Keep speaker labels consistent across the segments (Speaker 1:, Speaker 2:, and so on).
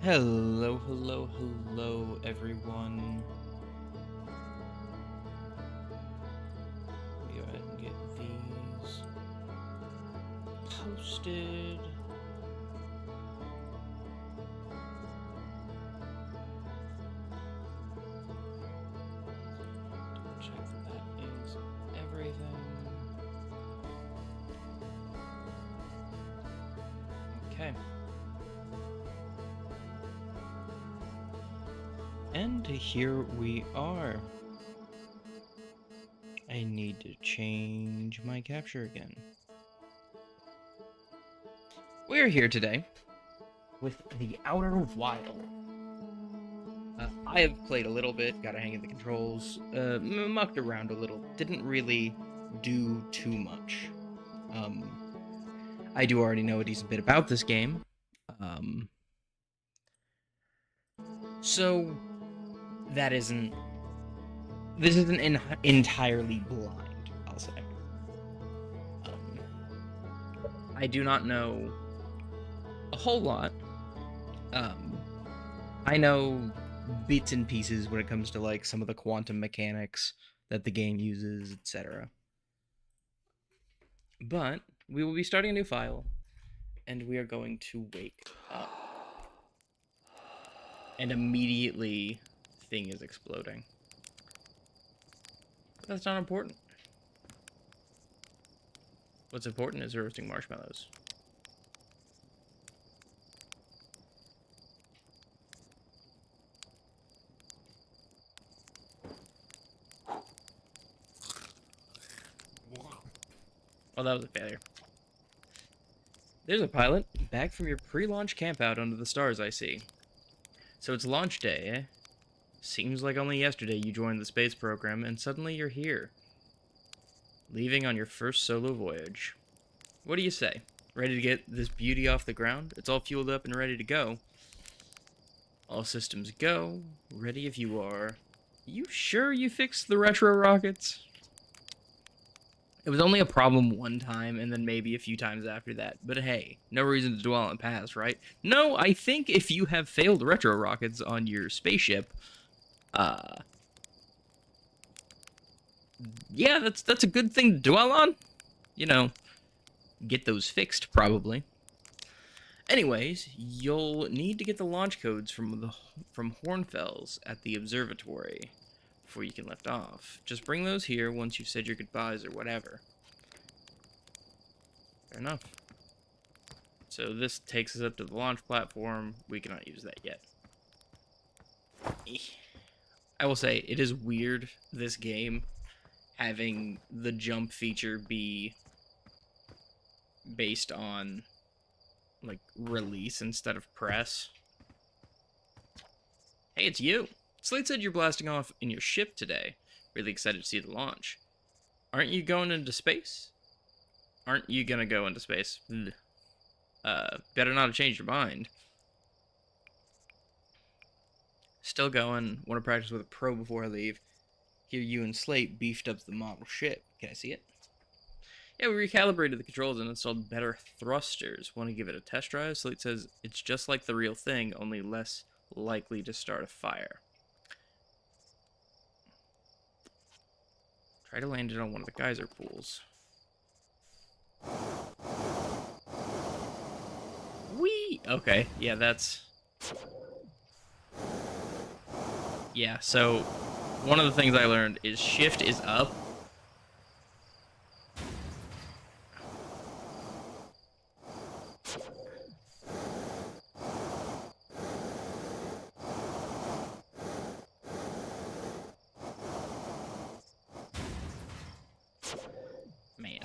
Speaker 1: Hello, hello, hello, everyone. Let me go ahead and get these posted. Double check that is everything. Okay. And here we are. I need to change my capture again. We're here today with the Outer Wild. I have played a little bit, got a hang of the controls, mucked around a little, didn't really do too much. I do already know a decent bit about this game. So this isn't entirely blind, I'll say. I do not know a whole lot. I know bits and pieces when it comes to like some of the quantum mechanics that the game uses, etc. But we will be starting a new file, and we are going to wake up. And immediately, thing is exploding. But that's not important. What's important is roasting marshmallows. Oh, that was a failure. There's a pilot, back from your pre-launch campout under the stars, I see. So it's launch day, eh? Seems like only yesterday you joined the space program, and suddenly you're here. Leaving on your first solo voyage. What do you say? Ready to get this beauty off the ground? It's all fueled up and ready to go. All systems go. Ready if you are. You sure you fixed the retro rockets? It was only a problem one time, and then maybe a few times after that. But hey, no reason to dwell on the past, right? No, I think if you have failed retro rockets on your spaceship, yeah, that's a good thing to dwell on. You know, get those fixed, probably. Anyways, you'll need to get the launch codes from Hornfels at the observatory before you can lift off. Just bring those here once you've said your goodbyes or whatever. Fair enough. So this takes us up to the launch platform. We cannot use that yet. I will say, it is weird, this game, having the jump feature be based on, like, release instead of press. Hey, it's you! Slade said you're blasting off in your ship today. Really excited to see the launch. Aren't you going into space? Aren't you gonna go into space? Better not have changed your mind. Still going. Want to practice with a pro before I leave. Here you and Slate beefed up the model ship. Can I see it? Yeah, we recalibrated the controls and installed better thrusters. Want to give it a test drive? Slate says it's just like the real thing, only less likely to start a fire. Try to land it on one of the geyser pools. Whee! Okay, yeah, that's... Yeah, so one of the things I learned is shift is up. Man.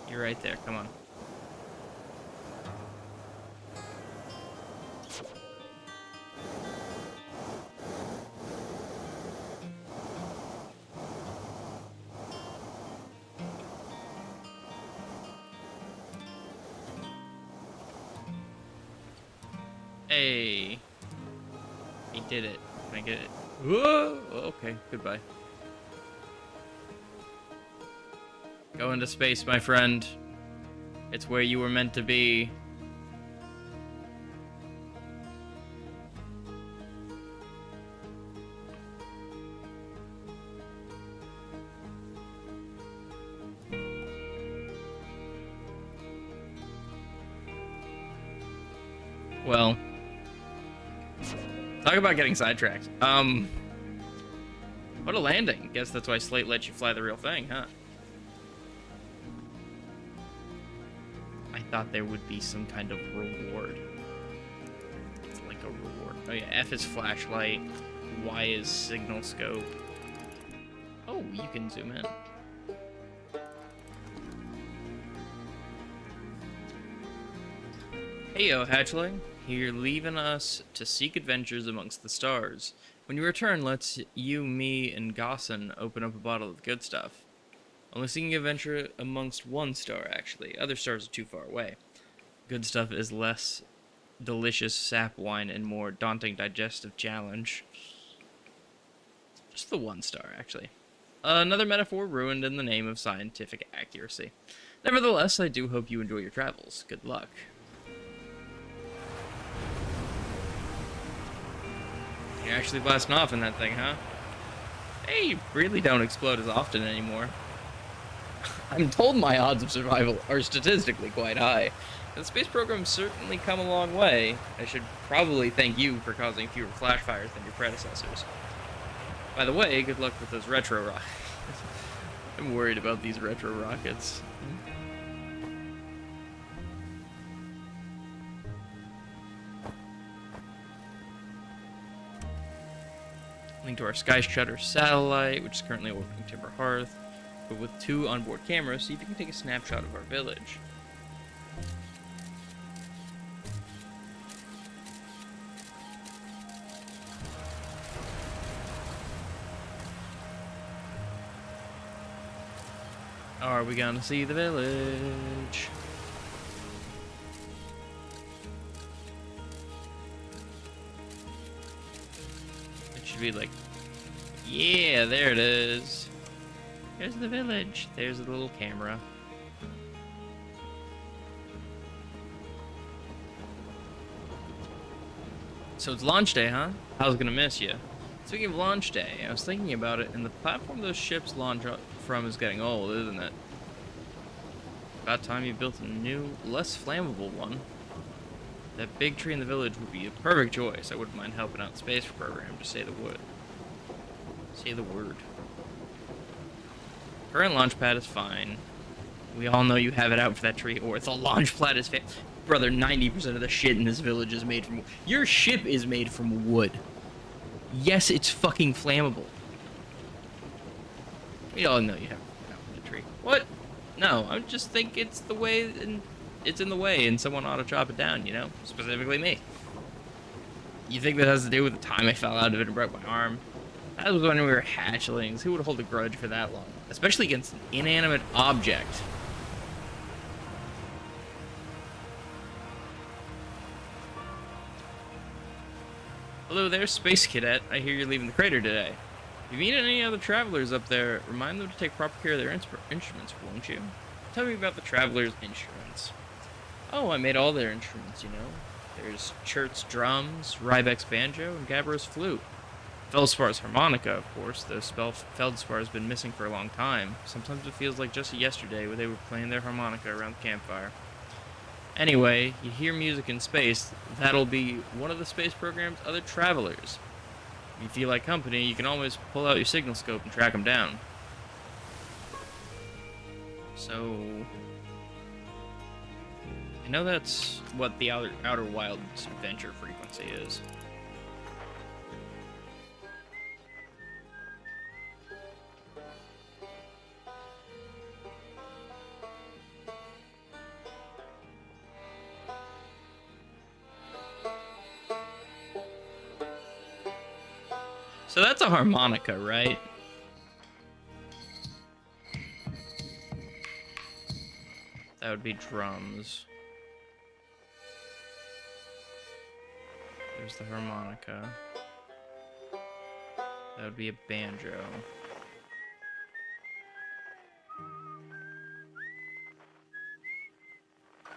Speaker 1: You're right there, come on. Hey, he did it. Can I get it? Whoa! Okay, goodbye. Go into space, my friend. It's where you were meant to be. Well, talk about getting sidetracked. What a landing. Guess that's why Slate let you fly the real thing, huh? I thought there would be some kind of reward. It's like a reward. Oh yeah, F is flashlight, Y is signal scope. Oh, you can zoom in. Heyo, hatchling. You're leaving us to seek adventures amongst the stars. When you return, let's you, me, and Gossin open up a bottle of good stuff. Only seeking adventure amongst one star, actually. Other stars are too far away. Good stuff is less delicious sap wine and more daunting digestive challenge. Just the one star, actually. Another metaphor ruined in the name of scientific accuracy. Nevertheless, I do hope you enjoy your travels. Good luck. You're actually blasting off in that thing, huh? They really don't explode as often anymore. I'm told my odds of survival are statistically quite high. The space program's certainly come a long way. I should probably thank you for causing fewer flash fires than your predecessors. By the way, good luck with those retro rockets. I'm worried about these retro rockets. Link to our Sky Shutter satellite, which is currently orbiting Timber Hearth, but with 2 onboard cameras, see if you can take a snapshot of our village. Are we gonna see the village? It should be like, yeah, there it is. There's the village. There's the little camera. So it's launch day, huh? I was gonna miss you. Speaking of launch day, I was thinking about it, and the platform those ships launch from is getting old, isn't it? About time you built a new, less flammable one. That big tree in the village would be a perfect choice. I wouldn't mind helping out the space program, to say the word. Say the word. Current launch pad is fine. We all know you have it out for that tree, or the launch pad is Brother, 90% of the shit in this village is made from wood. Your ship is made from wood. Yes, it's fucking flammable. We all know you have it out for the tree. What? No, I just think it's the way, and it's in the way, and someone ought to chop it down, you know? Specifically me. You think that has to do with the time I fell out of it and broke my arm? That was when we were hatchlings. Who would hold a grudge for that long? Especially against an inanimate object. Hello there, Space Cadet. I hear you're leaving the crater today. If you meet any other travelers up there, remind them to take proper care of their instruments, won't you? Tell me about the travelers' instruments. Oh, I made all their instruments, you know. There's Chert's drums, Rybeck's banjo, and Gabbro's flute. Feldspar's harmonica, of course, though Feldspar been missing for a long time. Sometimes it feels like just yesterday when they were playing their harmonica around the campfire. Anyway, you hear music in space, that'll be one of the space program's other travelers. If you feel like company, you can always pull out your signal scope and track them down. So, I know that's what the Outer Wilds adventure frequency is. So that's a harmonica, right? That would be drums. There's the harmonica. That would be a banjo.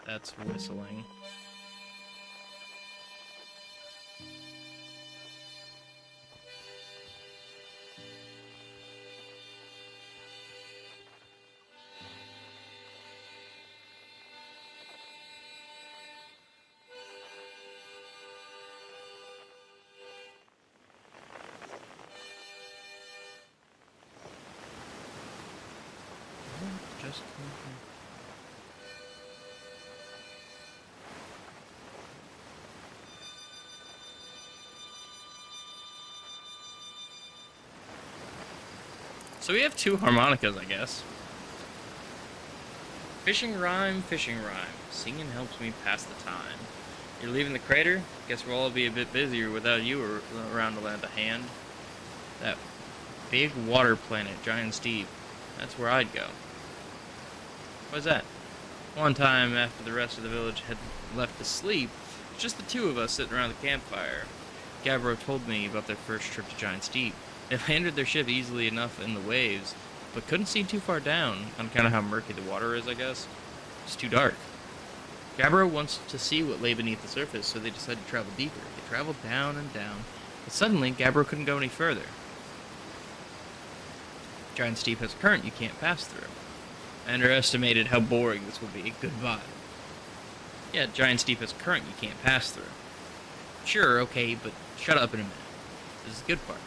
Speaker 1: That's whistling. Just so we have two harmonicas, I guess. Fishing rhyme, fishing rhyme. Singing helps me pass the time. You're leaving the crater? Guess we'll all be a bit busier without you around to lend a hand. That big water planet, Giant's Deep. That's where I'd go. What's that? One time, after the rest of the village had left to sleep, just the two of us sitting around the campfire. Gabbro told me about their first trip to Giant's Deep. They landed their ship easily enough in the waves, but couldn't see too far down, on account of how murky the water is, I guess. It's too dark. Gabbro wants to see what lay beneath the surface, so they decided to travel deeper. They traveled down and down, but suddenly, Gabbro couldn't go any further. Giant's Deep has a current you can't pass through. I underestimated how boring this would be. Goodbye. Yeah, Giant's Deep has a current you can't pass through. Sure, okay, but shut up in a minute. This is the good part.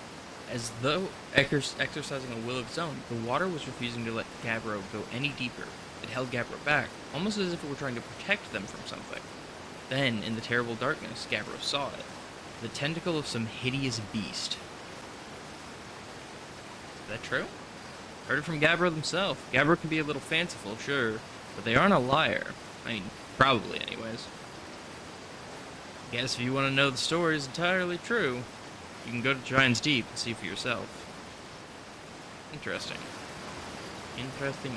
Speaker 1: As though exercising a will of its own, the water was refusing to let Gabbro go any deeper. It held Gabbro back, almost as if it were trying to protect them from something. Then, in the terrible darkness, Gabbro saw it. The tentacle of some hideous beast. Is that true? Heard it from Gabbro himself. Gabbro can be a little fanciful, sure, but they aren't a liar. I mean, probably anyways. Guess if you want to know the story is entirely true, you can go to Giant's Deep and see for yourself. Interesting. Interesting.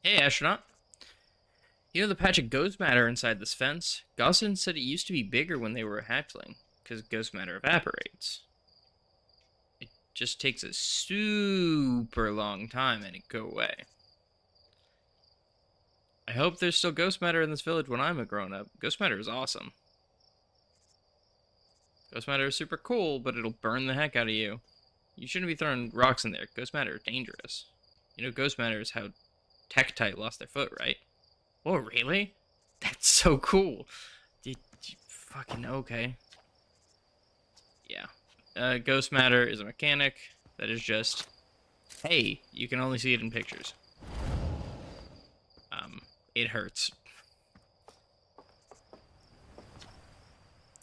Speaker 1: Hey, astronaut. You know the patch of ghost matter inside this fence? Gosselin said it used to be bigger when they were a hatchling, because ghost matter evaporates. It just takes a super long time and it go away. I hope there's still ghost matter in this village when I'm a grown-up. Ghost matter is awesome. Ghost matter is super cool, but it'll burn the heck out of you. You shouldn't be throwing rocks in there. Ghost matter is dangerous. You know ghost matter is how Tektite lost their foot, right? Oh, really? That's so cool. Did you fucking okay? Yeah. Ghost matter is a mechanic that is just, hey, you can only see it in pictures. It hurts.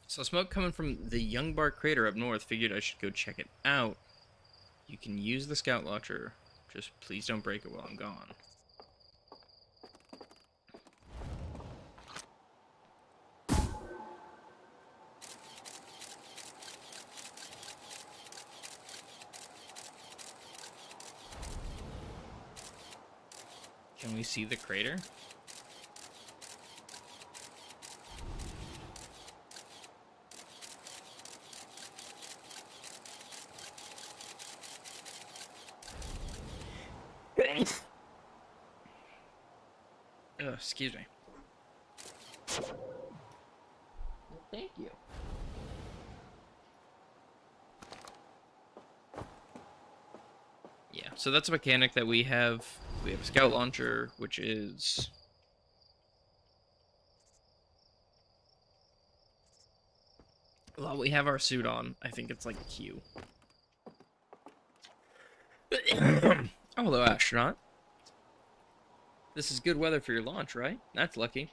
Speaker 1: So smoke coming from the Young Bar crater up north. Figured I should go check it out. You can use the scout launcher. Just please don't break it while I'm gone. Can we see the crater? Excuse me. Thank you. Yeah, so that's a mechanic that we have. We have a scout launcher, which is... Well, we have our suit on. I think it's like Q. Oh, hello, astronaut. This is good weather for your launch, right? That's lucky.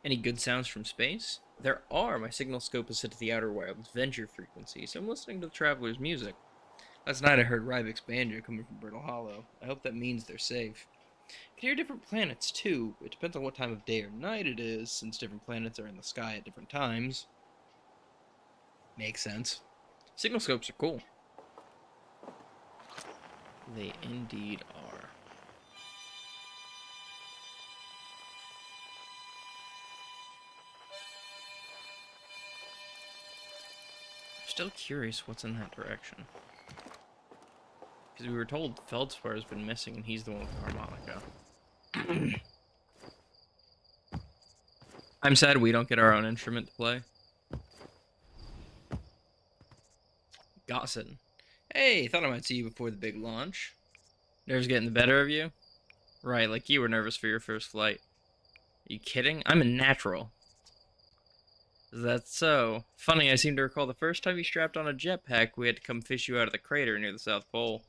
Speaker 1: Any good sounds from space? There are. My signal scope is set to the outer wild venture frequency, so I'm listening to the traveler's music. Last night I heard Rybek's banjo coming from Brittle Hollow. I hope that means they're safe. I can hear different planets, too. It depends on what time of day or night it is, since different planets are in the sky at different times. Makes sense. Signal scopes are cool. They indeed are. Still curious what's in that direction. Because we were told Feldspar has been missing and he's the one with the harmonica. I'm sad we don't get our own instrument to play. Gossin. Hey, thought I might see you before the big launch. Nerves getting the better of you? Right, like you were nervous for your first flight. Are you kidding? I'm a natural. Is that so? Funny, I seem to recall the first time you strapped on a jetpack, we had to come fish you out of the crater near the South Pole.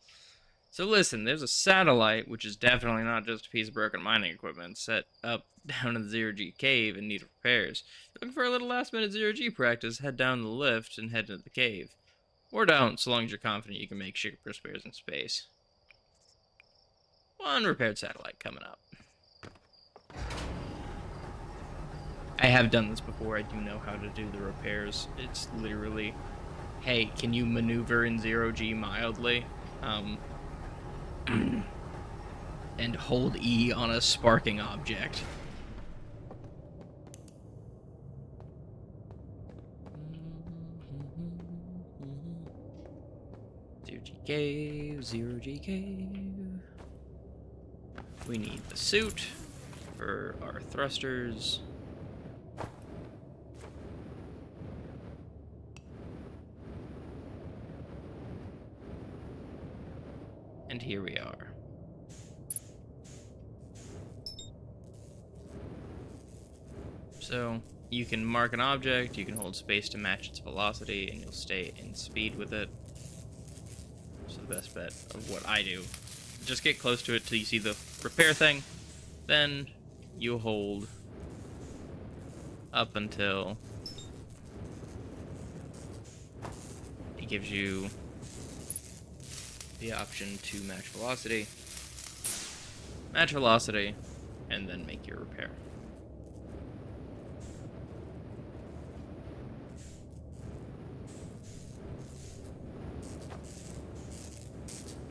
Speaker 1: So listen, there's a satellite, which is definitely not just a piece of broken mining equipment, set up down in the Zero-G cave in need of repairs. Looking for a little last-minute Zero-G practice, head down the lift and head into the cave. Or don't, so long as you're confident you can make ship repairs in space. One repaired satellite coming up. I have done this before. I do know how to do the repairs. It's literally, hey, can you maneuver in Zero-G mildly? And hold E on a sparking object. Zero-G cave, Zero-G cave. We need the suit for our thrusters. And here we are. So, you can mark an object, you can hold space to match its velocity, and you'll stay in speed with it. So the best bet of what I do. Just get close to it till you see the repair thing, then you hold up until it gives you the option to match velocity, and then make your repair.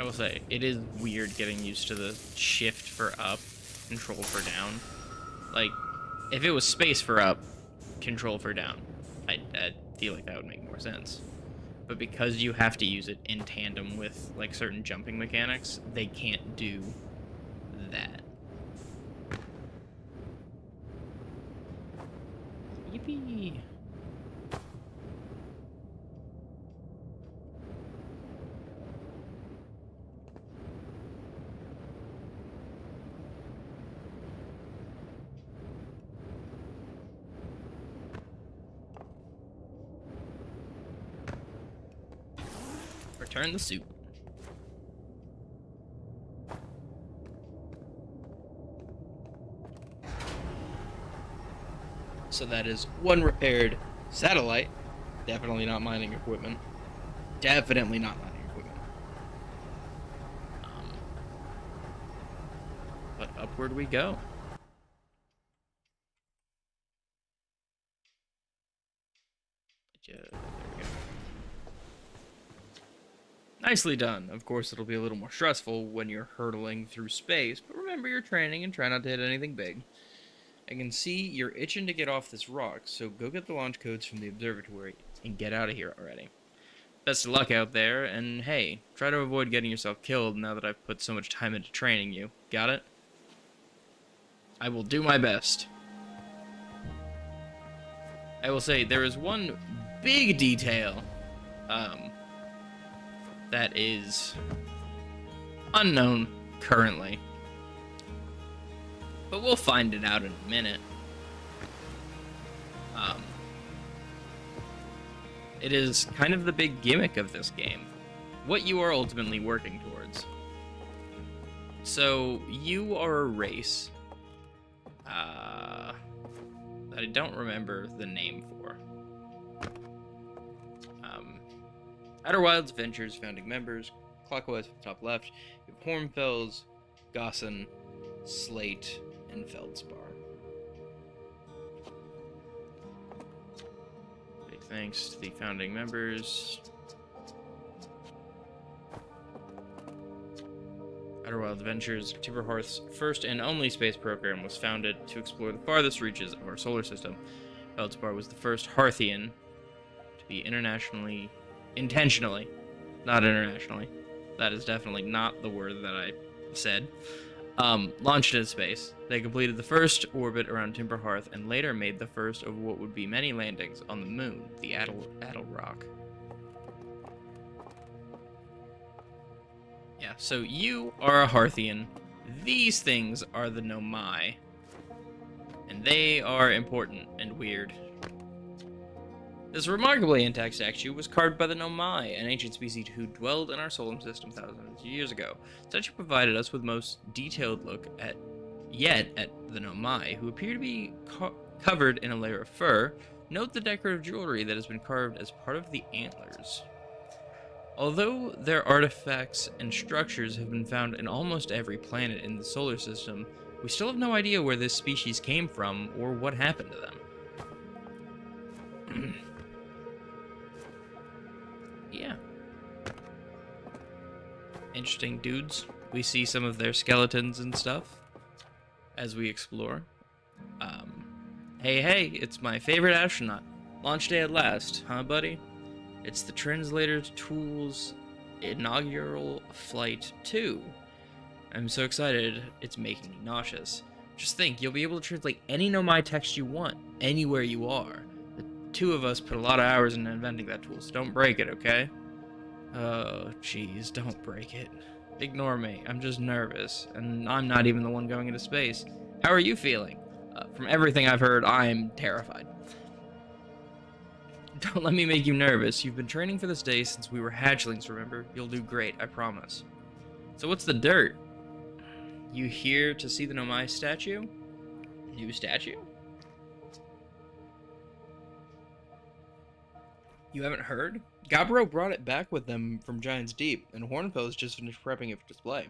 Speaker 1: I will say, it is weird getting used to the shift for up, control for down. Like, if it was space for up, control for down, I'd feel like that would make more sense. But because you have to use it in tandem with, like, certain jumping mechanics, they can't do that. Yippee! Return the suit. So that is one repaired satellite. Definitely not mining equipment. Definitely not mining equipment. But upward we go. There we go. Nicely done. Of course, it'll be a little more stressful when you're hurtling through space, but remember your training and try not to hit anything big. I can see you're itching to get off this rock, so go get the launch codes from the observatory and get out of here already. Best of luck out there, and hey, try to avoid getting yourself killed now that I've put so much time into training you. Got it? I will do my best. I will say, there is one big detail, that is unknown currently. But we'll find it out in a minute. It is kind of the big gimmick of this game. What you are ultimately working towards. So, you are a race that I don't remember the name for. Outer Wilds Ventures founding members, clockwise from the top left, you have Hornfels, Gossan, Slate, and Feldspar. Big thanks to the founding members. Outer Wilds Ventures, Timberhearth's first and only space program, was founded to explore the farthest reaches of our solar system. Feldspar was the first Hearthian to be intentionally, not internationally. That is definitely not the word that I said. Launched into space. They completed the first orbit around Timberhearth and later made the first of what would be many landings on the moon, the Rourke. Yeah, so you are a Hearthian. These things are the Nomai. And they are important and weird. This remarkably intact statue was carved by the Nomai, an ancient species who dwelled in our solar system thousands of years ago. The statue provided us with the most detailed look at the Nomai, who appear to be covered in a layer of fur. Note the decorative jewelry that has been carved as part of the antlers. Although their artifacts and structures have been found in almost every planet in the solar system, we still have no idea where this species came from or what happened to them. Yeah. Interesting dudes. We see some of their skeletons and stuff as we explore. Hey, it's my favorite astronaut. Launch day at last, huh, buddy? It's the Translator's Tools inaugural flight 2. I'm so excited, it's making me nauseous. Just think, you'll be able to translate any Nomai text you want, anywhere you are. The two of us put a lot of hours into inventing that tool, so don't break it, okay? Oh, jeez, don't break it. Ignore me, I'm just nervous, and I'm not even the one going into space. How are you feeling? From everything I've heard, I'm terrified. Don't let me make you nervous. You've been training for this day since we were hatchlings, remember? You'll do great, I promise. So what's the dirt? You here to see the Nomai statue? New statue? You haven't heard? Gabbro brought it back with them from Giant's Deep, and Hornfels just finished prepping it for display.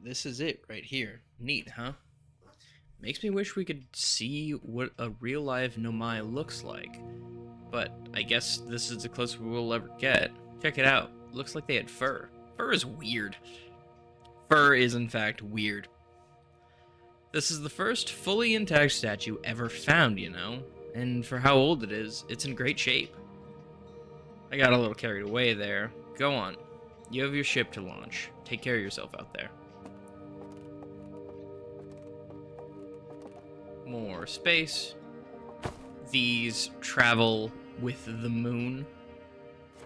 Speaker 1: This is it right here. Neat, huh? Makes me wish we could see what a real-life Nomai looks like. But I guess this is the closest we'll ever get. Check it out. Looks like they had fur. Fur is weird. Fur is, in fact, weird. This is the first fully intact statue ever found, you know? And for how old it is, it's in great shape. I got a little carried away there. Go on. You have your ship to launch. Take care of yourself out there. More space. These travel with the moon.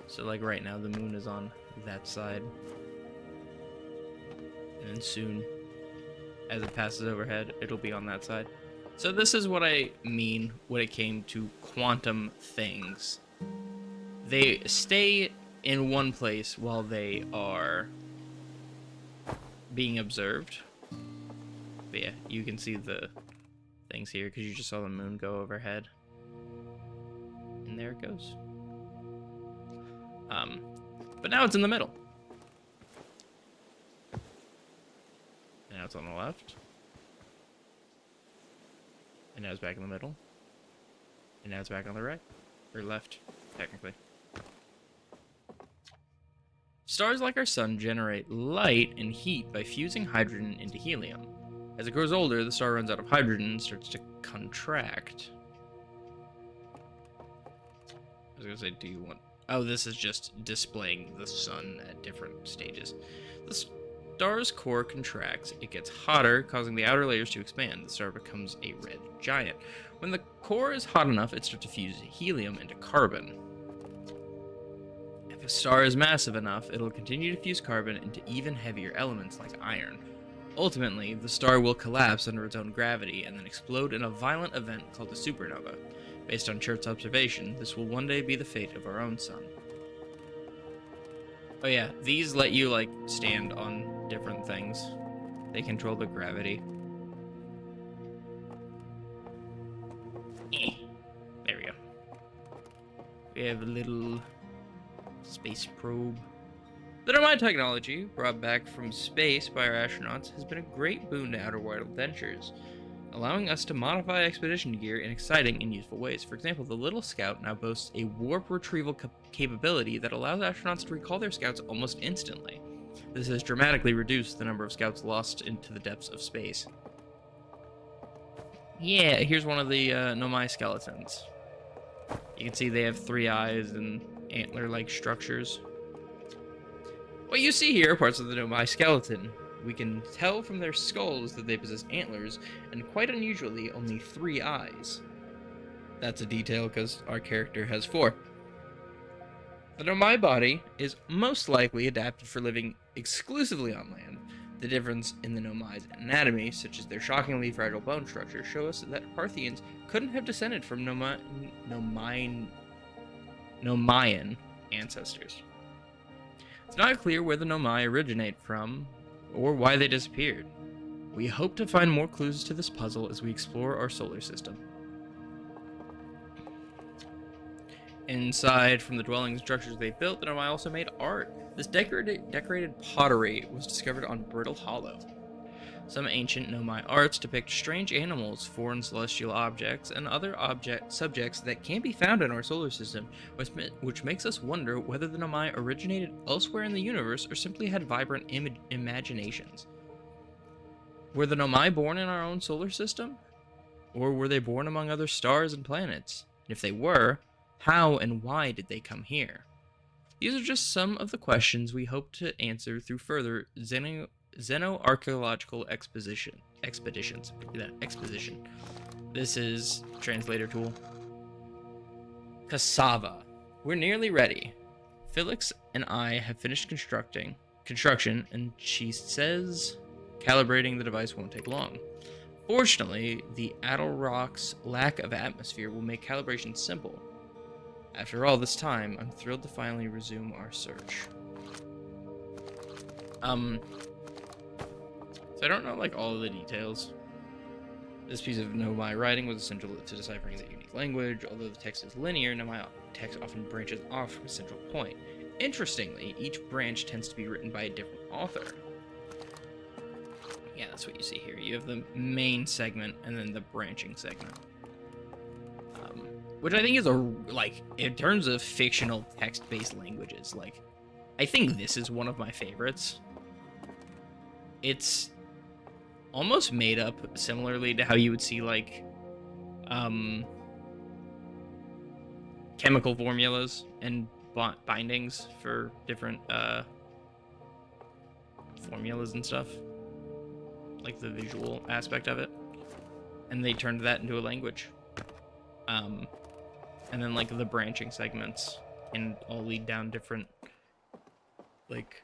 Speaker 1: So like right now the moon is on that side. And then soon, as it passes overhead, it'll be on that side. So this is what I mean when it came to quantum things. They stay in one place while they are being observed. But yeah, you can see the things here because you just saw the moon go overhead. And there it goes. But now it's in the middle. And now it's on the left. And now it's back in the middle. And now it's back on the right. Or left, technically. Stars like our sun generate light and heat by fusing hydrogen into helium. As it grows older, the star runs out of hydrogen and starts to contract. I was gonna say, do you want... Oh, this is just displaying the sun at different stages. The star's core contracts. It gets hotter, causing the outer layers to expand. The star becomes a red giant. When the core is hot enough, it starts to fuse helium into carbon. If a star is massive enough, it'll continue to fuse carbon into even heavier elements like iron. Ultimately, the star will collapse under its own gravity and then explode in a violent event called a supernova. Based on Church's observation, this will one day be the fate of our own sun. Oh yeah, these let you, like, stand on different things. They control the gravity. There we go. We have a little Space probe. The Nomai technology, brought back from space by our astronauts, has been a great boon to outer world adventures, allowing us to modify expedition gear in exciting and useful ways. For example, the Little Scout now boasts a warp retrieval capability that allows astronauts to recall their scouts almost instantly. This has dramatically reduced the number of scouts lost into the depths of space. Yeah, here's one of the Nomai skeletons. You can see they have 3 eyes and antler-like structures. What you see here are parts of the Nomai skeleton. We can tell from their skulls that they possess antlers, and quite unusually, only 3 eyes. That's a detail because our character has 4. The Nomai body is most likely adapted for living exclusively on land. The difference in the Nomai's anatomy, such as their shockingly fragile bone structure, show us that Parthians couldn't have descended from Nomaian ancestors. It's not clear where the Nomai originate from, or why they disappeared. We hope to find more clues to this puzzle as we explore our solar system. Inside, from the dwellings and structures they built, the Nomai also made art. This decorated pottery was discovered on Brittle Hollow. Some ancient Nomai arts depict strange animals, foreign celestial objects, and other subjects that can't be found in our solar system, which makes us wonder whether the Nomai originated elsewhere in the universe or simply had vibrant imaginations. Were the Nomai born in our own solar system? Or were they born among other stars and planets? And if they were, how and why did they come here? These are just some of the questions we hope to answer through further xenoarchaeological expeditions. This is translator tool. Cassava. We're nearly ready. Felix and I have finished construction, and she says calibrating the device won't take long. Fortunately, the Addle Rock's lack of atmosphere will make calibration simple. After all this time, I'm thrilled to finally resume our search. So I don't know, like, all of the details. This piece of Nomai writing was essential to deciphering the unique language. Although the text is linear, Nomai text often branches off from a central point. Interestingly, each branch tends to be written by a different author. Yeah, that's what you see here. You have the main segment and then the branching segment. Which I think is in terms of fictional text-based languages, like, I think this is one of my favorites. It's almost made up similarly to how you would see, like, chemical formulas and bindings for different, formulas and stuff. Like, the visual aspect of it. And they turned that into a language. And then, like, the branching segments can all lead down different, like,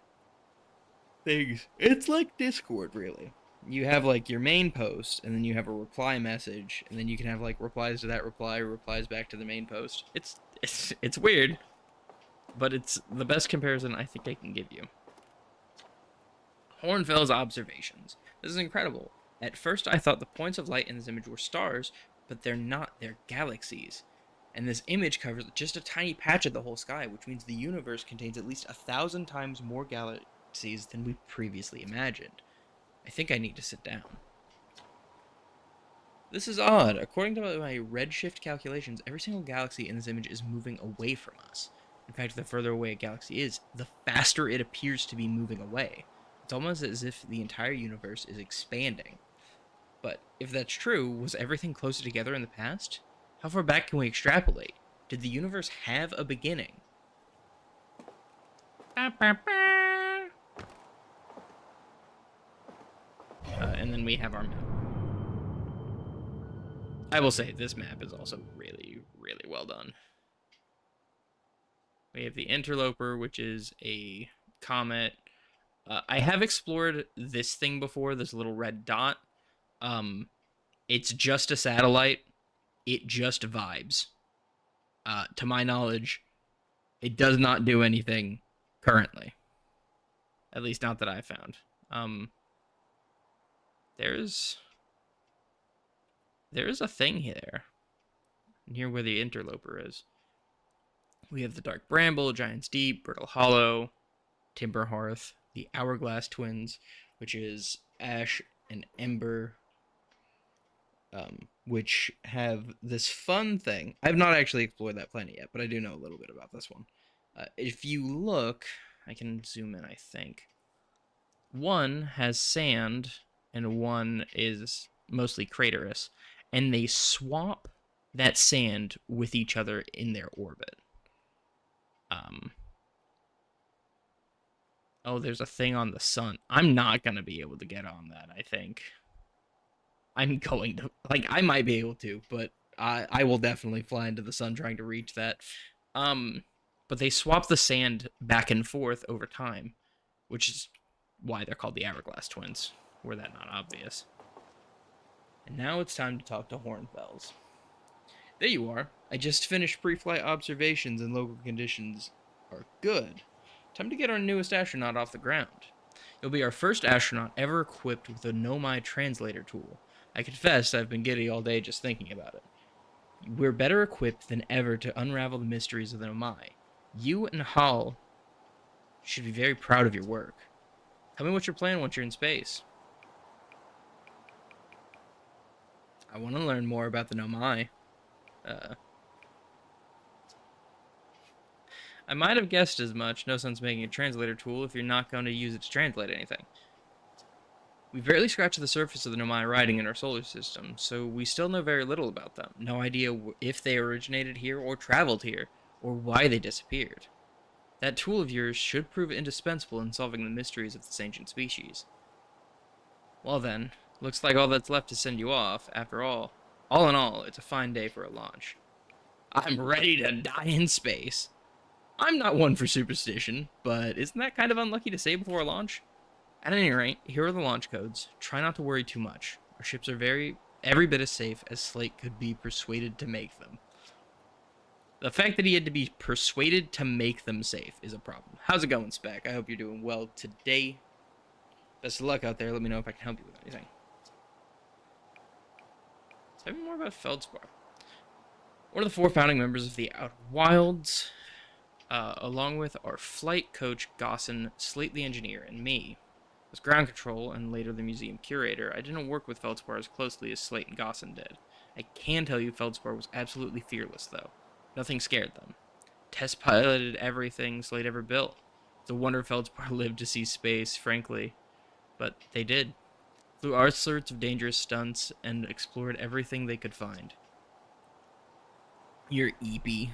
Speaker 1: things. It's like Discord, really. You have, like, your main post, and then you have a reply message, and then you can have, like, replies to that reply, replies back to the main post. It's weird, but it's the best comparison I think I can give you. Hornfell's observations. This is incredible. At first, I thought the points of light in this image were stars, but they're not. They're galaxies. And this image covers just a tiny patch of the whole sky, which means the universe contains at least 1,000 times more galaxies than we previously imagined. I think I need to sit down. This is odd. According to my redshift calculations, every single galaxy in this image is moving away from us. In fact, the further away a galaxy is, the faster it appears to be moving away. It's almost as if the entire universe is expanding. But if that's true, was everything closer together in the past? How far back can we extrapolate? Did the universe have a beginning? And then we have our map. I will say, this map is also really, really well done. We have the Interloper, which is a comet. I have explored this thing before, this little red dot. It's just a satellite. It just vibes. To my knowledge, it does not do anything currently. At least not that I found. There is a thing here. Near where the Interloper is. We have the Dark Bramble, Giant's Deep, Brittle Hollow, Timber Hearth, the Hourglass Twins, which is Ash and Ember, which have this fun thing. I've not actually explored that planet yet, but I do know a little bit about this one. If you look, I can zoom in, I think. One has sand, and one is mostly craterous, and they swap that sand with each other in their orbit. Um, oh, there's a thing on the sun. I'm not gonna be able to get on that, I think. I'm going to like I might be able to, but I will definitely fly into the sun trying to reach that. Um, but they swap the sand back and forth over time, which is why they're called the Hourglass Twins. Were that not obvious? And now it's time to talk to Hornfels. There you are. I just finished pre-flight observations and local conditions are good. Time to get our newest astronaut off the ground. You'll be our first astronaut ever equipped with a Nomai translator tool. I confess I've been giddy all day just thinking about it. We're better equipped than ever to unravel the mysteries of the Nomai. You and Hal should be very proud of your work. Tell me what your plan once you're in space. I want to learn more about the Nomai. I might have guessed as much. No sense making a translator tool if you're not going to use it to translate anything. We barely scratched the surface of the Nomai riding in our solar system, so we still know very little about them. No idea if they originated here or traveled here, or why they disappeared. That tool of yours should prove indispensable in solving the mysteries of this ancient species. Well then, looks like all that's left is send you off. After all in all, it's a fine day for a launch. I'm ready to die in space. I'm not one for superstition, but isn't that kind of unlucky to say before a launch? At any rate, here are the launch codes. Try not to worry too much. Our ships are every bit as safe as Slate could be persuaded to make them. The fact that he had to be persuaded to make them safe is a problem. How's it going, Spec? I hope you're doing well today. Best of luck out there. Let me know if I can help you with anything. Tell me more about Feldspar. One of the 4 founding members of the Outer Wilds, along with our flight coach, Gossin, Slate the engineer, and me. As ground control and later the museum curator, I didn't work with Feldspar as closely as Slate and Gossin did. I can tell you Feldspar was absolutely fearless, though. Nothing scared them. Test piloted everything Slate ever built. It's a wonder Feldspar lived to see space, frankly. But they did. Flew all sorts of dangerous stunts and explored everything they could find. You're eepy.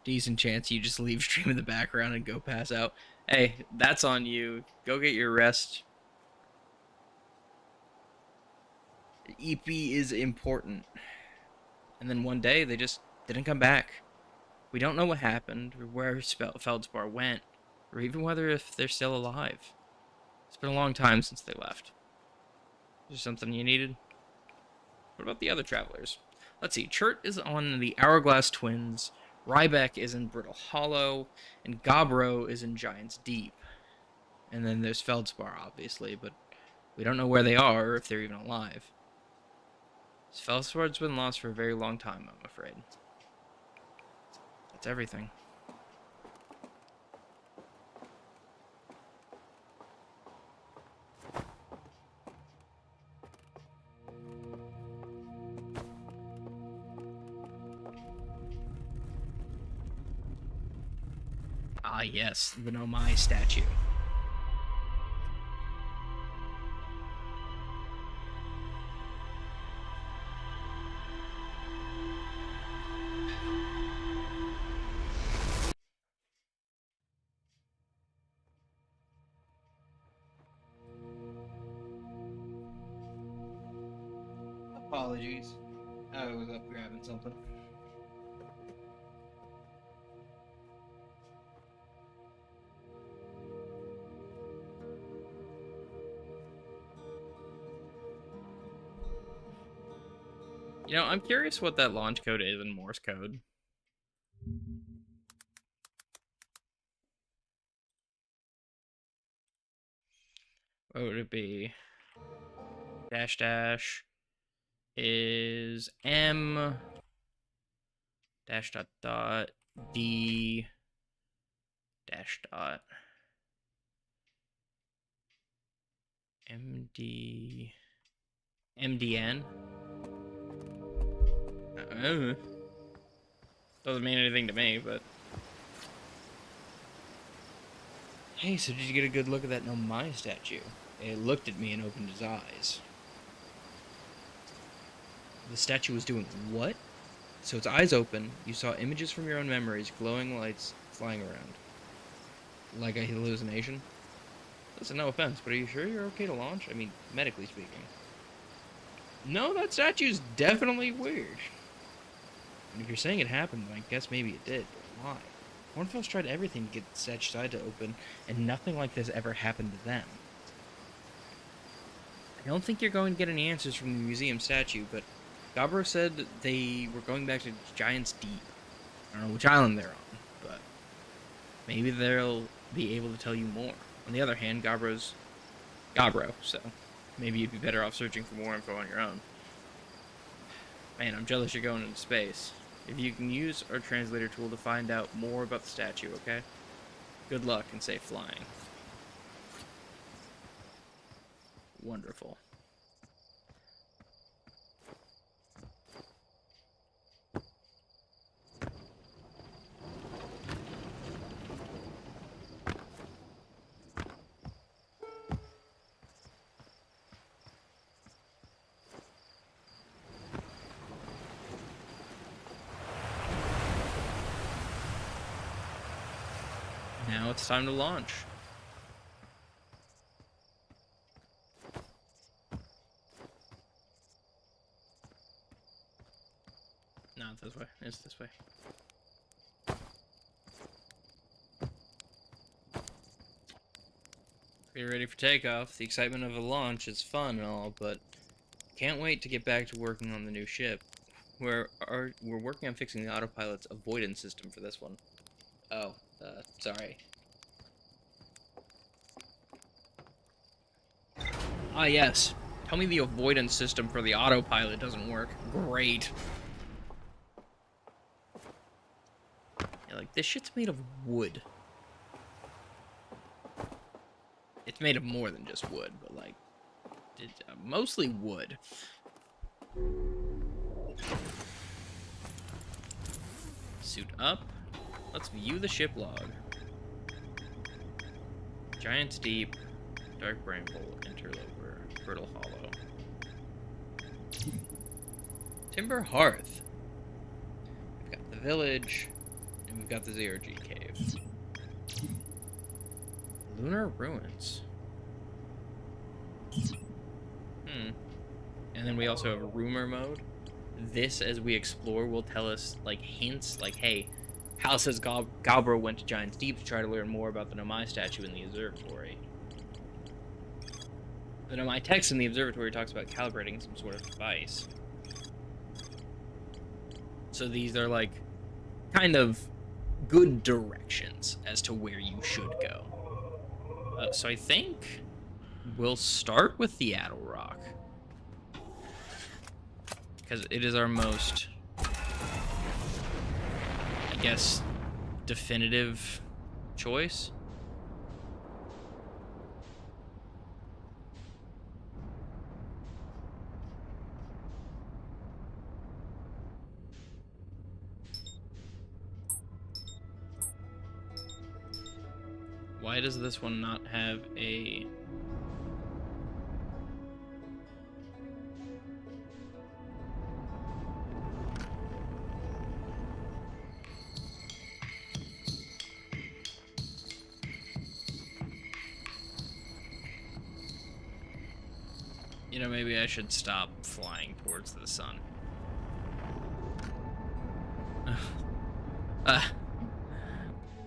Speaker 1: Decent chance you just leave stream in the background and go pass out. Hey, that's on you. Go get your rest. EP is important. And then one day, they just didn't come back. We don't know what happened, or where Feldspar went, or even whether if they're still alive. It's been a long time since they left. Is there something you needed? What about the other travelers? Let's see. Chert is on the Hourglass Twins, Ryback is in Brittle Hollow, and Gobro is in Giant's Deep. And then there's Feldspar, obviously, but we don't know where they are or if they're even alive. Felspar's been lost for a very long time, I'm afraid. That's everything. Ah, yes, the Nomai statue. Apologies. I was up grabbing something. You know, I'm curious what that launch code is in Morse code. What would it be? Dash dash is M dash dot dot d dash dot md mdn. Doesn't mean anything to me, but hey, so did you get a good look at that Nomai statue? It looked at me and opened his eyes. The statue was doing what? So its eyes open, you saw images from your own memories, glowing lights flying around. Like a hallucination? Listen, no offense, but are you sure you're okay to launch? I mean, medically speaking. No, that statue's definitely weird. And if you're saying it happened, then I guess maybe it did, but why? Hornfels tried everything to get the statue's eye to open, and nothing like this ever happened to them. I don't think you're going to get any answers from the museum statue, but Gabbro said they were going back to Giant's Deep. I don't know which island they're on, but maybe they'll be able to tell you more. On the other hand, Gabbro's Gabbro, so maybe you'd be better off searching for more info on your own. Man, I'm jealous you're going into space. If you can use our translator tool to find out more about the statue, okay? Good luck and safe flying. Wonderful. Now it's time to launch. Not this way. It's this way. Get ready for takeoff. The excitement of a launch is fun and all, but can't wait to get back to working on the new ship. We're working on fixing the autopilot's avoidance system for this one. Oh, sorry. Ah, yes. Tell me the avoidance system for the autopilot doesn't work. Great. Yeah, like, this shit's made of wood. It's made of more than just wood, but, like, mostly wood. Suit up. Let's view the ship log. Giant's Deep, Dark Bramble, Interloper, Fertile Hollow. Timber Hearth. We've got the village, and we've got the ZRG cave. Lunar Ruins. And then we also have a rumor mode. This, as we explore, will tell us, like, hints, like, hey, Hal says Gabbro went to Giant's Deep to try to learn more about the Nomai statue in the observatory. The Nomai text in the observatory talks about calibrating some sort of device. So these are, like, kind of good directions as to where you should go. So I think we'll start with the Addle Rock. Because it is our most, I guess, definitive choice. Why does this one not have a... You know, maybe I should stop flying towards the sun.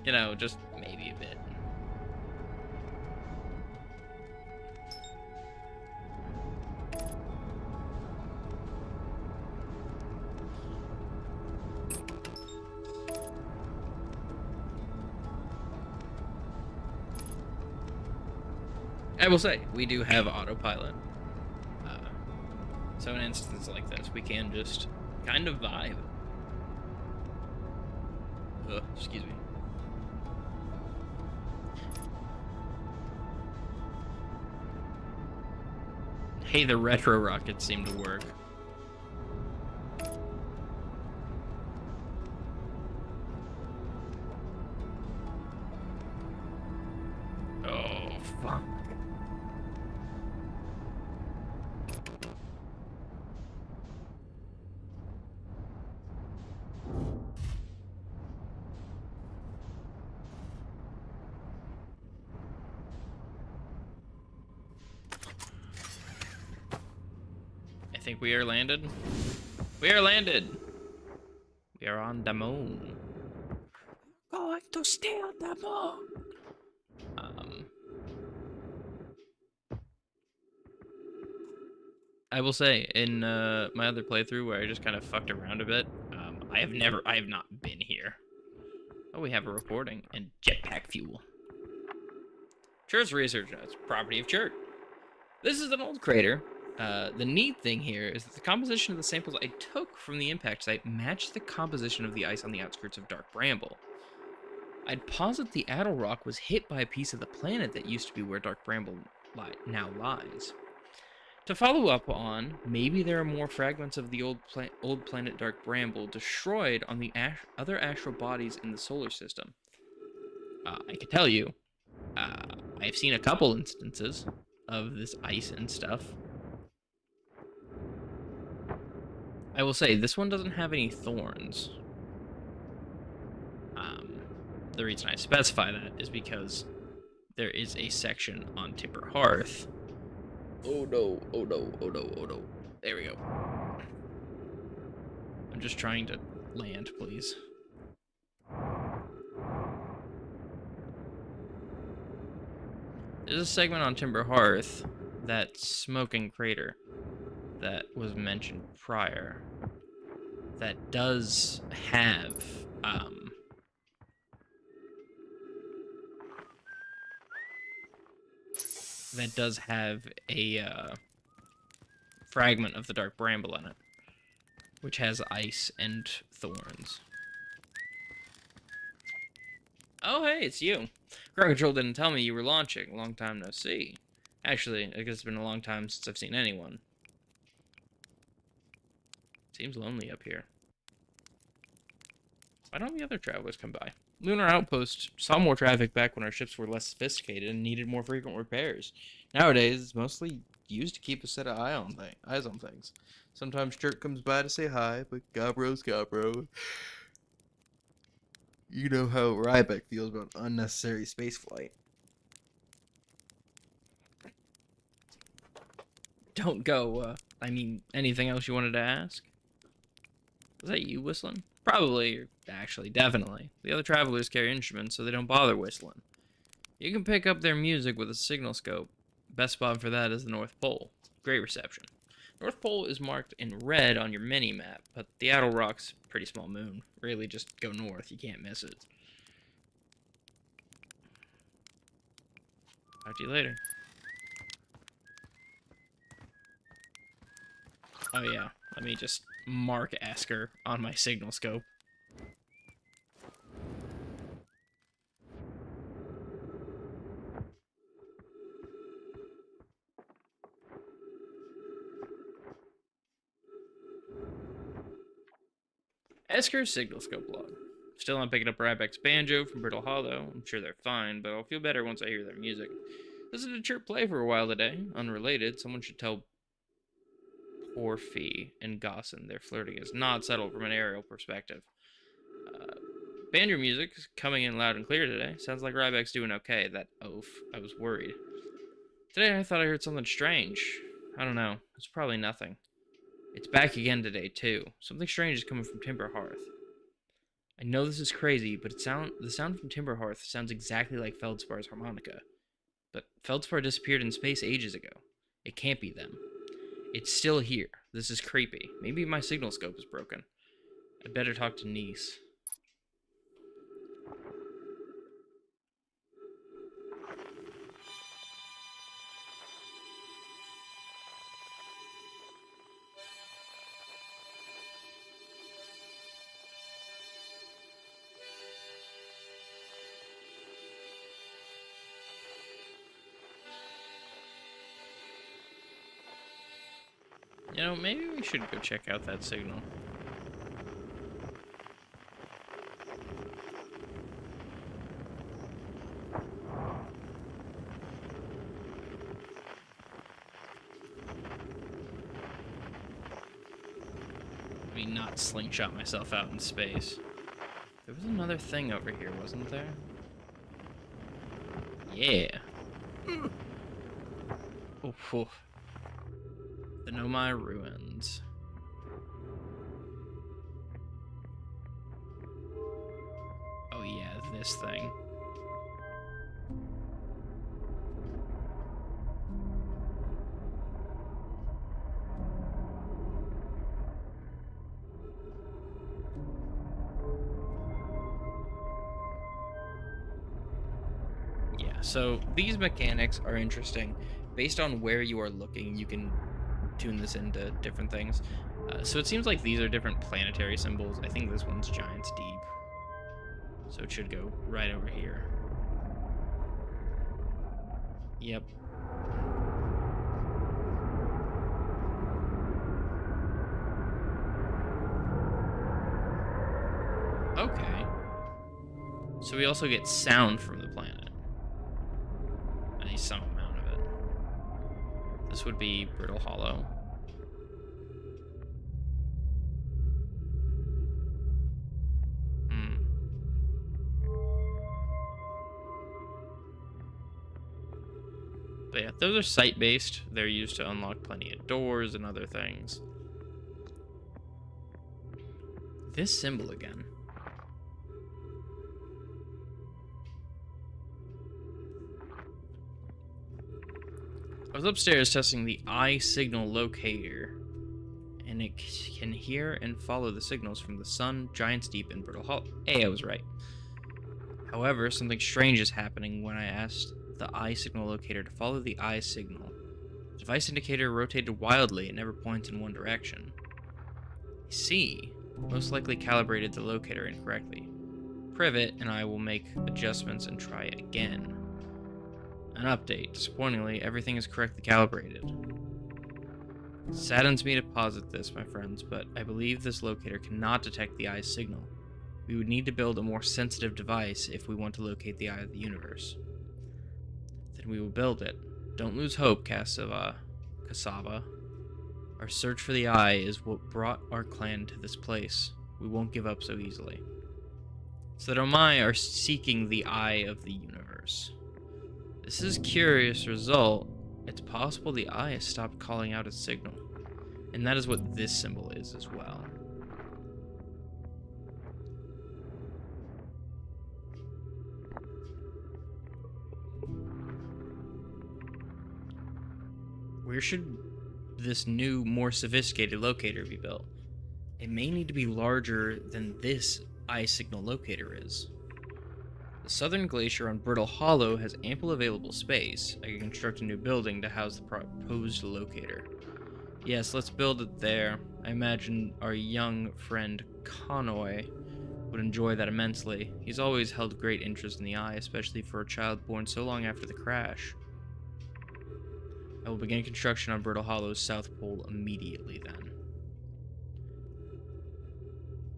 Speaker 1: You know, just maybe a bit. I will say, we do have autopilot. So in instances like this, we can just kind of vibe. Excuse me. Hey, the retro rockets seem to work. Oh, fuck. I think we are landed. We are landed. We are on the moon. Going to stay on the moon. I will say, in my other playthrough where I just kind of fucked around a bit, I have not been here. Oh, we have a recording and jetpack fuel. Churt's research notes, property of Churt. This is an old crater. The neat thing here is that the composition of the samples I took from the impact site matched the composition of the ice on the outskirts of Dark Bramble. I'd posit the Addle Rock was hit by a piece of the planet that used to be where Dark Bramble now lies. To follow up on, maybe there are more fragments of the old planet Dark Bramble destroyed on the other astral bodies in the solar system. I can tell you, I've seen a couple instances of this ice and stuff. I will say, this one doesn't have any thorns. The reason I specify that is because there is a section on Timber Hearth. Oh no, oh no, oh no, oh no. There we go. I'm just trying to land, please. There's a segment on Timber Hearth, that smoking crater that was mentioned prior, that does have, a fragment of the Dark Bramble in it, which has ice and thorns. Oh, hey, it's you. Ground Control didn't tell me you were launching. Long time no see. Actually, I guess it's been a long time since I've seen anyone. Seems lonely up here. Why don't the other travelers come by? Lunar Outpost saw more traffic back when our ships were less sophisticated and needed more frequent repairs. Nowadays, it's mostly used to keep a set of eyes on things. Sometimes Jerk comes by to say hi, but Gabro's Gabro. You know how Ryback feels about unnecessary spaceflight. Don't go, anything else you wanted to ask? Was that you whistling? Probably, or actually, definitely. The other travelers carry instruments, so they don't bother whistling. You can pick up their music with a signal scope. Best spot for that is the North Pole. Great reception. North Pole is marked in red on your mini-map, but the Addle Rock's a pretty small moon. Really, just go north, you can't miss it. Talk to you later. Oh yeah, let me just mark Esker on my signal scope. Esker's signal scope log. Still not picking up Ryback's banjo from Brittle Hollow. I'm sure they're fine, but I'll feel better once I hear their music. Listened to Chirp play for a while today. Unrelated, someone should tell Porphy and Gossin their flirting is not settled from an aerial perspective. Banjo music coming in loud and clear today. Sounds like Ryback's doing okay. That oaf. I was worried. Today I thought I heard something strange. I don't know. It's probably nothing. It's back again today, too. Something strange is coming from Timber Hearth. I know this is crazy, but the sound from Timber Hearth sounds exactly like Feldspar's harmonica. But Feldspar disappeared in space ages ago. It can't be them. It's still here. This is creepy. Maybe my signal scope is broken. I'd better talk to Niece. You know, maybe we should go check out that signal. Let me not slingshot myself out in space. There was another thing over here, wasn't there? Yeah. Oh, the Nomai ruins. Oh yeah, this thing. Yeah, so these mechanics are interesting. Based on where you are looking, you can tune this into different things. So it seems like these are different planetary symbols. I think this one's Giant's Deep. So it should go right over here. Yep. Okay. So we also get sound from the planet. At least some amount of it. This would be Brittle Hollow. But yeah, those are site-based. They're used to unlock plenty of doors and other things. This symbol again. I was upstairs testing the eye signal locator, and it can hear and follow the signals from the sun, Giant's Deep, and Brittle Hollow. Hey, I was right. However, something strange is happening when I asked the eye signal locator to follow the eye signal. The device indicator rotated wildly and never points in one direction. I see. Most likely calibrated the locator incorrectly. Privet and I will make adjustments and try again. An update. Disappointingly, everything is correctly calibrated. It saddens me to posit this, my friends, but I believe this locator cannot detect the eye's signal. We would need to build a more sensitive device if we want to locate the eye of the universe. Then we will build it. Don't lose hope, Cassava. Our search for the eye is what brought our clan to this place. We won't give up so easily. So the Nomai are seeking the eye of the universe. This is a curious result. It's possible the eye has stopped calling out its signal. And that is what this symbol is as well. Where should this new, more sophisticated locator be built? It may need to be larger than this eye signal locator is. The southern glacier on Brittle Hollow has ample available space. I can construct a new building to house the proposed locator. Yes, let's build it there. I imagine our young friend Connoy would enjoy that immensely. He's always held great interest in the eye, especially for a child born so long after the crash. I will begin construction on Brittle Hollow's south pole immediately then.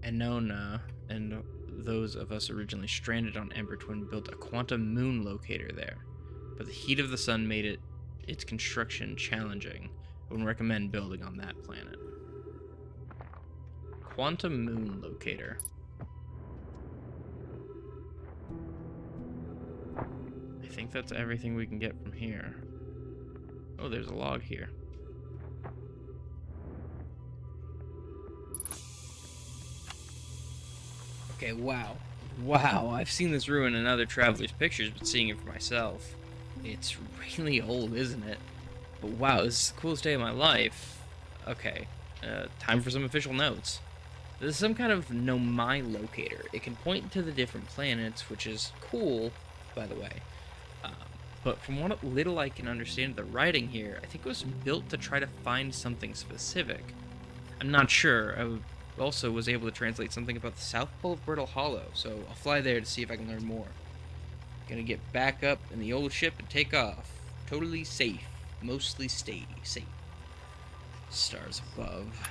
Speaker 1: And Nona and those of us originally stranded on Ember Twin built a quantum moon locator there, but the heat of the sun made its construction challenging. I wouldn't recommend building on that planet. Quantum moon locator. I think that's everything we can get from here. Oh, there's a log here. Okay, wow. Wow, I've seen this ruin in other travelers' pictures, but seeing it for myself, it's really old, isn't it? But wow, this is the coolest day of my life. Okay, time for some official notes. This is some kind of Nomai locator. It can point to the different planets, which is cool, by the way. But from what little I can understand of the writing here, I think it was built to try to find something specific. I'm not sure. I also was able to translate something about the South Pole of Brittle Hollow, so I'll fly there to see if I can learn more. Gonna get back up in the old ship and take off. Totally safe. Mostly stay safe. Stars above.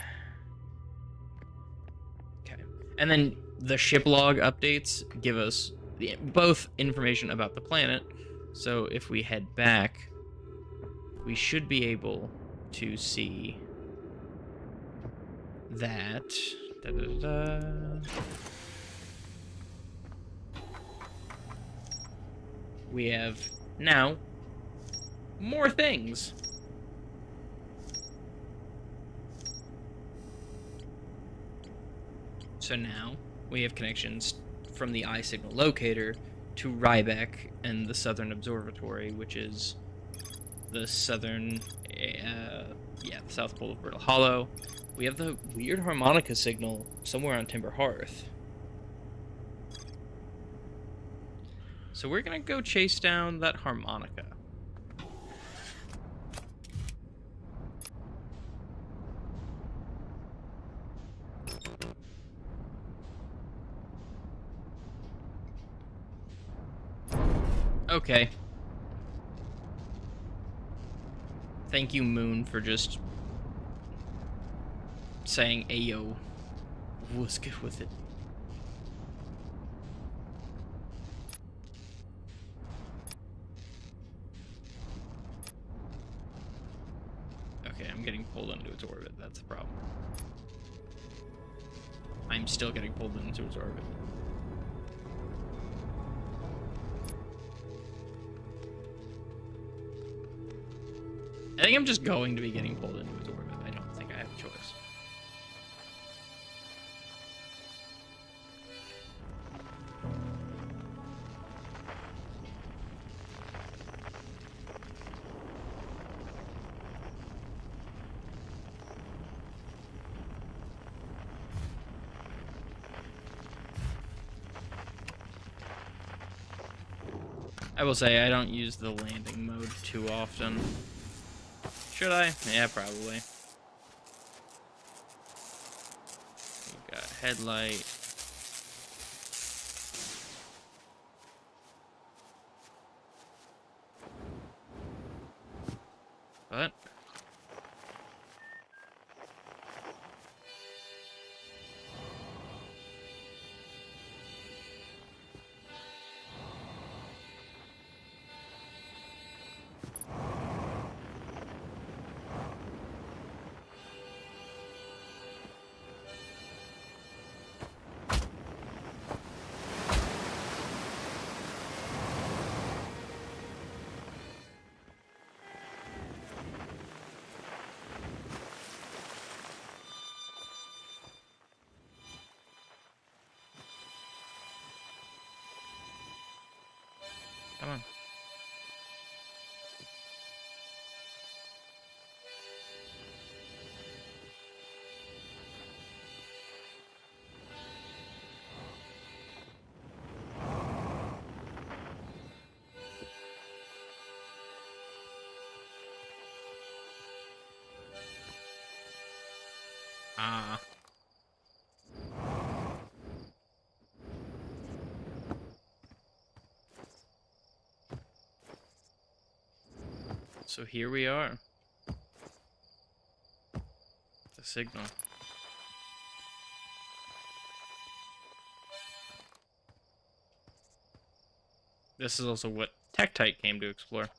Speaker 1: Okay. And then the ship log updates give us both information about the planet. So if we head back, we should be able to see that. Da, da, da, da. We have now more things. So now we have connections from the eye signal locator to Ryback and the Southern Observatory, which is the southern, the south pole of Brittle Hollow. We have the weird harmonica signal somewhere on Timber Hearth. So we're gonna go chase down that harmonica. Okay. Thank you, Moon, for just saying Ayo. What's good with it? Okay, I'm getting pulled into its orbit. That's the problem. I'm still getting pulled into its orbit. I think I'm just going to be getting pulled into its orbit. I don't think I have a choice. I will say I don't use the landing mode too often. Should I? Yeah, probably. We got headlight. What? Come on. Ah. So here we are. The signal. This is also what Tektite came to explore.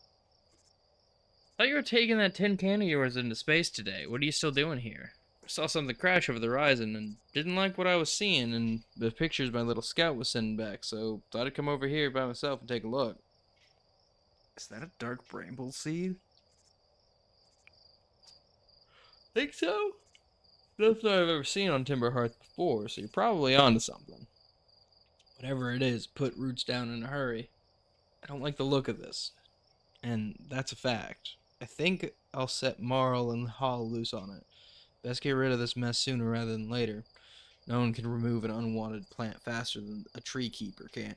Speaker 1: Thought you were taking that tin can of yours into space today. What are you still doing here? I saw something crash over the horizon and didn't like what I was seeing and the pictures my little scout was sending back, so thought I'd come over here by myself and take a look. Is that a dark bramble seed? Think so? Nothing I've ever seen on Timber Hearth before, so you're probably onto something. Whatever it is, put roots down in a hurry. I don't like the look of this. And that's a fact. I think I'll set Marl and Hall loose on it. Best get rid of this mess sooner rather than later. No one can remove an unwanted plant faster than a tree keeper can.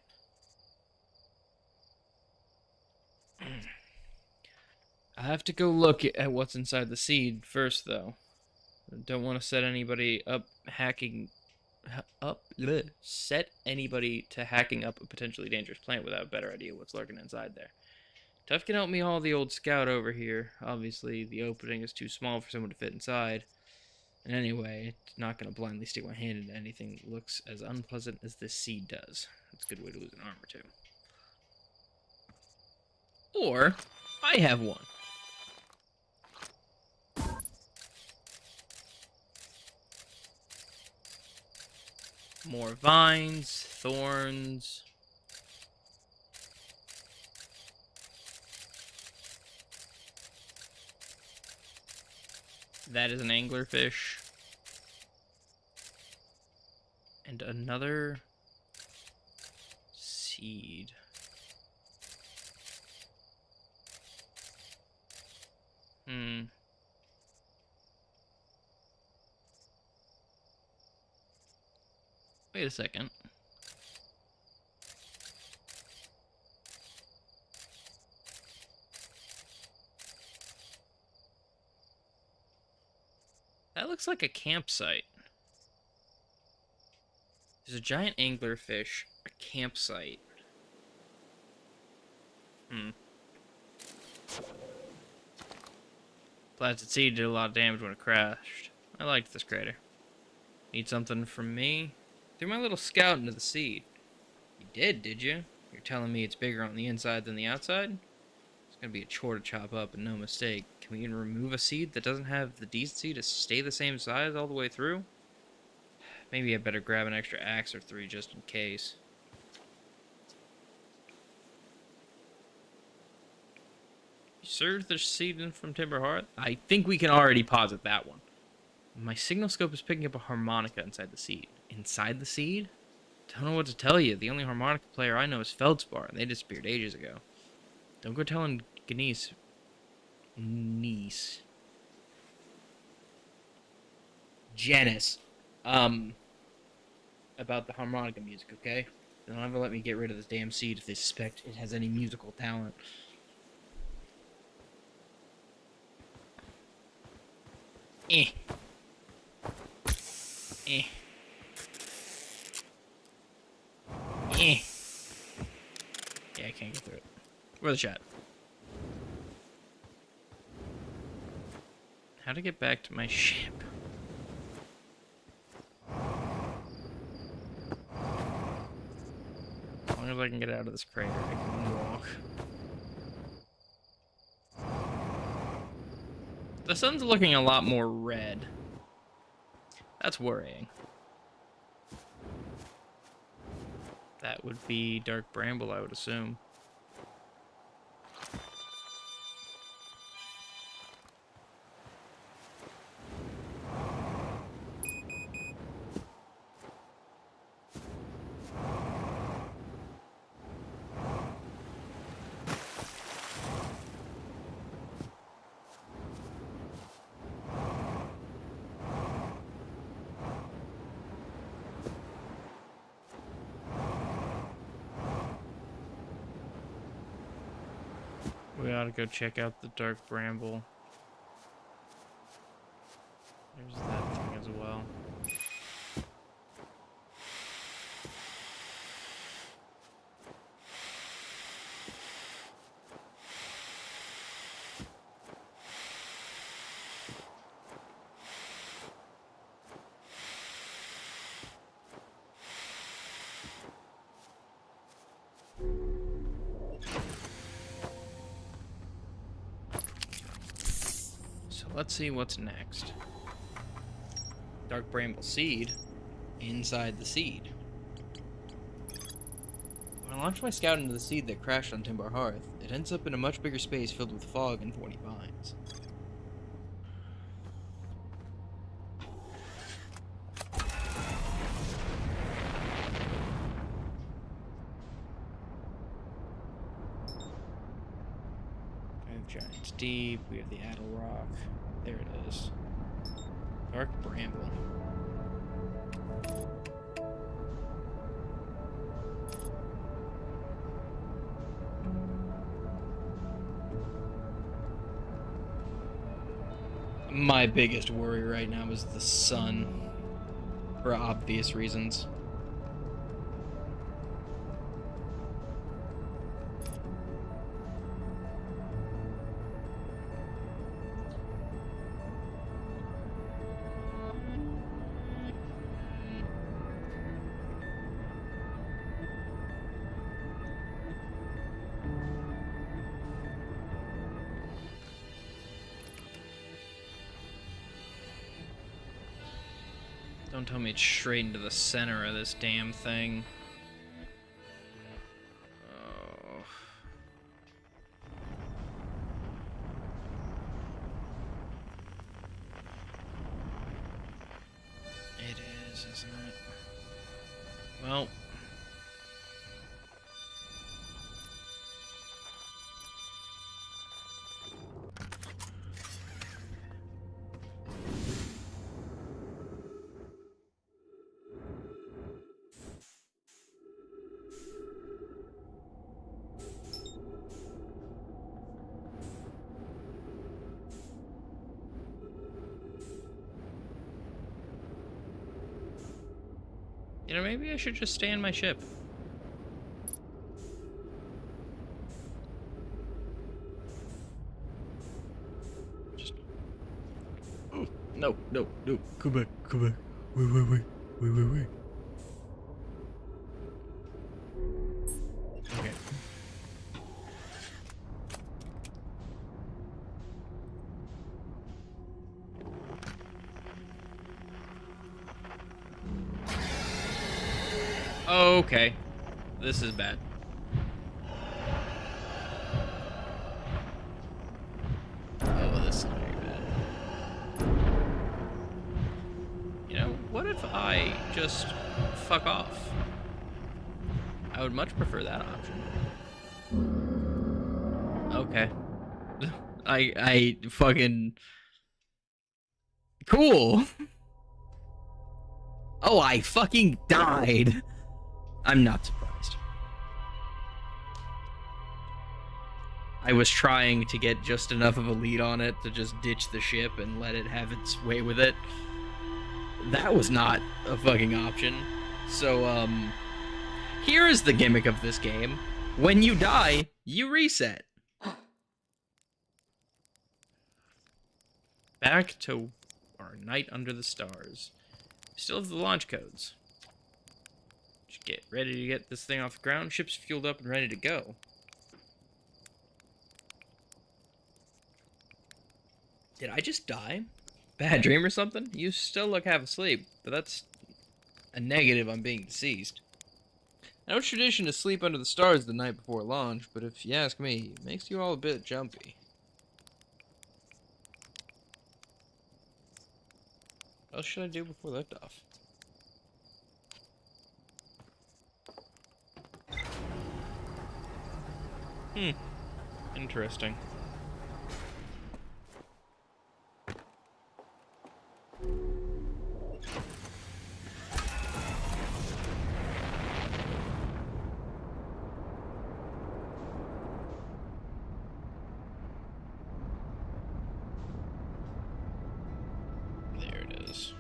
Speaker 1: I have to go look at what's inside the seed first, though. I don't want to set anybody up set anybody to hacking up a potentially dangerous plant without a better idea what's lurking inside there. Tough can help me haul the old scout over here. Obviously, the opening is too small for someone to fit inside. And anyway, it's not going to blindly stick my hand into anything that looks as unpleasant as this seed does. That's a good way to lose an arm or two. Or, I have one. More vines, thorns. That is an anglerfish. And another seed. Wait a second. That looks like a campsite. There's a giant anglerfish, a campsite. Plastic seed did a lot of damage when it crashed. I liked this crater. Need something from me? Threw my little scout into the seed. You did you? You're telling me it's bigger on the inside than the outside? It's gonna be a chore to chop up, and no mistake. Can we even remove a seed that doesn't have the decency to stay the same size all the way through? Maybe I better grab an extra axe or 3 just in case. You sure there's seed in from Timber Hearth? I think we can already posit that one. My signal scope is picking up a harmonica inside the seed. Inside the seed? Don't know what to tell you. The only harmonica player I know is Feldspar, and they disappeared ages ago. Don't go telling Niece. Janice. About the harmonica music, okay? They'll never let me get rid of this damn seed if they suspect it has any musical talent. Eh. Yeah, I can't get through it. Worth a shot. How to get back to my ship? As long as I can get out of this crater, I can walk. The sun's looking a lot more red. That's worrying. That would be dark bramble, I would assume. We ought to go check out the dark bramble. There's that thing as well. Let's see what's next. Dark bramble seed inside the seed. When I launch my scout into the seed that crashed on Timber Hearth, it ends up in a much bigger space filled with fog and thorny vines. We have Giant's Deep, we have the Addle Rock. There it is. Dark bramble. My biggest worry right now is the sun, for obvious reasons. Don't tell me it's straight into the center of this damn thing. Oh. It is, isn't it? Well. You know, maybe I should just stay in my ship. Just... Oh, no, no, no. Come back, come back. Wait. Okay. Okay. This is bad. Oh, this is very bad. You know, what if I just fuck off? I would much prefer that option. Okay. I fucking... Cool! Oh, I fucking died! I'm not surprised. I was trying to get just enough of a lead on it to just ditch the ship and let it have its way with it. That was not a fucking option. So, here is the gimmick of this game. When you die, you reset. Back to our night under the stars. Still have the launch codes. Just get ready to get this thing off the ground. Ship's fueled up and ready to go. Did I just die? Bad dream or something? You still look half asleep, but that's a negative on being deceased. I know it's tradition to sleep under the stars the night before launch, but if you ask me, it makes you all a bit jumpy. What else should I do before liftoff? Interesting. There it is.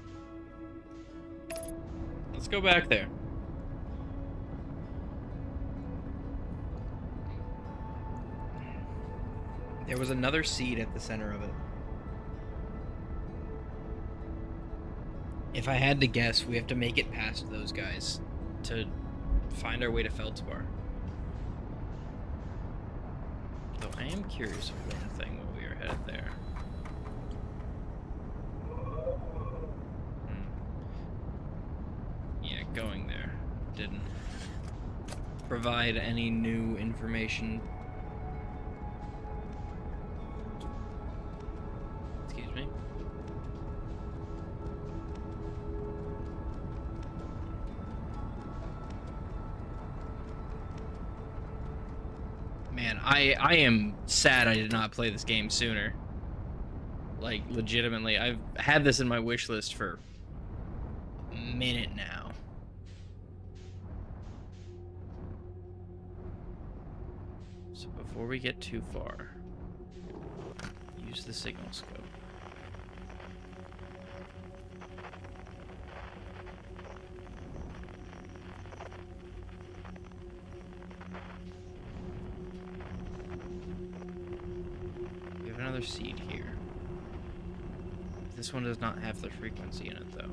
Speaker 1: Let's go back there. There was another seed at the center of it. If I had to guess, we have to make it past those guys to find our way to Feldspar. Though I am curious of one thing while we are headed there. Yeah, going there didn't provide any new information. Excuse me. Man, I am sad I did not play this game sooner. Like, legitimately, I've had this in my wish list for a minute now. So before we get too far, use the signal scope. We have another seed here. This one does not have the frequency in it, though.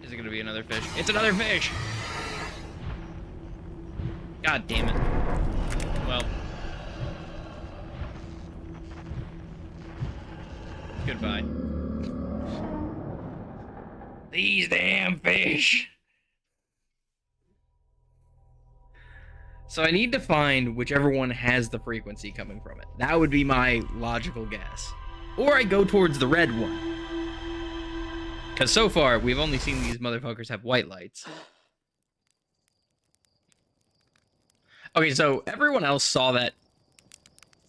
Speaker 1: Is it gonna be another fish? It's another fish! God damn it. Well. Goodbye. These damn fish! So I need to find whichever one has the frequency coming from it. That would be my logical guess. Or I go towards the red one. Because so far, we've only seen these motherfuckers have white lights. Okay, so everyone else saw that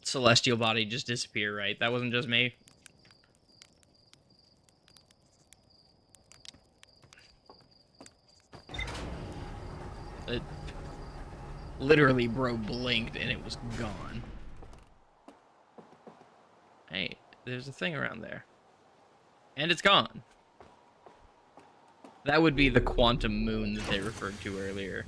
Speaker 1: celestial body just disappear, right? That wasn't just me. It literally, bro, blinked and it was gone. Hey, there's a thing around there. And it's gone. That would be the quantum moon that they referred to earlier.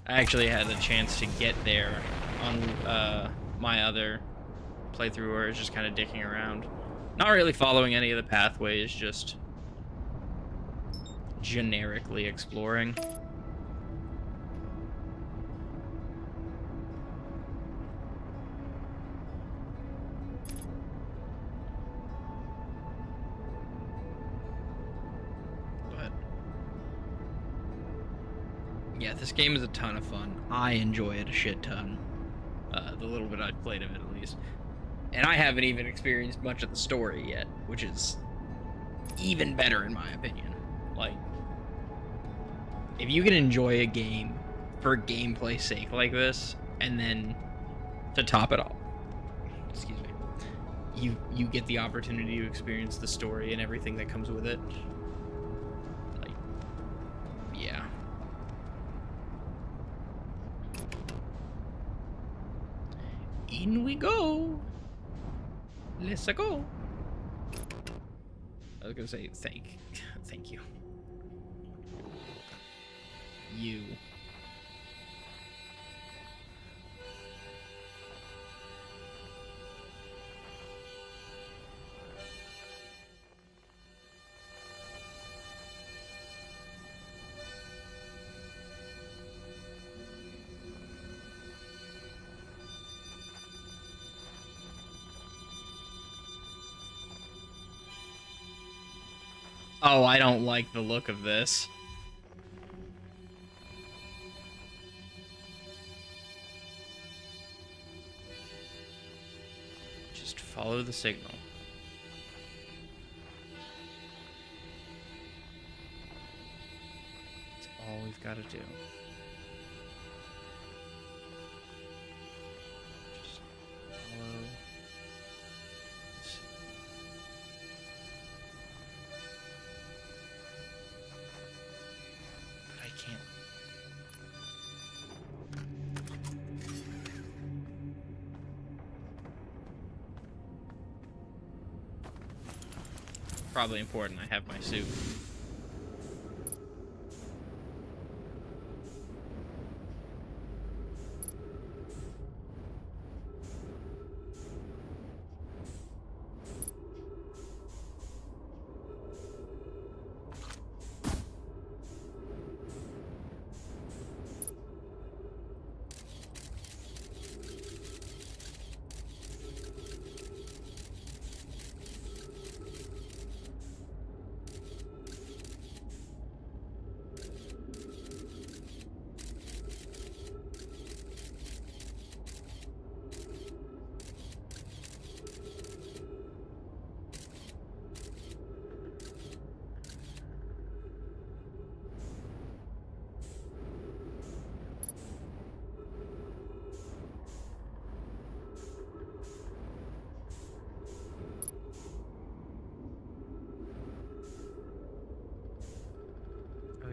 Speaker 1: I actually had a chance to get there on my other playthrough where I was just kind of dicking around. Not really following any of the pathways, just generically exploring. Yeah, this game is a ton of fun. I enjoy it a shit ton. The little bit I've played of it, at least. And I haven't even experienced much of the story yet, which is even better in my opinion. Like, if you can enjoy a game for gameplay's sake like this, and then to top it off, excuse me, you get the opportunity to experience the story and everything that comes with it. Like, yeah. In we go. Let's go. I was gonna say thank you. You. Oh, I don't like the look of this. Just follow the signal. That's all we've got to do. Just follow. Can't. Probably important I have my suit.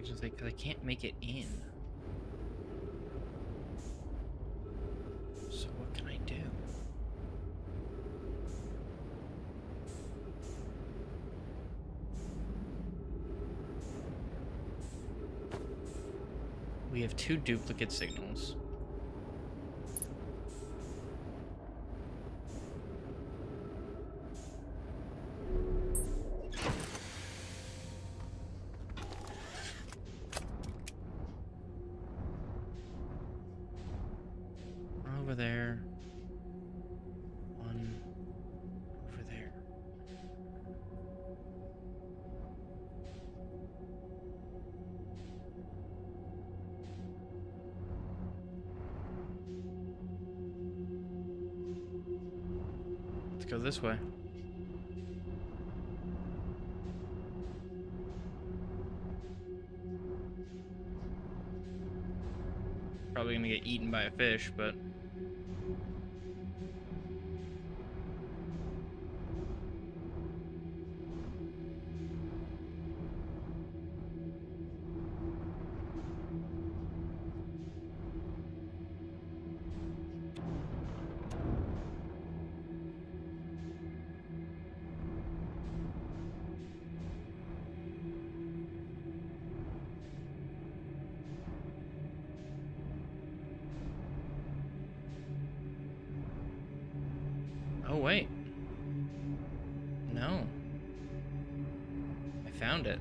Speaker 1: Just like, because I can't make it in. So what can I do? We have 2 duplicate signals. there. One over there. Let's go this way. Probably gonna get eaten by a fish, but... Oh, wait. No. I found it.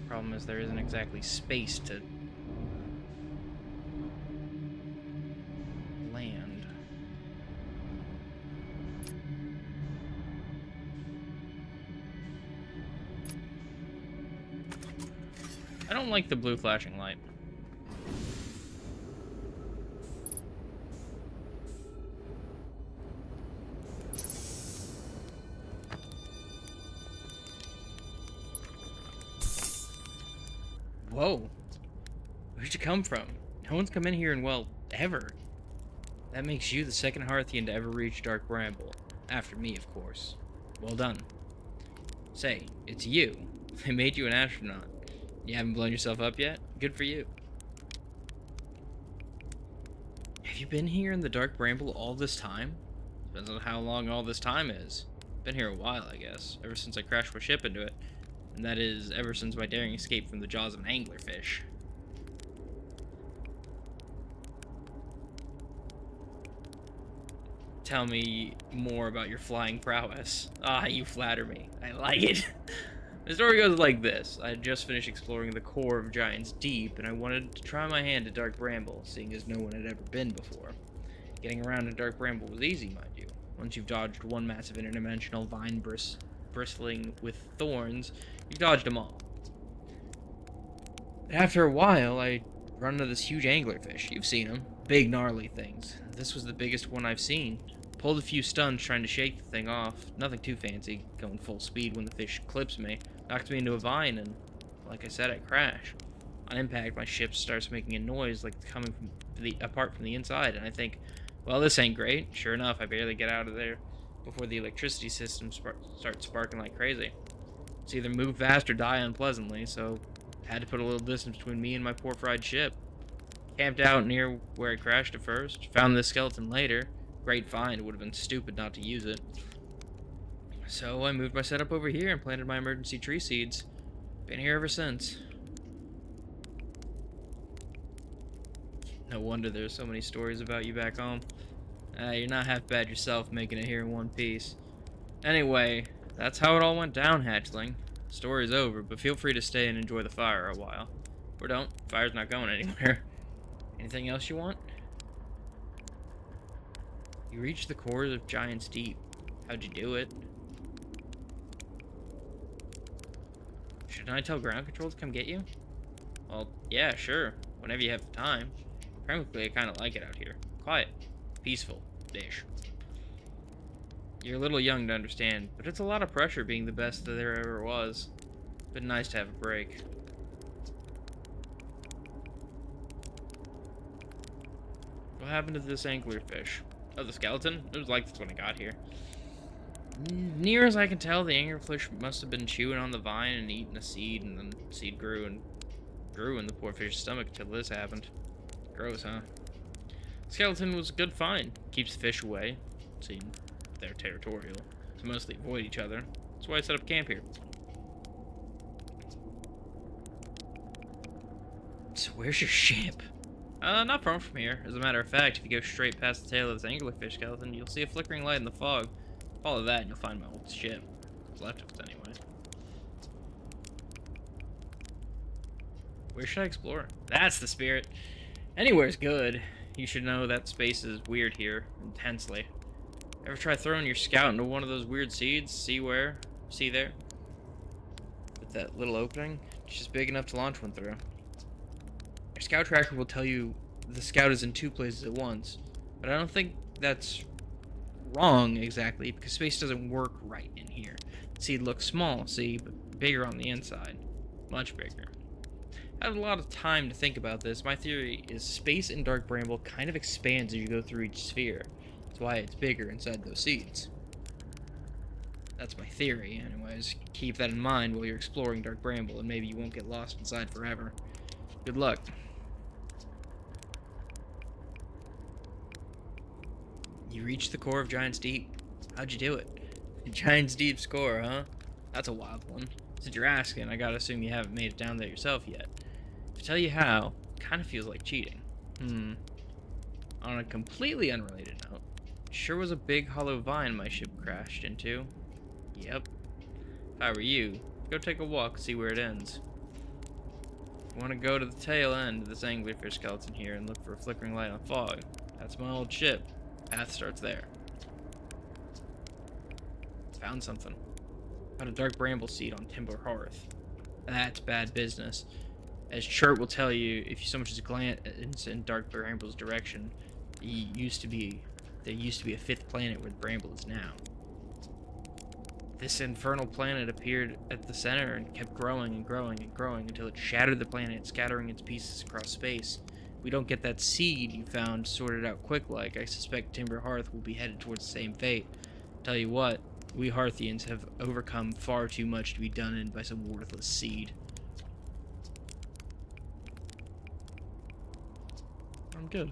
Speaker 1: Problem is there isn't exactly space to land. I don't like the blue flashing light. Whoa. Where'd you come from? No one's come in here in, well, ever. That makes you the second Hearthian to ever reach Dark Bramble. After me, of course. Well done. Say, it's you. They made you an astronaut. You haven't blown yourself up yet? Good for you. Have you been here in the Dark Bramble all this time? Depends on how long all this time is. Been here a while, I guess. Ever since I crashed my ship into it. And that is, ever since my daring escape from the jaws of an anglerfish. Tell me more about your flying prowess. Ah, you flatter me. I like it. The story goes like this. I had just finished exploring the core of Giant's Deep, and I wanted to try my hand at Dark Bramble, seeing as no one had ever been before. Getting around in Dark Bramble was easy, mind you. Once you've dodged one massive interdimensional vine bristling with thorns, you've dodged them all. After a while, I run into this huge anglerfish. You've seen them. Big, gnarly things. This was the biggest one I've seen. Pulled a few stunts trying to shake the thing off. Nothing too fancy, going full speed when the fish clips me. Knocks me into a vine, and like I said, I crash. On impact, my ship starts making a noise like it's coming apart from the inside, and I think, well, this ain't great. Sure enough, I barely get out of there before the electricity system starts sparking like crazy. It's either move fast or die unpleasantly, so I had to put a little distance between me and my poor fried ship. Camped out near where I crashed at first. Found this skeleton later. Great find. It would have been stupid not to use it. So I moved my setup over here and planted my emergency tree seeds. Been here ever since. No wonder there's so many stories about you back home. You're not half bad yourself making it here in one piece. Anyway, that's how it all went down, hatchling. Story's over, but feel free to stay and enjoy the fire a while. Or don't. Fire's not going anywhere. Anything else you want? You reached the core of Giant's Deep. How'd you do it? Shouldn't I tell ground control to come get you? Well, yeah, sure. Whenever you have the time. Frankly, I kind of like it out here. Quiet. Peaceful-ish. You're a little young to understand, but it's a lot of pressure being the best that there ever was. Been nice to have a break. What happened to this anglerfish? Oh, the skeleton? It was like this when I got here. Near as I can tell, the anglerfish must have been chewing on the vine and eating a seed, and then the seed grew in the poor fish's stomach until this happened. Gross, huh? Skeleton was a good find. Keeps fish away. See, they're territorial, so mostly avoid each other. That's why I set up camp here. So where's your ship? Not far from here. As a matter of fact, if you go straight past the tail of this anglerfish skeleton, you'll see a flickering light in the fog. Follow that and you'll find my old ship. What's left of it anyway. Where should I explore? That's the spirit. Anywhere's good. You should know that space is weird here, intensely. Ever try throwing your scout into one of those weird seeds? See where? See there? With that little opening? It's just big enough to launch one through. Your scout tracker will tell you the scout is in 2 places at once, but I don't think that's wrong exactly, because space doesn't work right in here. The seed looks small, see, but bigger on the inside. Much bigger. I had a lot of time to think about this. My theory is space in Dark Bramble kind of expands as you go through each sphere. That's why it's bigger inside those seeds. That's my theory, anyways. Keep that in mind while you're exploring Dark Bramble, and maybe you won't get lost inside forever. Good luck. You reached the core of Giant's Deep. How'd you do it? Giant's Deep's core, huh? That's a wild one. Since you're asking, I gotta assume you haven't made it down there yourself yet. To tell you how, kind of feels like cheating. On a completely unrelated note, sure was a big hollow vine my ship crashed into. Yep. If I were you, go take a walk, see where it ends. Want to go to the tail end of this anglerfish skeleton here and look for a flickering light on fog. That's my old ship. Path starts there. Found something. Found a dark bramble seed on timber hearth. That's bad business. As Chert will tell you, if you so much as glance in dark bramble's direction, there used to be a 5th planet where the bramble is now. This infernal planet appeared at the center and kept growing and growing and growing until it shattered the planet, scattering its pieces across space. If we don't get that seed you found sorted out quick-like, I suspect Timber Hearth will be headed towards the same fate. Tell you what, we Hearthians have overcome far too much to be done in by some worthless seed. I'm good.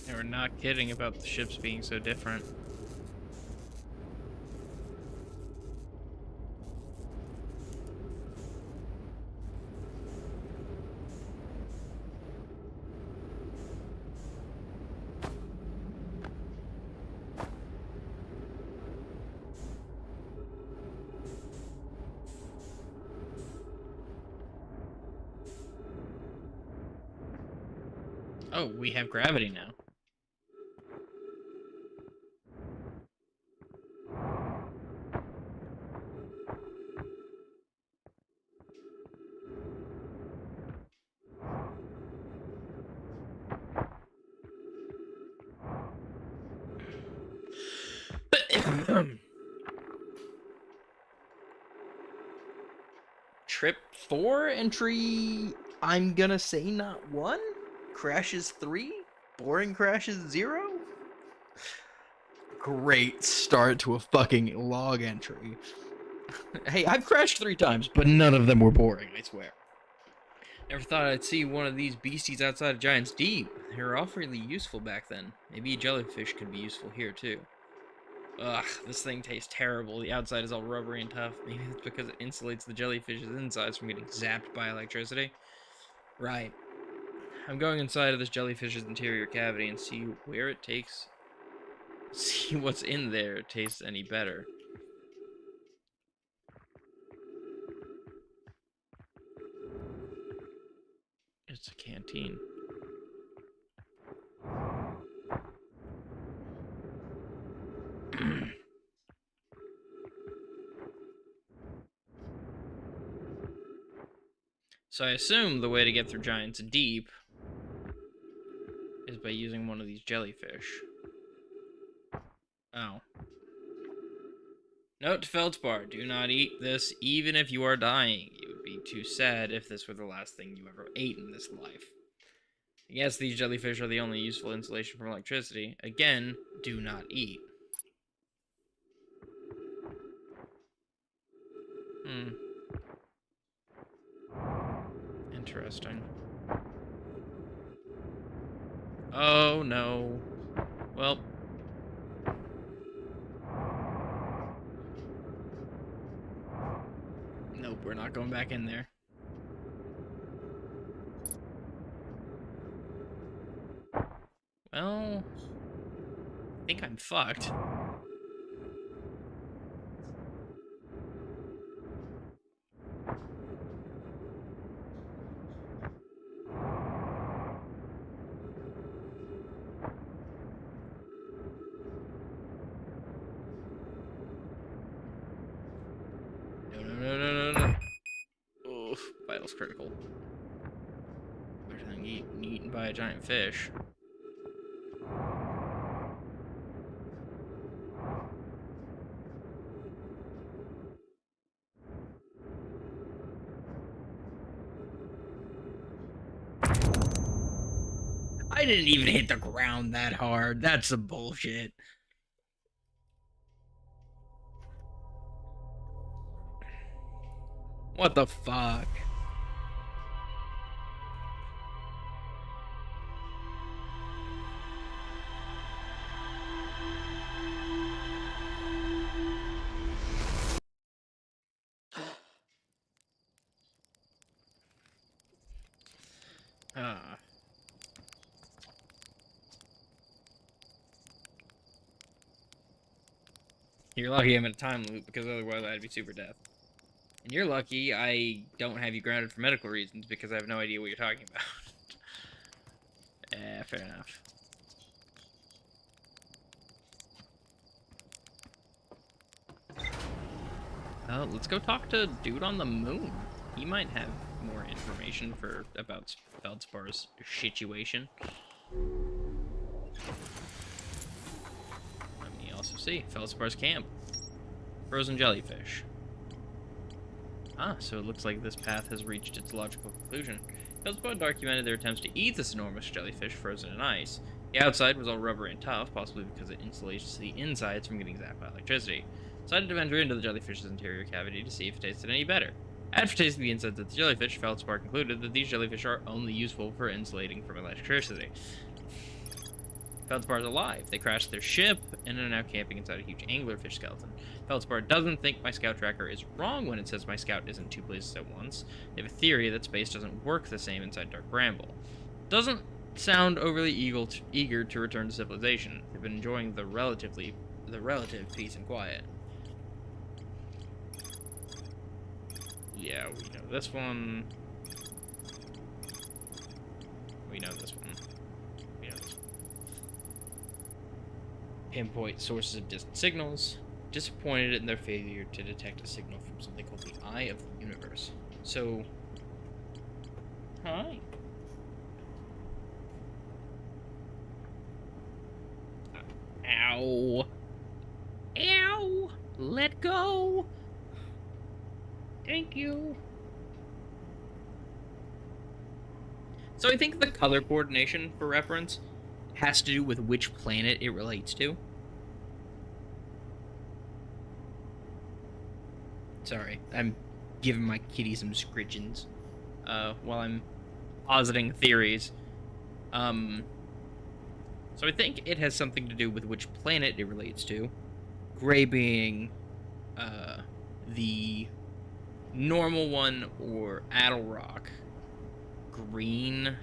Speaker 1: They were not kidding about the ships being so different. Oh, we have gravity now. Trip 4, entry, I'm gonna say not 1? Crashes 3? Boring crashes 0? Great start to a fucking log entry. Hey, I've crashed 3 times, but none of them were boring, I swear. Never thought I'd see one of these beasties outside of Giant's Deep. They were awfully useful back then. Maybe a jellyfish could be useful here, too. Ugh, this thing tastes terrible. The outside is all rubbery and tough. Maybe it's because it insulates the jellyfish's insides from getting zapped by electricity. Right. I'm going inside of this jellyfish's interior cavity and see where it takes... See what's in there tastes any better. It's a canteen. So I assume the way to get through Giant's Deep is by using one of these jellyfish. Oh. Note to Feldspar, do not eat this even if you are dying. You would be too sad if this were the last thing you ever ate in this life. Yes, these jellyfish are the only useful insulation from electricity. Again, do not eat. Interesting. Oh, no. Well. Nope, we're not going back in there. Well, I think I'm fucked. No. Oof, vital's critical. Everything eaten by a giant fish. I didn't even hit the ground that hard. That's some bullshit. What the fuck? You're lucky I'm in a time loop, because otherwise I'd be super deaf. And you're lucky I don't have you grounded for medical reasons, because I have no idea what you're talking about. Fair enough. Let's go talk to dude on the moon. He might have more information about Feldspar's situation. Let me also see Feldspar's camp. Frozen jellyfish. Ah, so it looks like this path has reached its logical conclusion. Feldspar documented their attempts to eat this enormous jellyfish frozen in ice. The outside was all rubbery and tough, possibly because it insulates the insides from getting zapped by electricity. Decided to venture into the jellyfish's interior cavity to see if it tasted any better. After tasting the insides of the jellyfish, Feldspar concluded that these jellyfish are only useful for insulating from electricity. Feldspar is alive. They crashed their ship and are now camping inside a huge anglerfish skeleton. Feldspar doesn't think my scout tracker is wrong when it says my scout is in two places at once. They have a theory that space doesn't work the same inside Dark Bramble. Doesn't sound overly eager to return to civilization. They've been enjoying the relative peace and quiet. Yeah, we know this one. We know this one. We know this one. Pinpoint sources of distant signals. Disappointed in their failure to detect a signal from something called the Eye of the Universe. So, hi. Ow. Ow. Let go. Thank you. So I think the color coordination, for reference, has to do with which planet it relates to. Sorry, I'm giving my kitty some scritchins while I'm positing theories. So I think it has something to do with which planet it relates to. Gray being the normal one, or Adelrock. Green,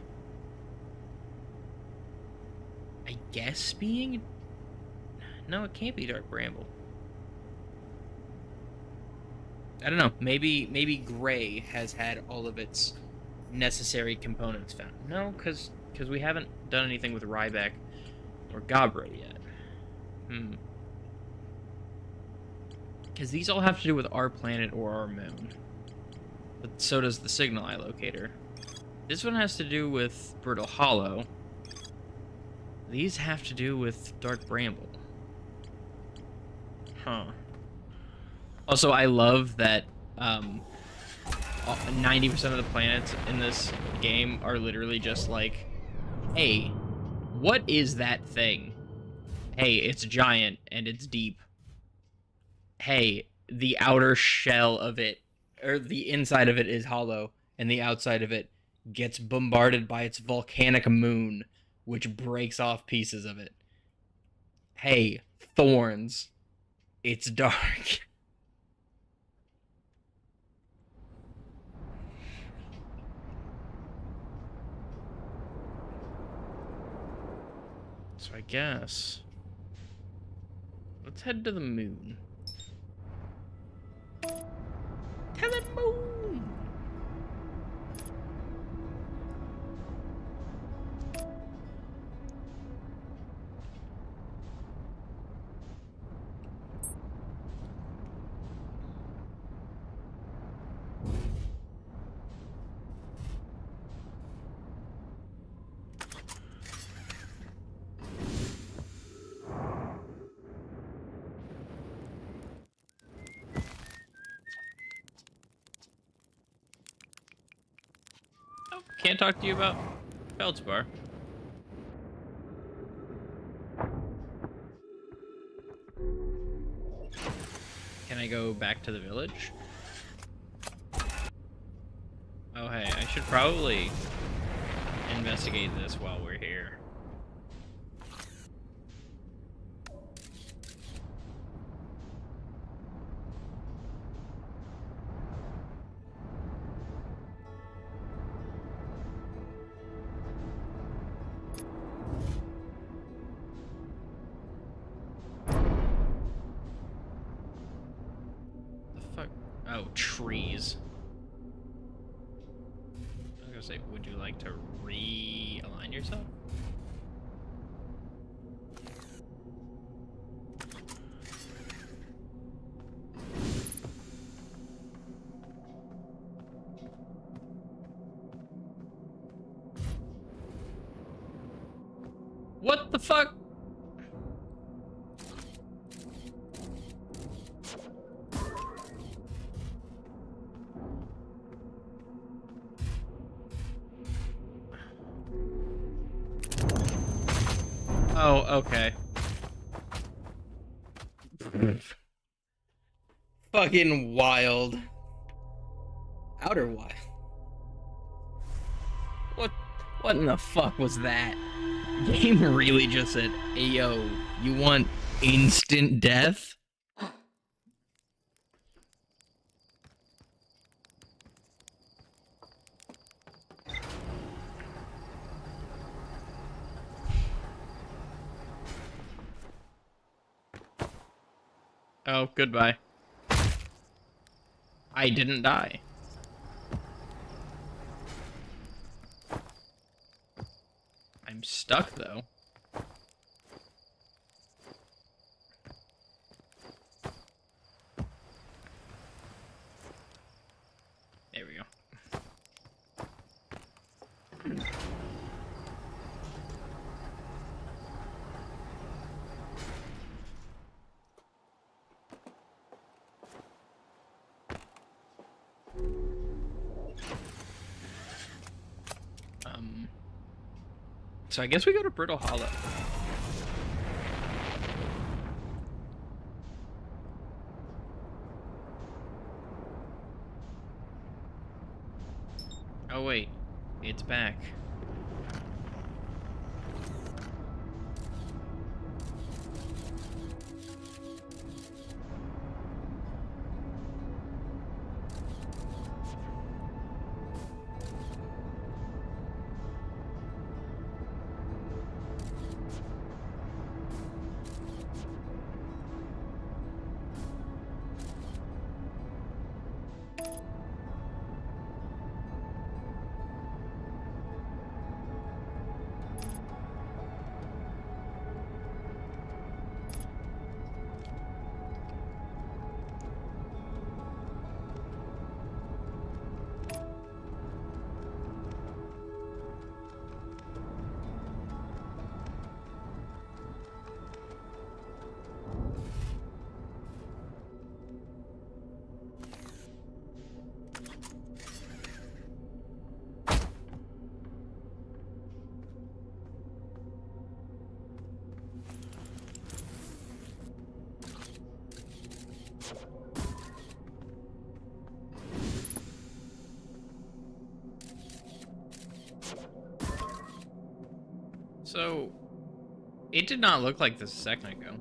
Speaker 1: I guess, being... No, it can't be Dark Bramble. I don't know. Maybe Gray has had all of its necessary components found. No, because we haven't done anything with Ryback or Gabra yet. Because these all have to do with our planet or our moon. But so does the signal eye locator. This one has to do with Brittle Hollow. These have to do with Dark Bramble. Huh. Also, I love that 90% of the planets in this game are literally just like, hey, what is that thing? Hey, it's giant and it's deep. Hey, the outer shell of it, or the inside of it is hollow, and the outside of it gets bombarded by its volcanic moon, which breaks off pieces of it. Hey, thorns. It's dark. So I guess let's head to the moon. To the moon. Oh, can't talk to you about Feldspar. Can I go back to the village? Oh, hey, I should probably investigate this while we're here. The fuck? Oh, trees. I was gonna say, would you like to realign yourself? What the fuck? Oh, okay. Fucking wild. Outer wild. What in the fuck was that? Game really just said, hey yo, you want instant death? Oh, goodbye. I didn't die. I'm stuck, though. There we go. So I guess we go to Brittle Hollow. Oh wait, it's back. So, it did not look like this a second ago.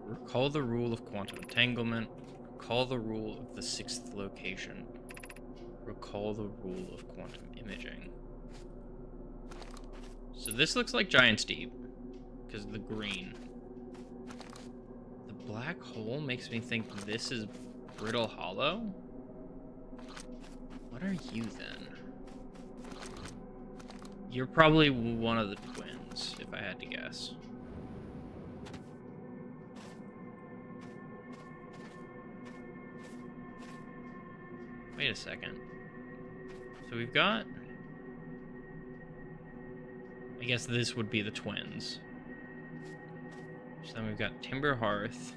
Speaker 1: Recall the rule of quantum entanglement. Recall the rule of the sixth location. Recall the rule of quantum imaging. So this looks like Giant's Deep, because of the green. The black hole makes me think this is Brittle Hollow? What are you then? You're probably one of the twins, if I had to guess. Wait a second. So we've got... I guess this would be the twins. So then we've got Timber Hearth,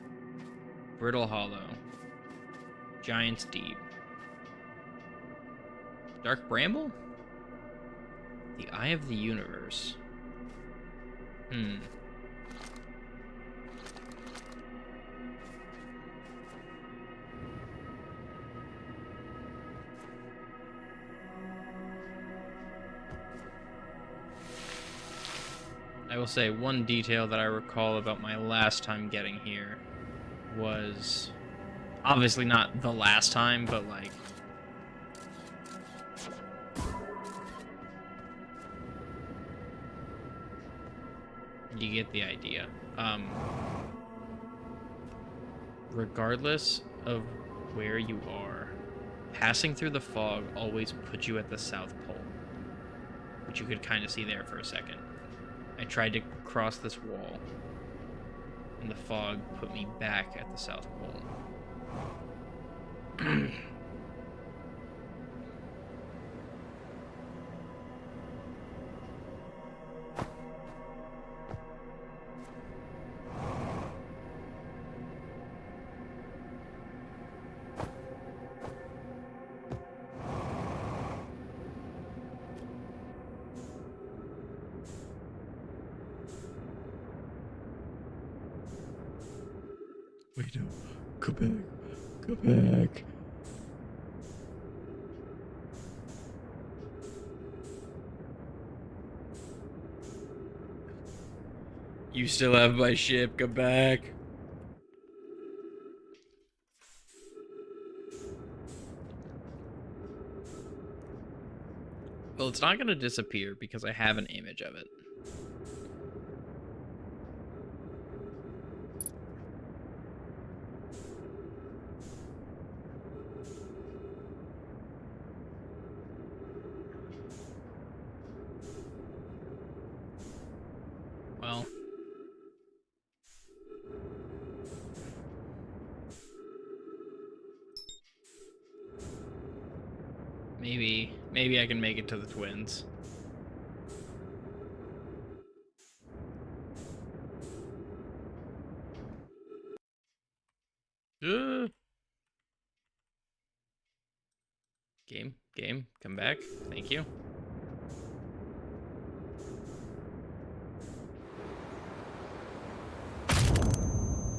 Speaker 1: Brittle Hollow, Giant's Deep, Dark Bramble? The Eye of the Universe. I will say one detail that I recall about my last time getting here was obviously not the last time, but like you get the idea. Regardless of where you are, passing through the fog always puts you at the South Pole, which you could kind of see there for a second. I tried to cross this wall, and the fog put me back at the South Pole. Wait, no. Go back. Go back. You still have my ship. Go back. Well, it's not going to disappear because I have an image of it. Well, maybe I can make it to the twins. Game, come back. Thank you.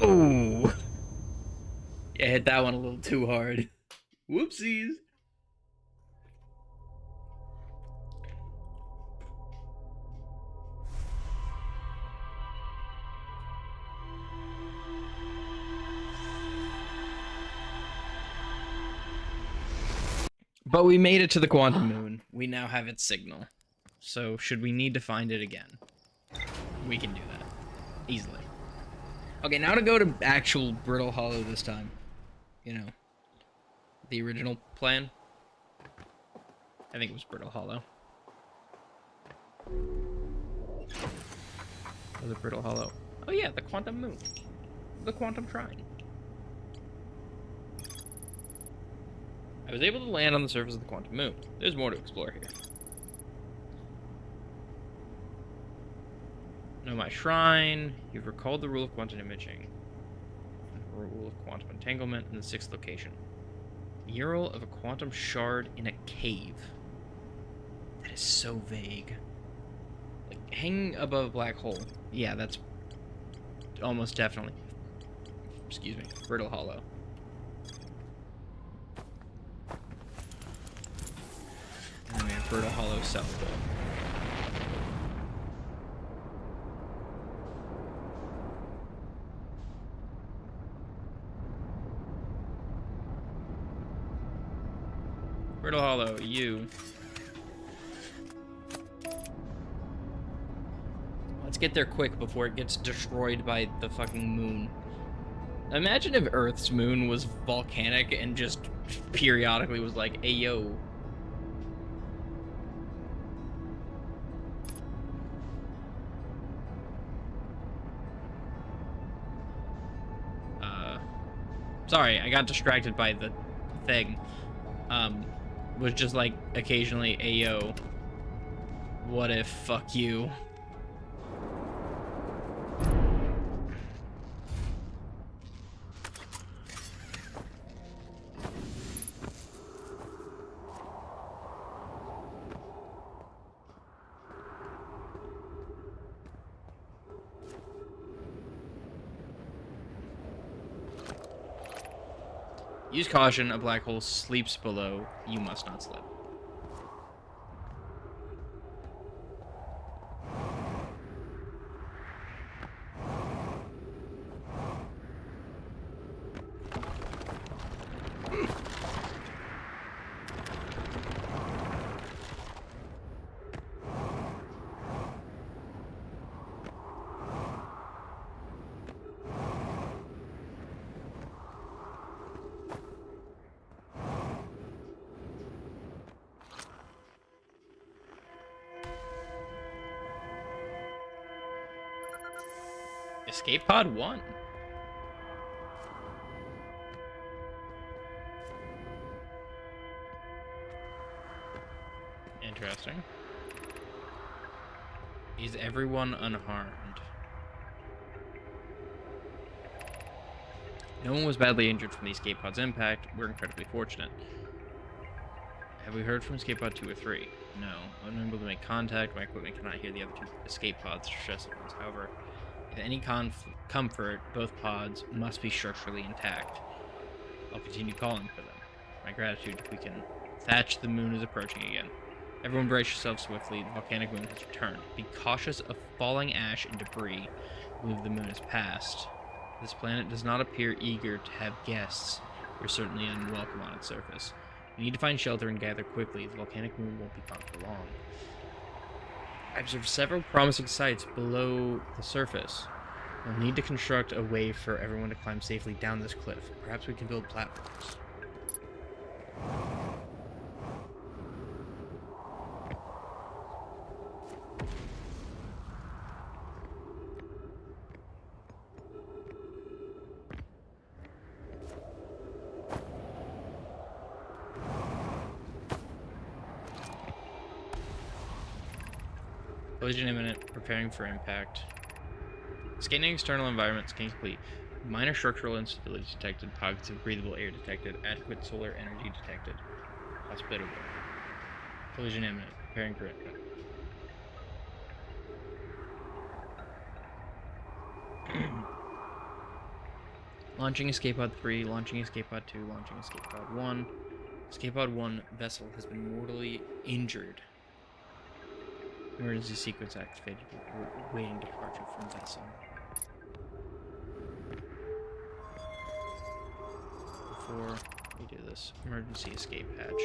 Speaker 1: Oh, yeah, hit that one a little too hard. Whoopsies. But we made it to the quantum moon. We now have its signal. So should we need to find it again, we can do that easily. Okay, now to go to actual Brittle Hollow this time. You know, the original plan. I think it was Brittle Hollow. Or the Brittle Hollow. Oh yeah, the quantum moon. The quantum trine. I was able to land on the surface of the quantum moon. There's more to explore here. Know my shrine. You've recalled the rule of quantum imaging. The rule of quantum entanglement in the sixth location. Mural of a quantum shard in a cave. That is so vague. hanging above a black hole. Yeah, that's almost definitely. Excuse me. Brittle Hollow. And then we have Brittle Hollow South Pole. Brittle Hollow, you. Let's get there quick before it gets destroyed by the fucking moon. Imagine if Earth's moon was volcanic and just periodically was like, hey, yo. Sorry, I got distracted by the thing. Was just like, occasionally, hey, yo. What if, fuck you? Use caution, a black hole sleeps below. You must not slip. Escape pod 1. Interesting. Is everyone unharmed? No one was badly injured from the escape pod's impact. We're incredibly fortunate. Have we heard from escape pod 2 or 3? No. Unable to make contact. My equipment cannot hear the other two escape pods. Stressful ones. However, if any comfort, both pods must be structurally intact. I'll continue calling for them. My gratitude if we can. Thatch, the moon is approaching again. Everyone brace yourself swiftly. The volcanic moon has returned. Be cautious of falling ash and debris. Move the moon has passed. This planet does not appear eager to have guests. We're certainly unwelcome on its surface. We need to find shelter and gather quickly. The volcanic moon won't be gone for long. I observed several promising sites below the surface. We'll need to construct a way for everyone to climb safely down this cliff. Perhaps we can build platforms. Collision imminent. Preparing for impact. Scanning external environment. Scan complete. Minor structural instability detected. Pockets of breathable air detected. Adequate solar energy detected. Hospitable. Collision imminent. Preparing for impact. Launching escape pod 3. Launching escape pod 2. Launching escape pod 1. Escape pod 1 vessel has been mortally injured. Emergency sequence activated. Waiting departure from vessel. Before we do this, emergency escape hatch.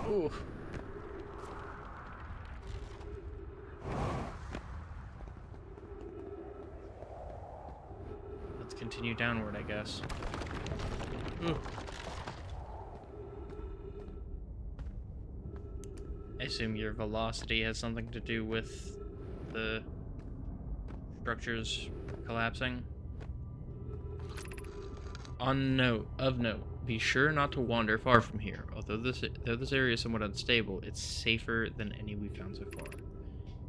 Speaker 1: Ooh. Let's continue downward, I guess. Ooh. I assume your velocity has something to do with the structures collapsing. Of note, be sure not to wander far from here. Though this area is somewhat unstable, it's safer than any we've found so far.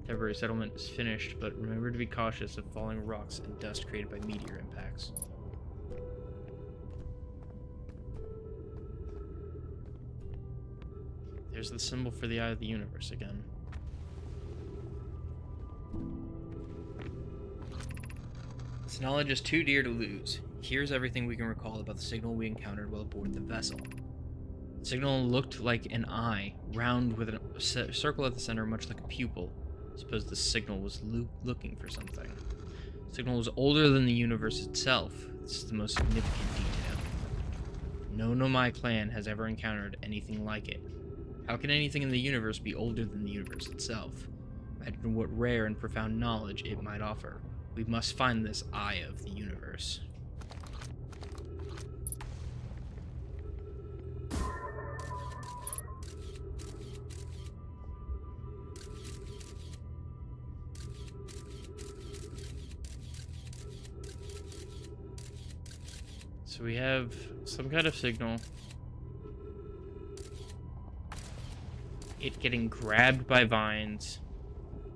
Speaker 1: Temporary settlement is finished, but remember to be cautious of falling rocks and dust created by meteor impacts. There's the symbol for the eye of the universe again. This knowledge is too dear to lose. Here's everything we can recall about the signal we encountered while aboard the vessel. The signal looked like an eye, round with a circle at the center, much like a pupil. I suppose the signal was looking for something. The signal was older than the universe itself. This is the most significant detail. No Nomai clan has ever encountered anything like it. How can anything in the universe be older than the universe itself? Imagine what rare and profound knowledge it might offer. We must find this eye of the universe. So we have some kind of signal. It getting grabbed by vines.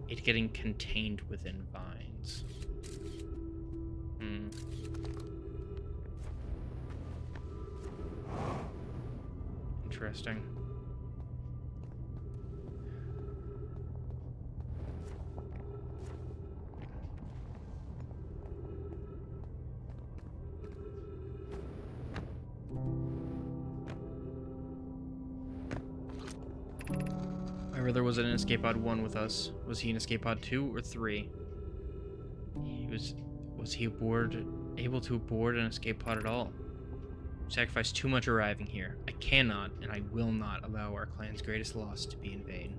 Speaker 1: It getting contained within vines. Interesting. Remember, there was an escape pod 1 with us. Was he in escape pod 2 or 3? Was he able to board an escape pod at all? Sacrificed too much arriving here. I cannot and I will not allow our clan's greatest loss to be in vain.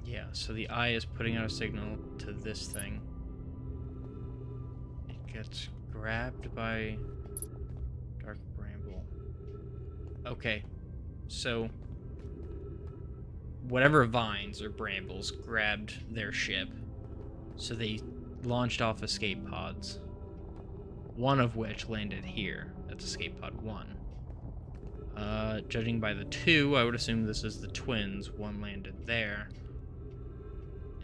Speaker 1: Yeah, so the eye is putting out a signal to this thing. It gets grabbed by dark bramble. Okay, so whatever vines or brambles grabbed their ship, so they launched off escape pods, one of which landed here. That's escape pod 1. Judging by the 2, I would assume this is the twins. One landed there.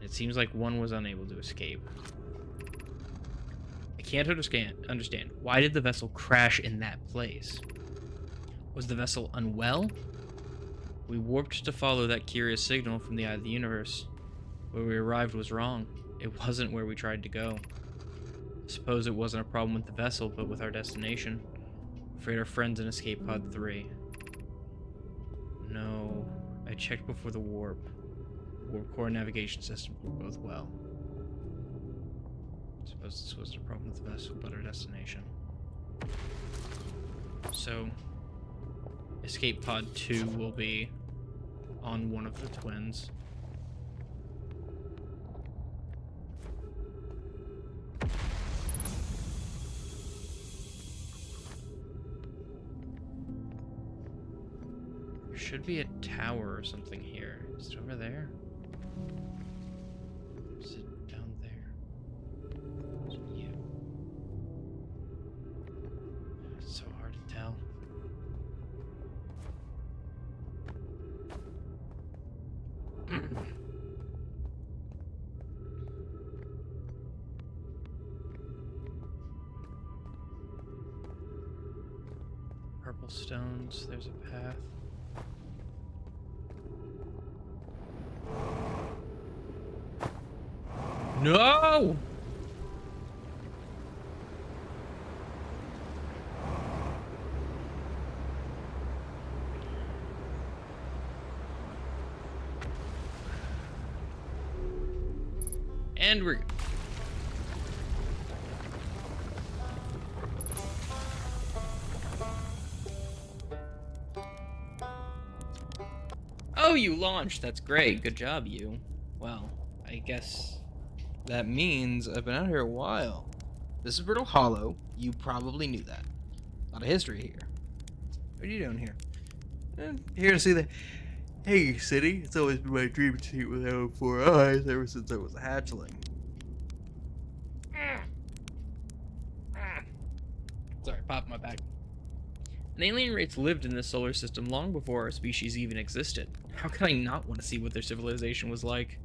Speaker 1: It seems like one was unable to escape. I can't understand. Why did the vessel crash in that place? Was the vessel unwell? We warped to follow that curious signal from the eye of the universe. Where we arrived was wrong. It wasn't where we tried to go. I suppose it wasn't a problem with the vessel, but with our destination. Afraid our friends in escape pod 3. No, I checked before the warp. Warp core navigation system were both well. Suppose this wasn't a problem with the vessel, but our destination. So, escape pod 2 will be on one of the twins. There should be a tower or something here. Is it over there? Is it down there? Is it you? It's so hard to tell. Purple stones, there's a path. No! And we're... Oh, you launched! That's great. Good job, you. Well, I guess that means I've been out here a while. This is Brittle Hollow. You probably knew that. A lot of history here. What are you doing here? Here to see the Hey, city. It's always been my dream to see with own 4 eyes ever since I was a hatchling. Sorry, popped my back. And alien race lived in this solar system long before our species even existed. How could I not want to see what their civilization was like?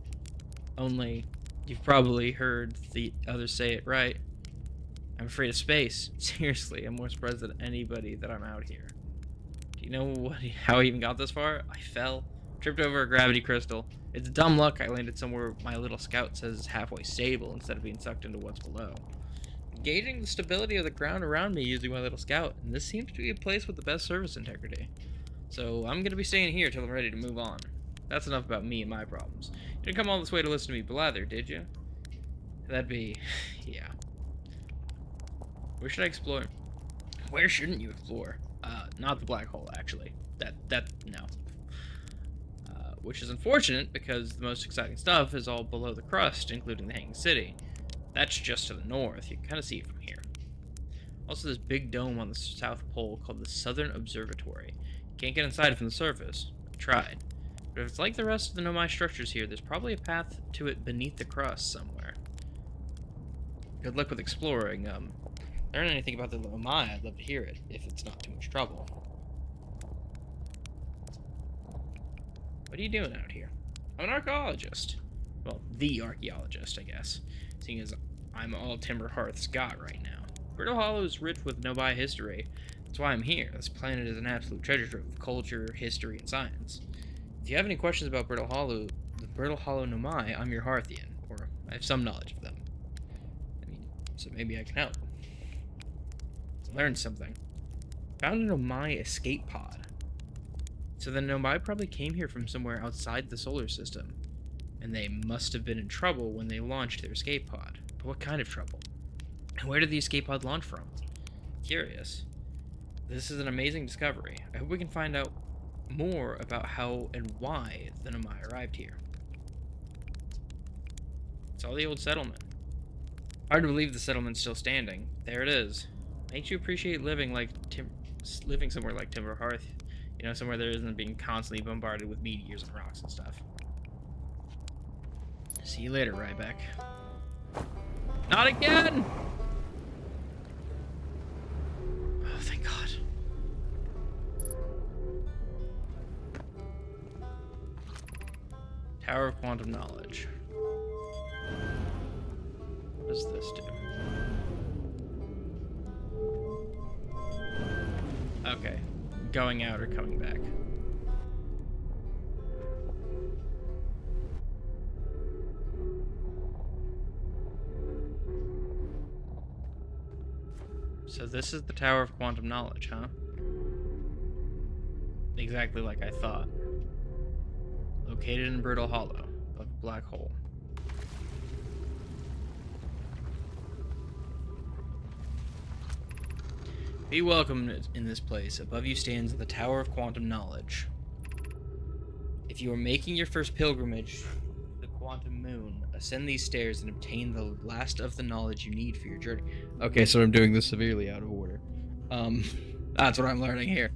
Speaker 1: Only, you've probably heard the others say it right. I'm afraid of space. Seriously, I'm more surprised than anybody that I'm out here. Do you know how I even got this far? I fell, tripped over a gravity crystal. It's dumb luck I landed somewhere my little scout says is halfway stable instead of being sucked into what's below. Gauging the stability of the ground around me using my little scout, and this seems to be a place with the best service integrity. So I'm gonna be staying here till I'm ready to move on. That's enough about me and my problems. You didn't come all this way to listen to me blather, did you? That'd be... yeah. Where should I explore? Where shouldn't you explore? Not the black hole, actually. No. Which is unfortunate, because the most exciting stuff is all below the crust, including the Hanging City. That's just to the north. You can kind of see it from here. Also, this big dome on the South Pole called the Southern Observatory. You can't get inside from the surface. I tried. But if it's like the rest of the Nomai structures here, there's probably a path to it beneath the crust somewhere. Good luck with exploring. Learn anything about the Nomai, I'd love to hear it, if it's not too much trouble. What are you doing out here? I'm an archaeologist. Well, the archaeologist, I guess. Seeing as I'm all Timber Hearth's got right now. Brittle Hollow is rich with Nomai history. That's why I'm here. This planet is an absolute treasure trove of culture, history, and science. If you have any questions about Brittle Hollow, the Brittle Hollow Nomai, I'm your Hearthian, or I have some knowledge of them. I mean, so maybe I can help. Learned something. Found a Nomai escape pod. So the Nomai probably came here from somewhere outside the solar system. And they must have been in trouble when they launched their escape pod. But what kind of trouble? And where did the escape pod launch from? Curious. This is an amazing discovery. I hope we can find out more about how and why the Nomai arrived here. It's all the old settlement. Hard to believe the settlement's still standing. There it is. Makes you appreciate living somewhere like Timber Hearth. You know, somewhere there isn't being constantly bombarded with meteors and rocks and stuff. See you later, Ryback. Not again! Oh, thank God. Tower of Quantum Knowledge. What does this do? Okay. Going out or coming back. So this is the Tower of Quantum Knowledge, huh? Exactly like I thought. Located in Brittle Hollow, above a black hole. Be welcomed in this place. Above you stands the Tower of Quantum Knowledge. If you are making your first pilgrimage to the Quantum Moon, ascend these stairs and obtain the last of the knowledge you need for your journey. Okay, so I'm doing this severely out of order. That's what I'm learning here.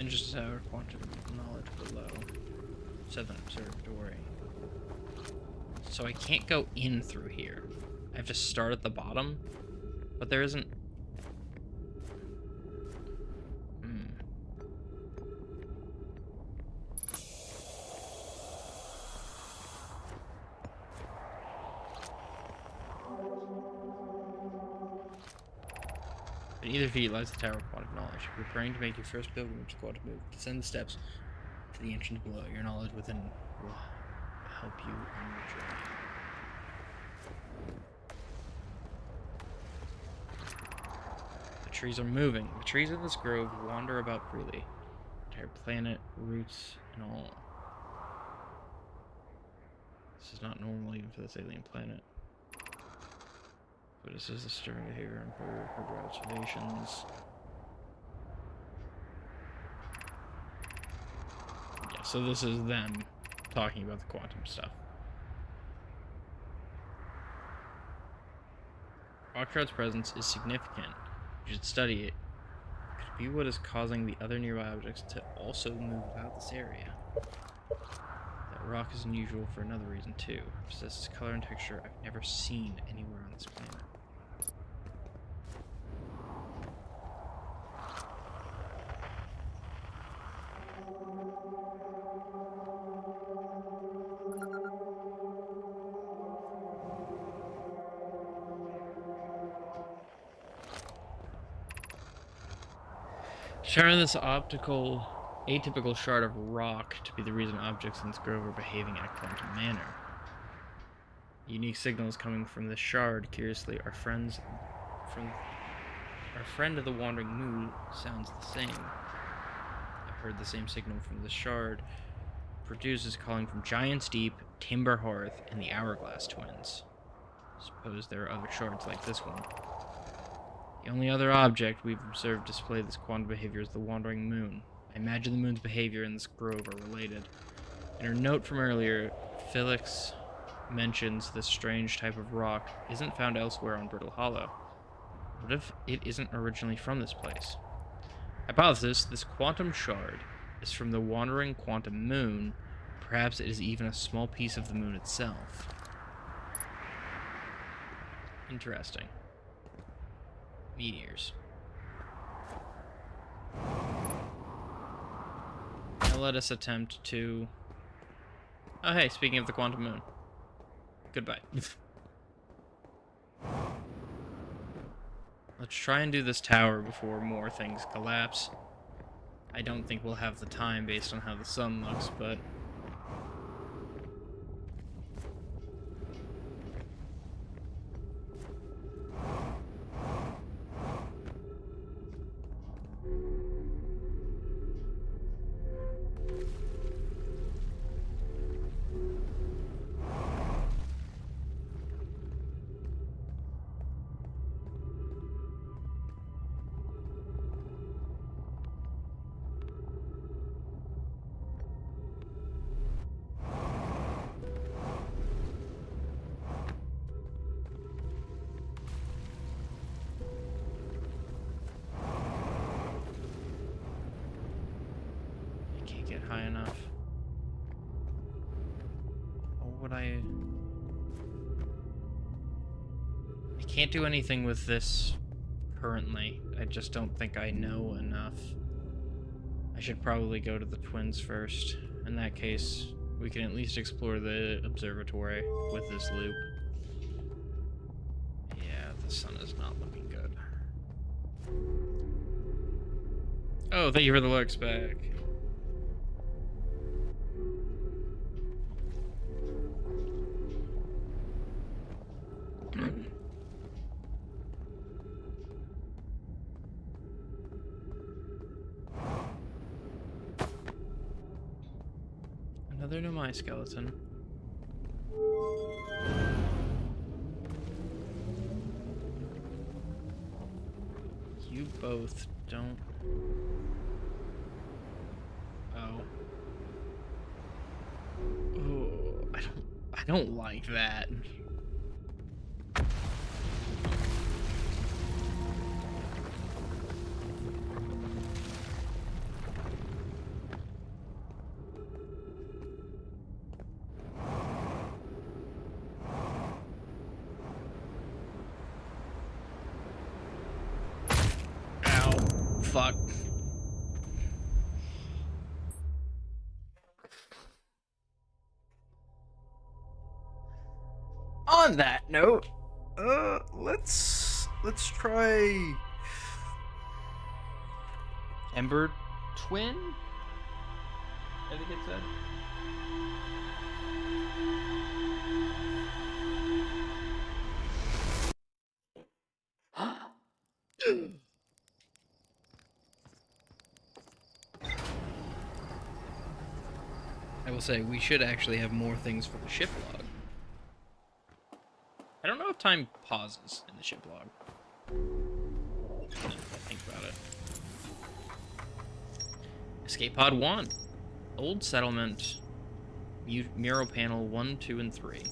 Speaker 1: Just Tower of Quantum Knowledge below. Southern Observatory. So I can't go in through here. I have to start at the bottom, but there isn't... At either feet lies the Tower of Quantum Knowledge. If you're praying to make your first pilgrimage to Quantum Move, descend the steps to the entrance below. Your knowledge within will help you on your journey. The trees are moving. The trees in this grove wander about freely. entire planet, roots, and all. This is not normal even for this alien planet. But this is a stirring behavior and her observations. Yeah, so this is them talking about the quantum stuff. Rockshard's presence is significant. You should study it. It could be what is causing the other nearby objects to also move about this area. That rock is unusual for another reason too. It possesses color and texture I've never seen anywhere on this planet. Determine this atypical shard of rock to be the reason objects in this grove are behaving in a quantum manner. Unique signals coming from this shard, curiously, our friend of the Wandering Moon sounds the same. I heard the same signal from this shard produces calling from Giant's Deep, Timber Hearth, and the Hourglass Twins. Suppose there are other shards like this one. The only other object we've observed display this quantum behavior is the Wandering Moon. I imagine the moon's behavior and this grove are related. In her note from earlier, Felix mentions this strange type of rock isn't found elsewhere on Brittle Hollow. What if it isn't originally from this place? Hypothesis, this quantum shard is from the Wandering Quantum Moon. Perhaps it is even a small piece of the moon itself. Interesting. Meteors. Now let us attempt to... Oh hey, speaking of the quantum moon. Goodbye. Let's try and do this tower before more things collapse. I don't think we'll have the time based on how the sun looks, but... high enough. What would I can't do anything with this currently. I just don't think I know enough. I should probably go to the twins first. In that case, we can at least explore the observatory with this loop. Yeah, the sun is not looking good. Oh, thank you for the looks back. Another Nomai skeleton. You both don't... Oh. Ooh, I don't like that. Fuck. On that note, let's try Ember Twin. I think it said. I will say, we should actually have more things for the ship log. I don't know if time pauses in the ship log. Now that I think about it. Escape pod 1. Old settlement. Mural panel 1, 2, and 3.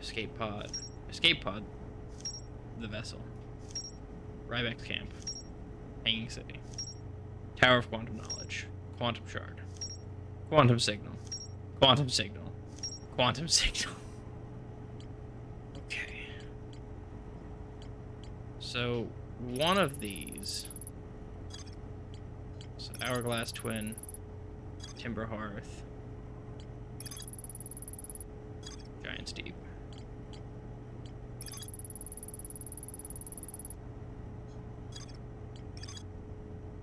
Speaker 1: Escape pod. Escape pod. The vessel. Ryback's camp. Hanging city. Tower of quantum knowledge. Quantum shard. Quantum signal. Quantum signal. Quantum signal. Okay. So, one of these. So, hourglass twin. Timber hearth. Giant's deep.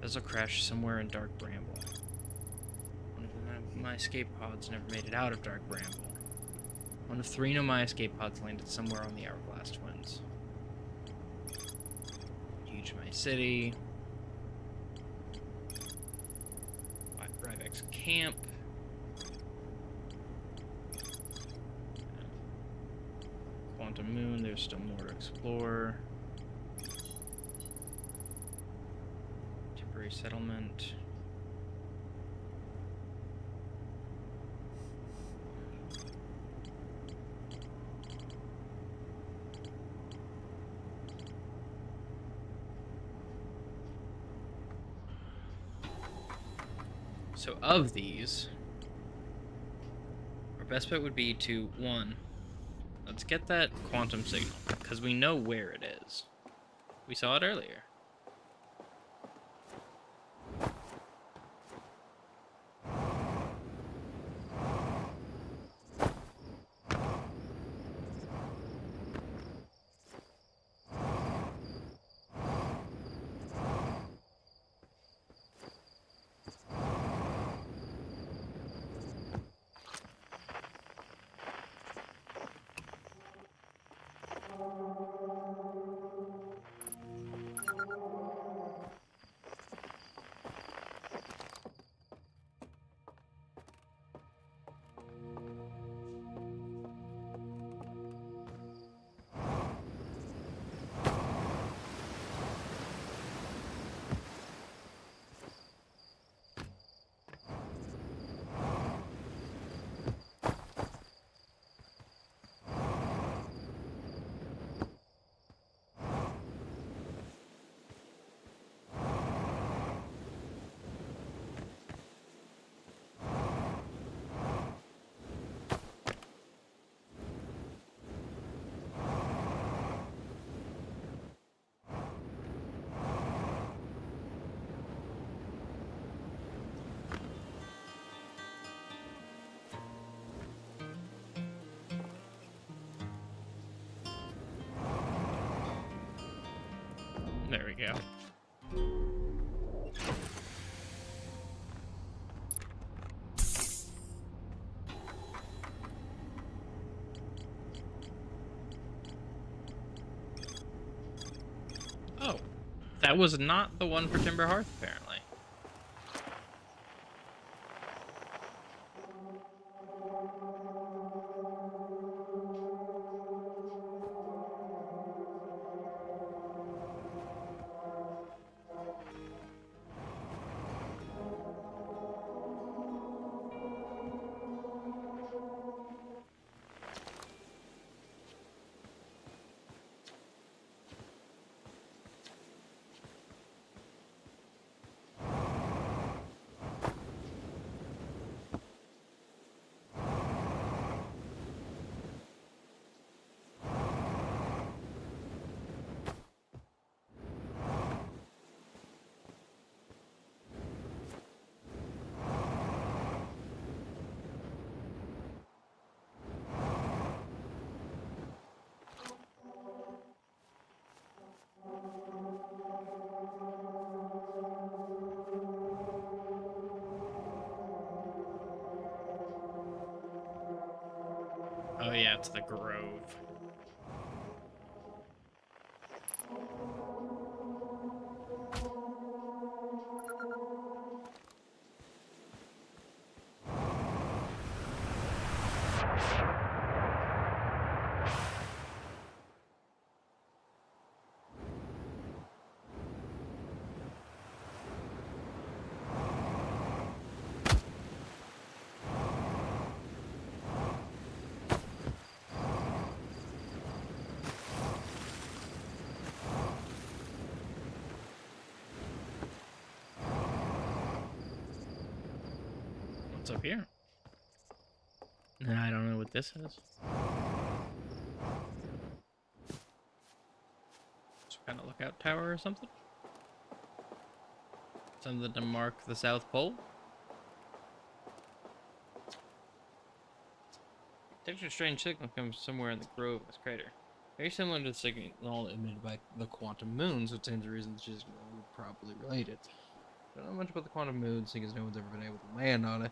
Speaker 1: Vessel crash somewhere in Dark Bramble. One of my escape pods never made it out of Dark Bramble. One of 3 of my escape pods landed somewhere on the Hourglass Twins. Huge my city. Ryback's camp. Quantum Moon, there's still more to explore. Temporary settlement. So of these, our best bet would be to, 1, let's get that quantum signal, because we know where it is. We saw it earlier. There we go. Oh, that was not the one for Timber Hearth, apparently. Oh yeah, it's the Grove. What's up here? I don't know what this is. Some kind of lookout tower or something? Something to mark the South Pole? Detected a strange signal comes somewhere in the grove of this crater. Very similar to the signal emitted by the quantum moons, which stands to reason the two were probably related. Don't know much about the quantum moons, seeing as no one's ever been able to land on it.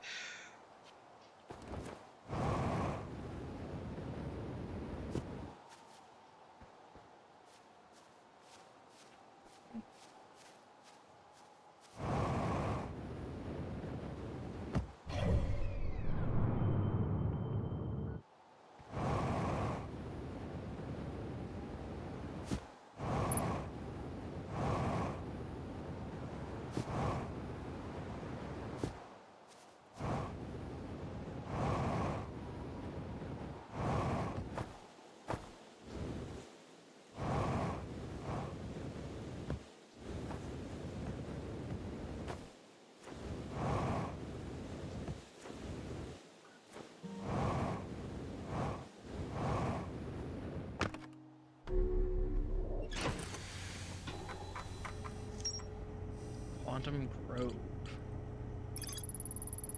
Speaker 1: Quantum Grove.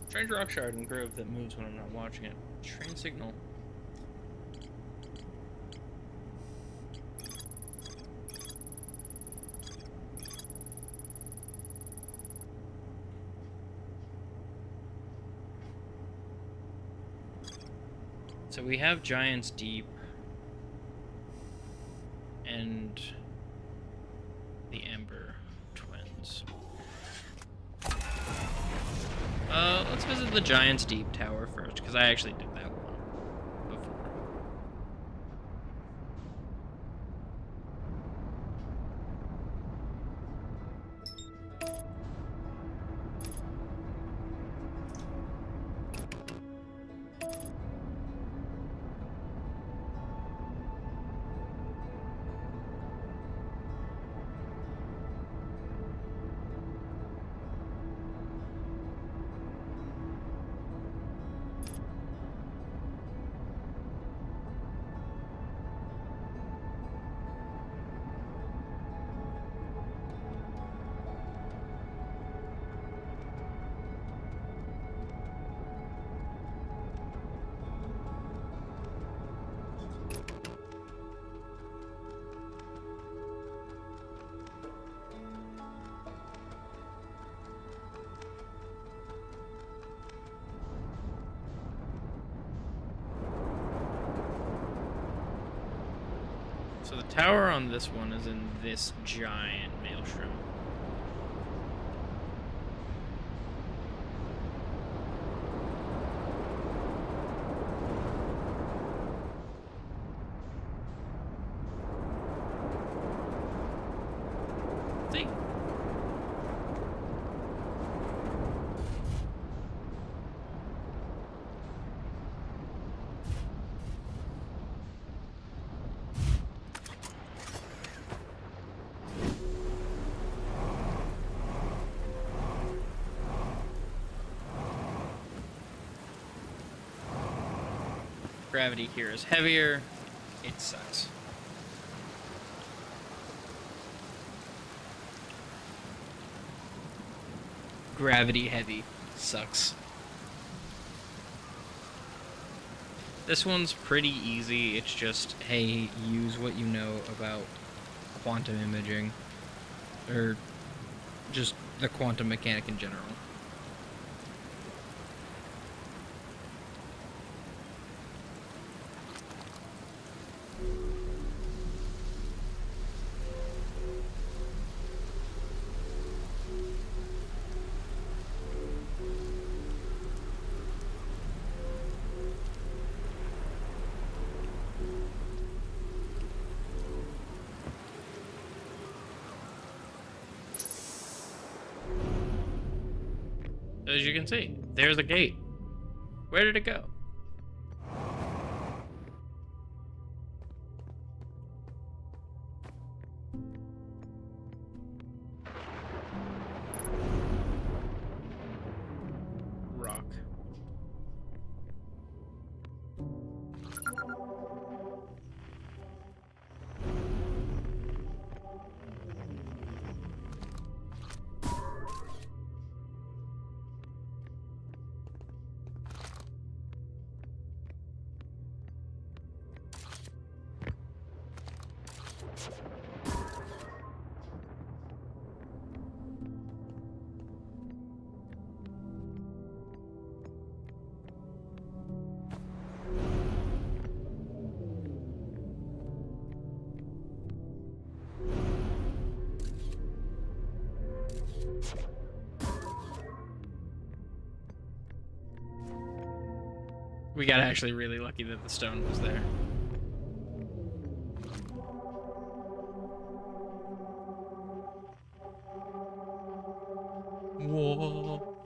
Speaker 1: Strange rock shard in grove that moves when I'm not watching it. Train signal. So we have Giant's Deep and the Ember Twins. Let's visit the Giant's Deep Tower first, because I actually did that one before. So the tower on this one is in this giant maelstrom. See? Gravity here is heavier. It sucks. Gravity heavy sucks. This one's pretty easy. It's just, hey, use what you know about quantum imaging. Or just the quantum mechanic in general. As you can see, there's a gate. Where did it go? Rock. We got actually really lucky that the stone was there. Whoa.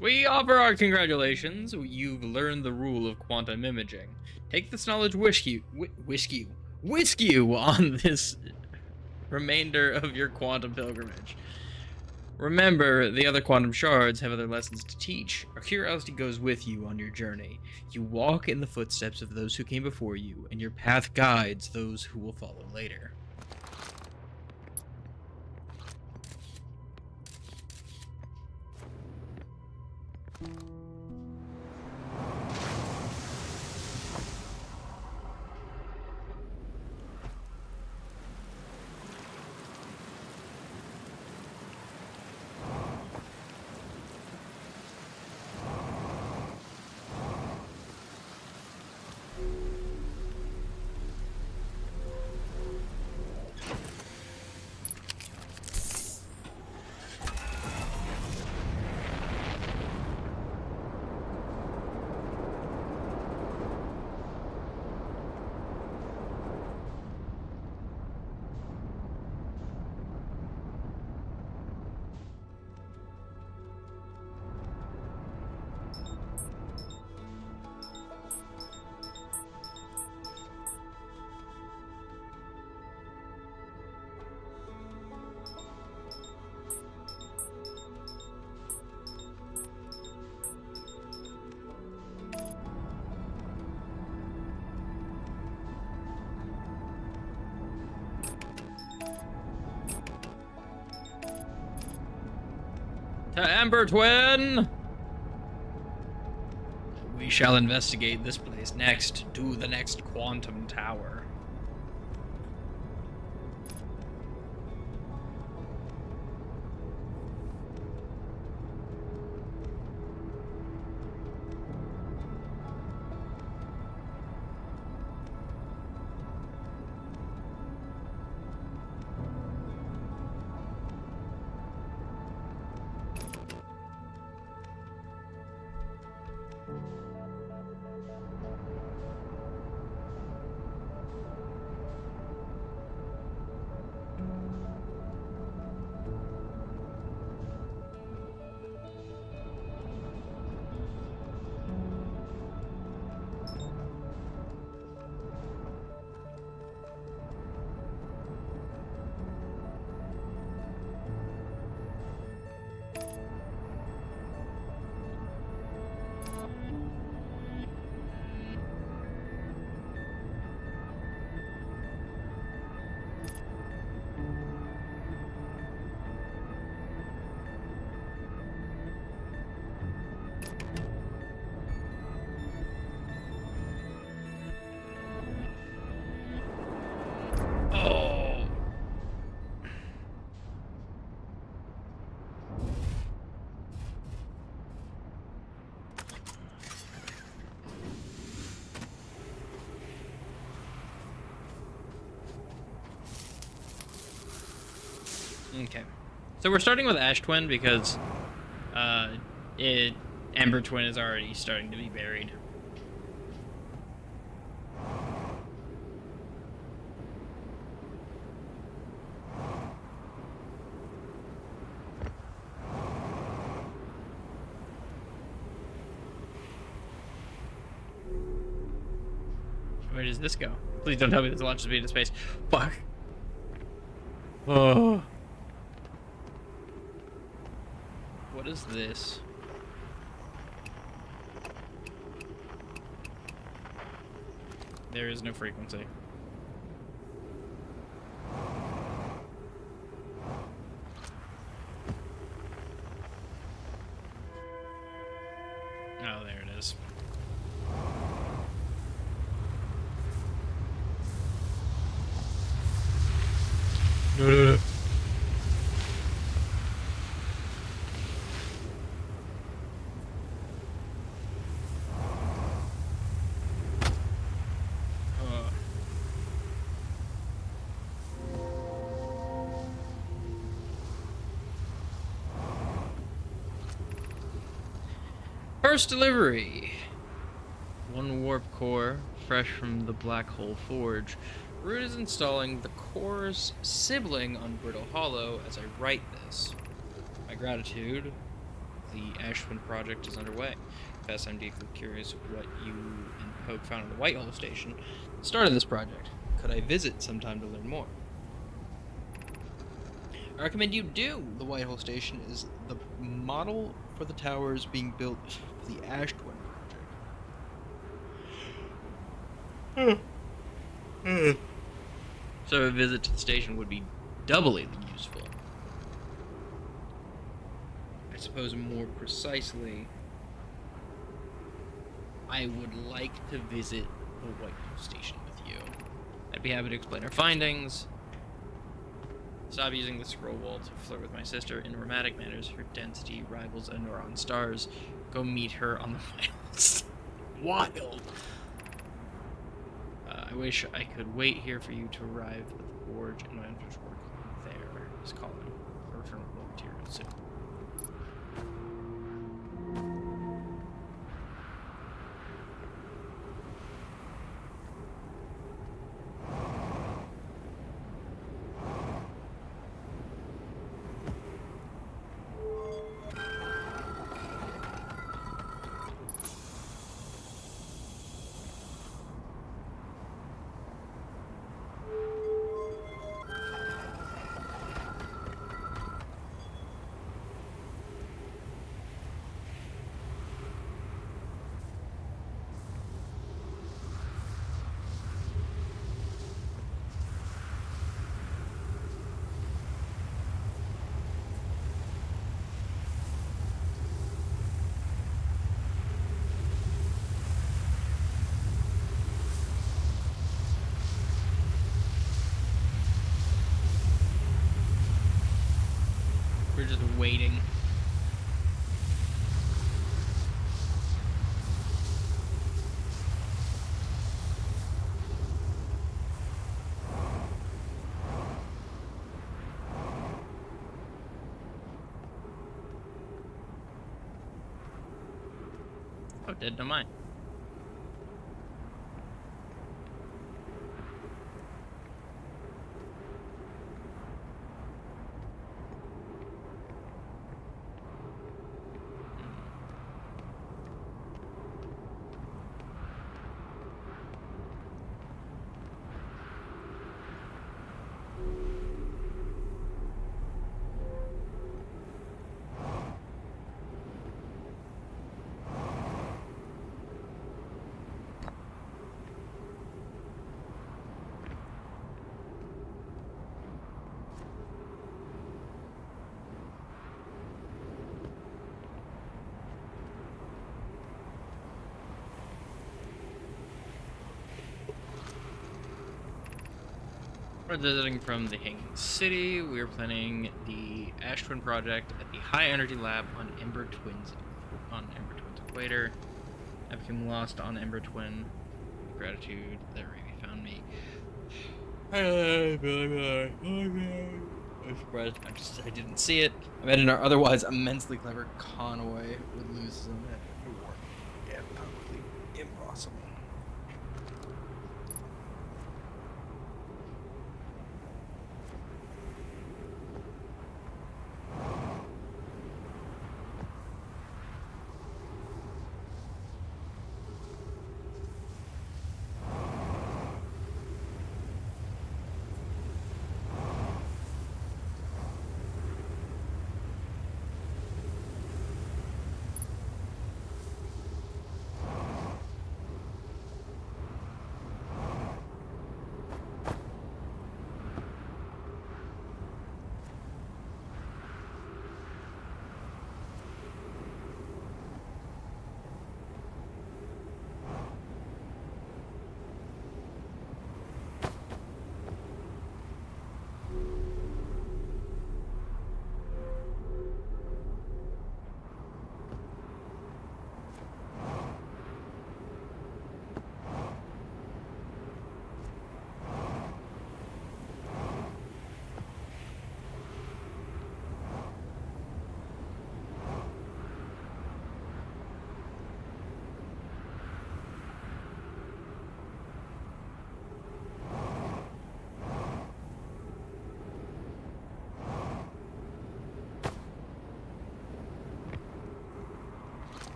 Speaker 1: We offer our congratulations. You've learned the rule of quantum imaging. Take this knowledge with you on this remainder of your quantum pilgrimage. Remember, the other quantum shards have other lessons to teach. Our curiosity goes with you on your journey. You walk in the footsteps of those who came before you, and your path guides those who will follow later. To Amber Twin! We shall investigate this place next to the next quantum tower. Okay. So we're starting with Ash Twin because Amber Twin is already starting to be buried. Where does this go? Please don't tell me this launches me into space. Fuck. Oh. What is this? There is no frequency. Oh, there it is. No. First delivery. One warp core, fresh from the black hole forge. Root is installing the core's sibling on Brittle Hollow as I write this. My gratitude. The Ashwin project is underway. Confess I'm deeply curious what you and Poke found at the Whitehole Station. The start of this project. Could I visit sometime to learn more? I recommend you do. The Whitehole Station is the model for the towers being built for the Ashwin project. So a visit to the station would be doubly useful. I suppose more precisely, I would like to visit the Whitehall Station with you. I'd be happy to explain our findings. Stop using the scroll wall to flirt with my sister in romantic manners. Her density rivals a neuron star's. Go meet her on the Whitehall. Wild! I wish I could wait here for you to arrive at the forge and my interest work there. Is calling. Or return with materials soon. We're just waiting. Oh, dead, don't mind. We're visiting from the Hanging City. We're planning the Ashwin project at the High Energy Lab on Ember Twin's equator. I became lost on Ember Twin. Gratitude that Ravi found me. I'm surprised I didn't see it. I bet an otherwise immensely clever Conway would lose some at the war. Yeah, probably impossible.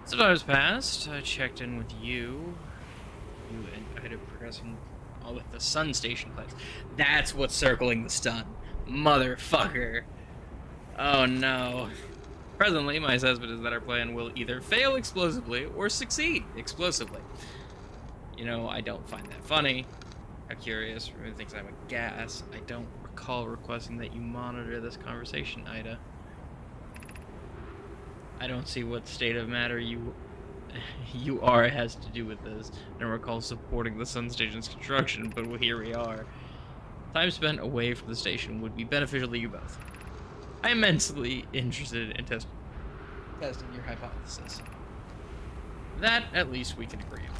Speaker 1: Some time has passed. I checked in with you. You and I had progressing all with the sun station plans. That's what's circling the stun. Motherfucker. Oh no. Presently, my assessment is that our plan will either fail explosively or succeed explosively. You know, I don't find that funny. How curious. Really thinks I'm a gas. I don't recall requesting that you monitor this conversation, Ida. I don't see what state of matter you are has to do with this. I don't recall supporting the sun station's construction, but here we are. Time spent away from the station would be beneficial to you both. I am immensely interested in testing your hypothesis. That, at least, we can agree on.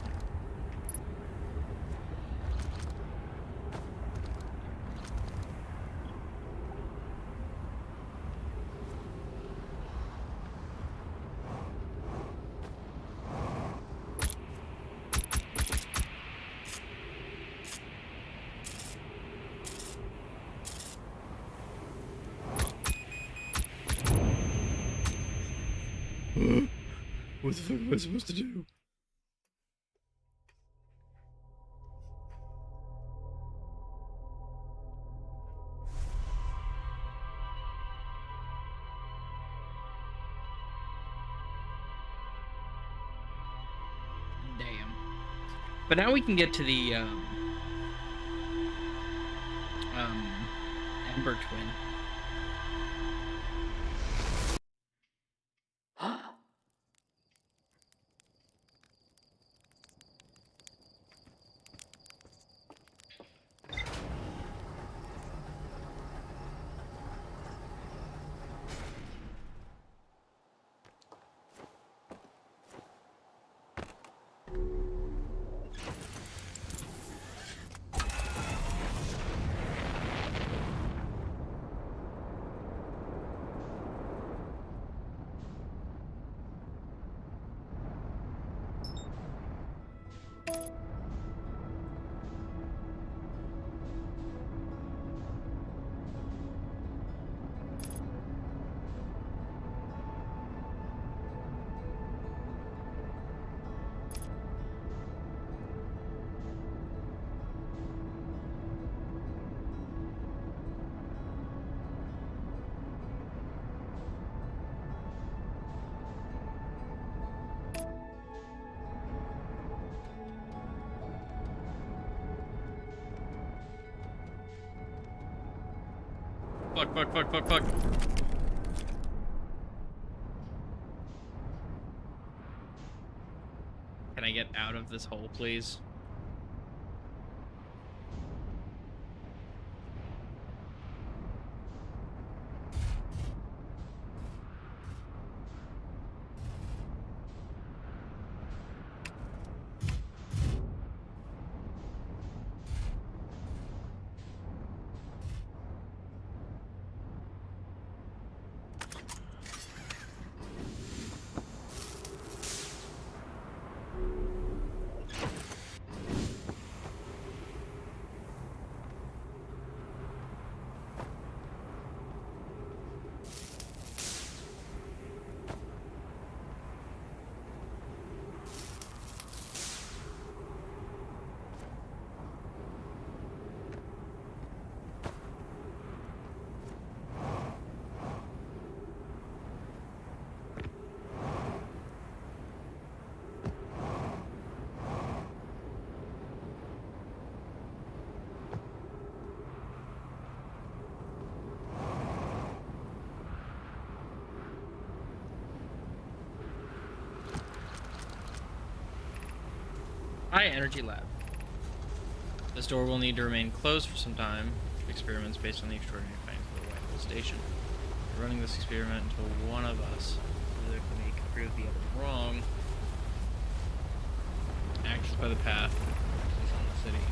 Speaker 1: What the fuck am I supposed to do? Damn. But now we can get to the Ember Twin. Fuck. Can I get out of this hole, please? High energy lab. This door will need to remain closed for some time. Experiments based on the extraordinary findings of the White Hole Station. We're running this experiment until one of us physically can prove the other wrong. Access by the path is on the city.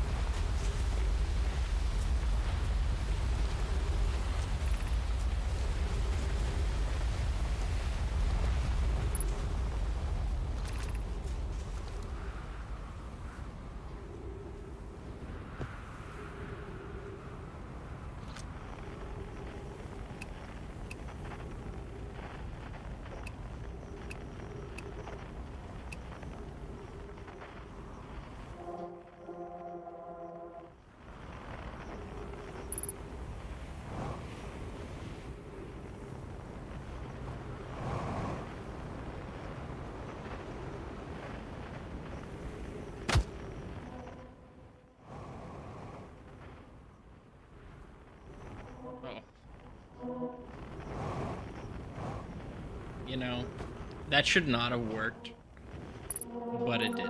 Speaker 1: You know, that should not have worked, but it did.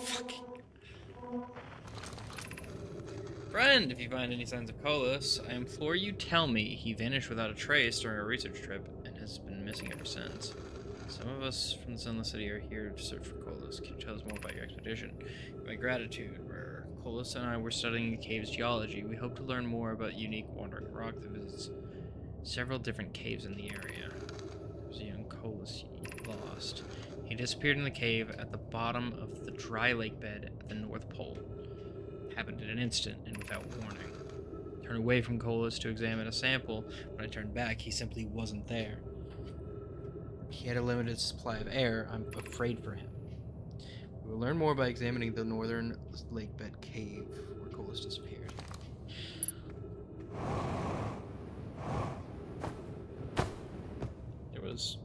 Speaker 1: Fucking friend, if you find any signs of Colas, I implore you tell me he vanished without a trace during our research trip and has been missing ever since. Some of us from the Sunless City are here to search for Colas. Can you tell us more about your expedition? My gratitude, Rourke. Colas and I were studying the cave's geology. We hope to learn more about unique wandering rock that visits several different caves in the area. There's a young Colas lost. He disappeared in the cave at the bottom of the dry lake bed at the North Pole. It happened in an instant and without warning. I turned away from Colas to examine a sample. When I turned back, he simply wasn't there. He had a limited supply of air. I'm afraid for him. We will learn more by examining the northern lake bed cave where Colas disappeared. There was...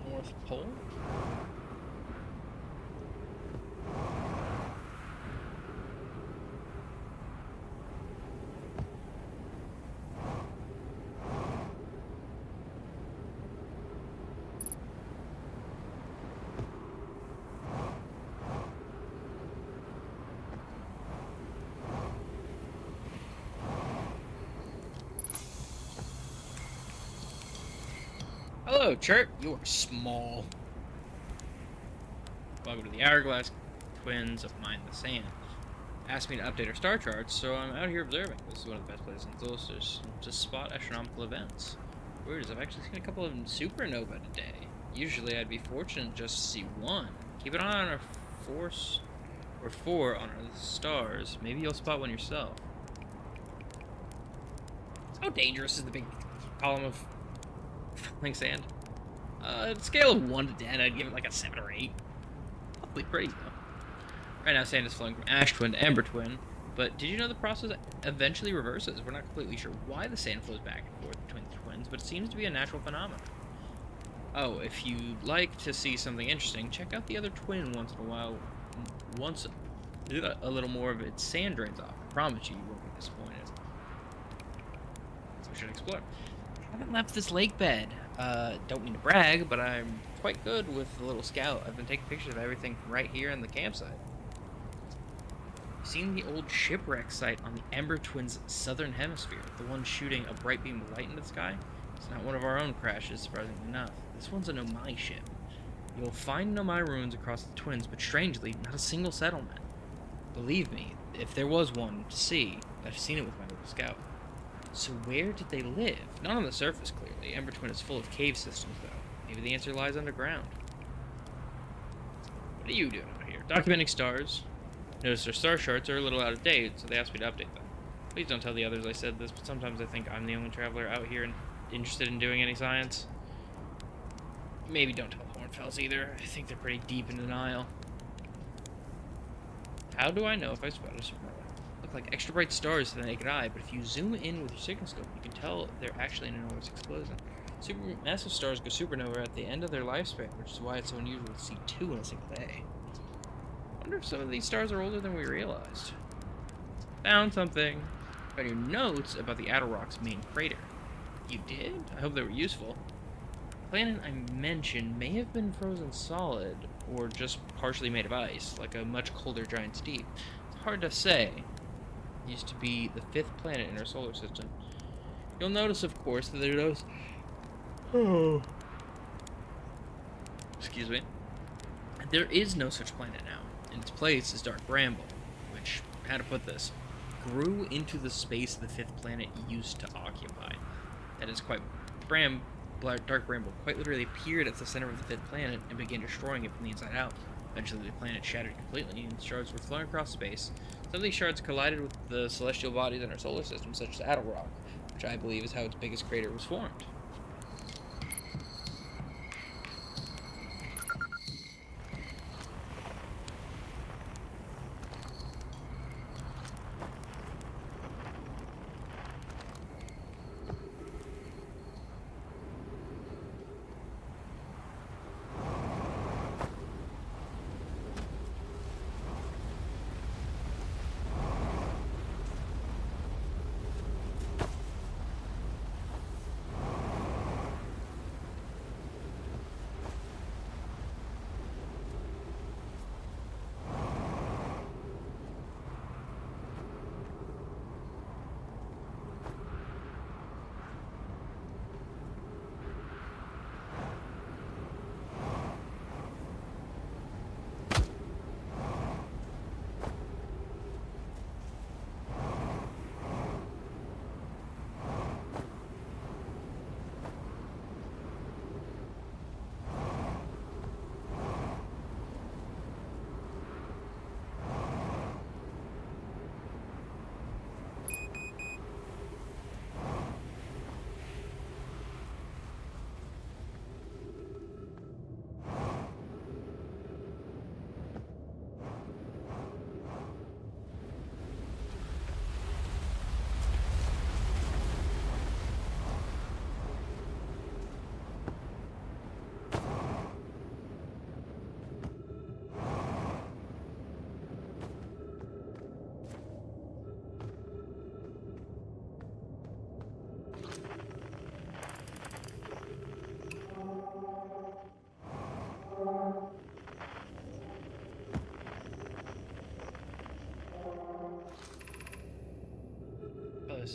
Speaker 1: North Pole? Hello, Chirp. You are small. Welcome to the Hourglass Twins of Mind the Sand. Asked me to update our star charts, so I'm out here observing. This is one of the best places in Solstice to spot astronomical events. Weird is I've actually seen a couple of supernova today. Usually I'd be fortunate just to see one. Keep an eye on our four on our stars. Maybe you'll spot one yourself. How dangerous is the big column of falling sand? Scale of 1 to 10, I'd give it like a 7 or 8. Probably pretty though. Right now, sand is flowing from ash twin to ember twin, but did you know the process eventually reverses? We're not completely sure why the sand flows back and forth between the twins, but it seems to be a natural phenomenon. Oh, if you'd like to see something interesting, check out the other twin once in a while. Once a little more of its sand drains off. I promise you won't be disappointed. So we should explore. I haven't left this lake bed. Don't mean to brag, but I'm quite good with the little scout. I've been taking pictures of everything from right here in the campsite. Seen the old shipwreck site on the Ember Twins' southern hemisphere, the one shooting a bright beam of light into the sky? It's not one of our own crashes, surprisingly enough. This one's a Nomai ship. You'll find Nomai ruins across the Twins, but strangely, not a single settlement. Believe me, if there was one to see, I've seen it with my little scout. So where did they live? Not on the surface, clearly. Ember Twin is full of cave systems, though. Maybe the answer lies underground. What are you doing out here? Documenting stars. Notice their star charts are a little out of date, so they asked me to update them. Please don't tell the others I said this, but sometimes I think I'm the only traveler out here and interested in doing any science. Maybe don't tell Hornfels either. I think they're pretty deep in denial. How do I know if I spotted a supernova? Look like extra bright stars to the naked eye, but if you zoom in with your signal scope, you can tell they're actually an enormous explosion. Supermassive stars go supernova at the end of their lifespan, which is why it's so unusual to see 2 in a single day. I wonder if some of these stars are older than we realized. Found something. Found your notes about the Rock's main crater. You did? I hope they were useful. The planet I mentioned may have been frozen solid, or just partially made of ice, like a much colder giant steep. It's hard to say. It used to be the 5th planet in our solar system. You'll notice, of course, that there is... Excuse me. There is no such planet now. In its place is Dark Bramble, which, how to put this, grew into the space the 5th planet used to occupy. That is quite... Dark Bramble quite literally appeared at the center of the 5th planet and began destroying it from the inside out. Eventually the planet shattered completely and shards were flowing across space. Some of these shards collided with the celestial bodies in our solar system, such as Rourke, which I believe is how its biggest crater was formed.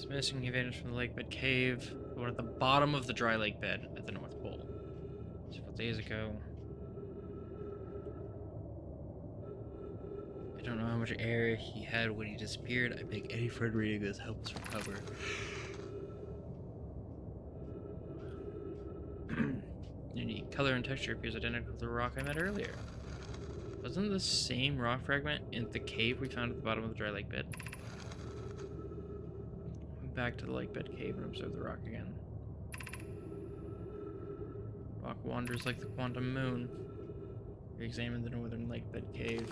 Speaker 1: It's missing. He vanished from the lake bed cave. The one at the bottom of the dry lake bed at the North Pole. Several days ago. I don't know how much air he had when he disappeared. I beg any friend reading this help us recover. Unique color and texture appears identical to the rock I met earlier. Wasn't the same rock fragment in the cave we found at the bottom of the dry lake bed? Back to the lake bed cave and observe the rock again. Rock wanders like the quantum moon. We examine the northern lake bed cave.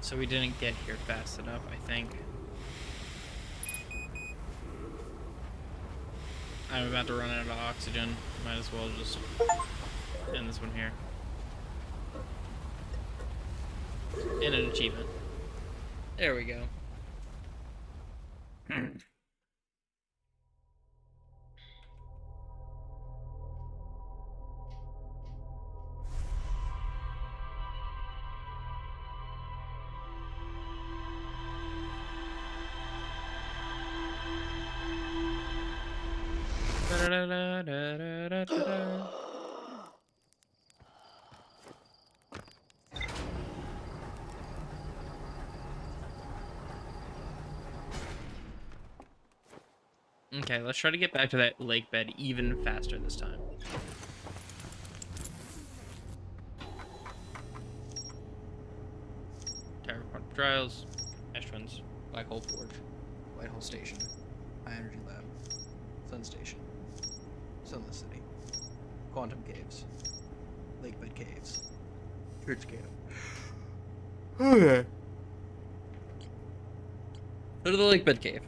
Speaker 1: So we didn't get here fast enough, I think. I'm about to run out of oxygen. Might as well just end this one here. And an achievement. There we go. Okay, let's try to get back to that lake bed even faster this time. Tower of Trials, Ash Twins, Black Hole Forge, White Hole Station, High Energy Lab, Sun Station, Sunless City, Quantum Caves, Lake Bed Caves, Church Camp. Okay. Go to the Lake Bed Cave.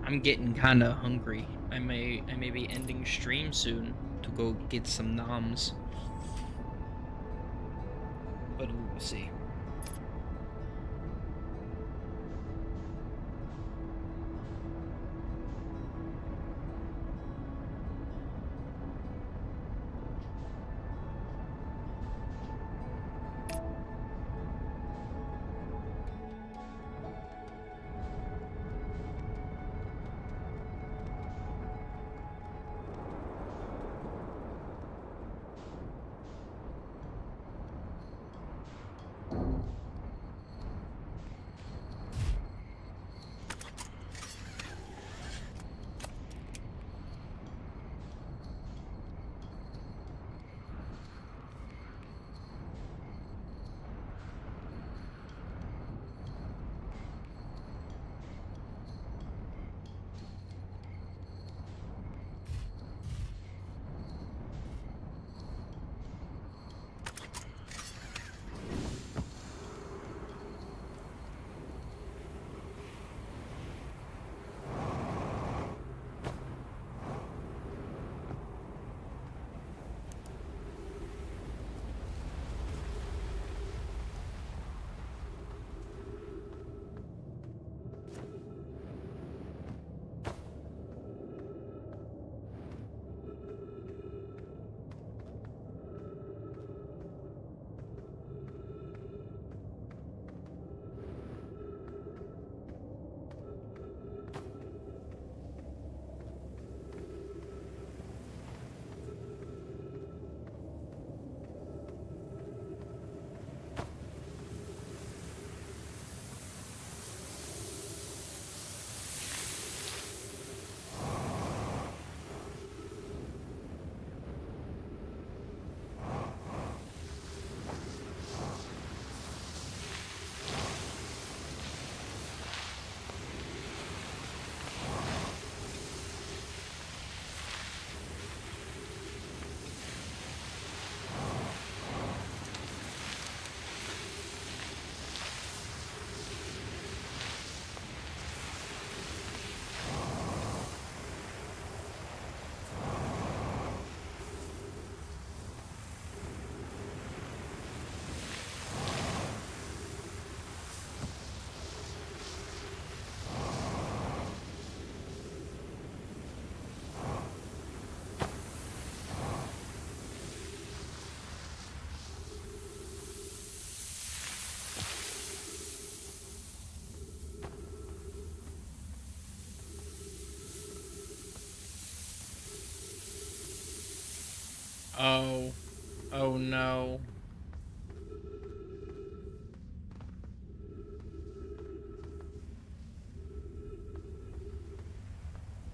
Speaker 1: I'm getting kind of hungry. I may be ending stream soon to go get some noms. But we will see. Oh. Oh no.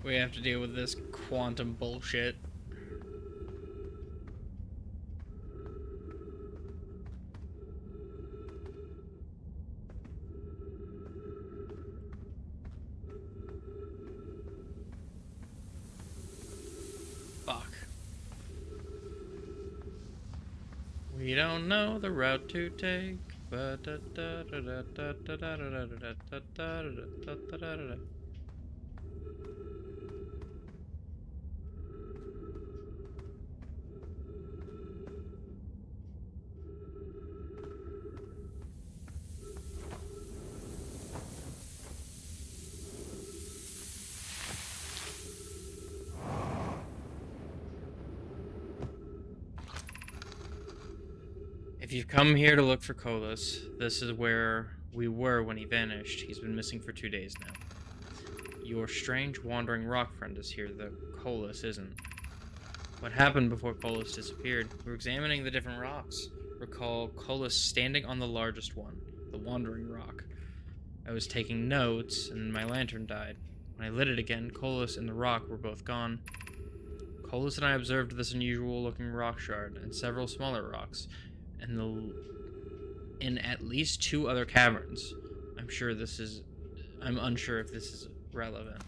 Speaker 1: We have to deal with this quantum bullshit. Fuck. We don't know the route to take. If you've come here to look for Colas, this is where we were when he vanished. He's been missing for 2 days now. Your strange wandering rock friend is here, though Colas isn't. What happened before Colas disappeared? We were examining the different rocks. Recall Colas standing on the largest one, the wandering rock. I was taking notes, and my lantern died. When I lit it again, Colas and the rock were both gone. Colas and I observed this unusual-looking rock shard and several smaller rocks, and in at least 2 other caverns. I'm unsure if this is relevant.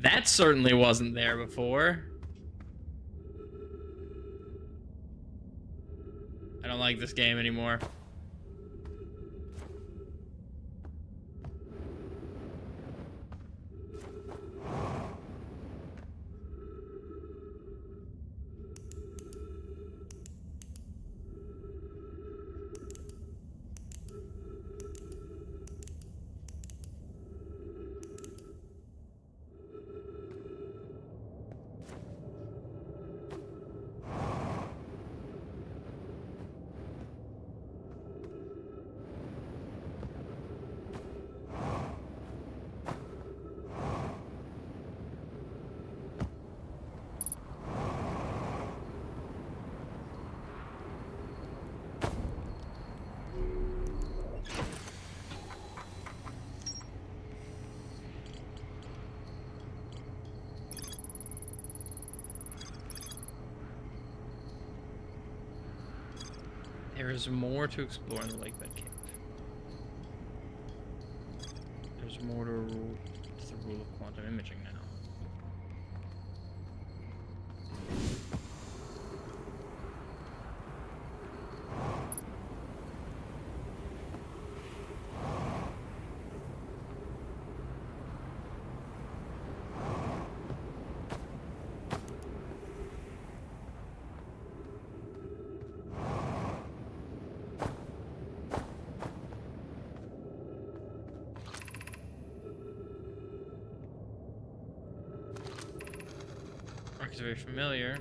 Speaker 1: That certainly wasn't there before. I don't like this game anymore. There is more to explore in the lake bed cave. There's more to the rule of quantum imaging now. Rourke is very familiar.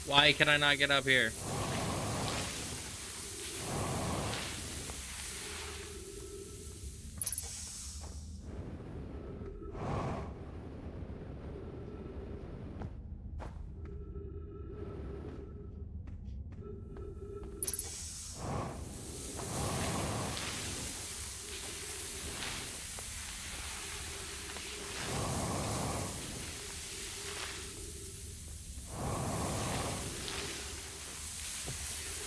Speaker 1: Why can I not get up here?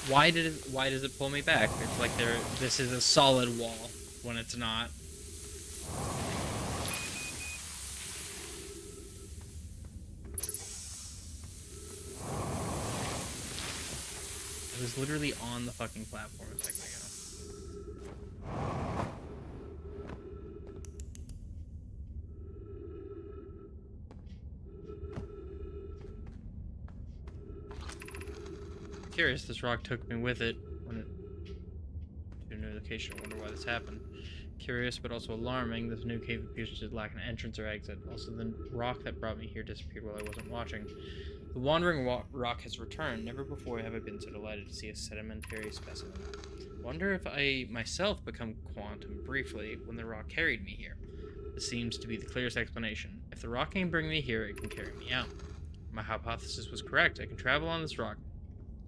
Speaker 1: Why does it pull me back? It's like this is a solid wall when it's not. It was literally on the fucking platform a second ago. Curious, this rock took me with it when it to a new location. I wonder why this happened. Curious, but also alarming, this new cave appears to lack an entrance or exit. Also, the rock that brought me here disappeared while I wasn't watching. The wandering rock has returned. Never before have I been so delighted to see a sedimentary specimen. Wonder if I myself become quantum briefly when the rock carried me here. This seems to be the clearest explanation. If the rock can bring me here, it can carry me out. My hypothesis was correct. I can travel on this rock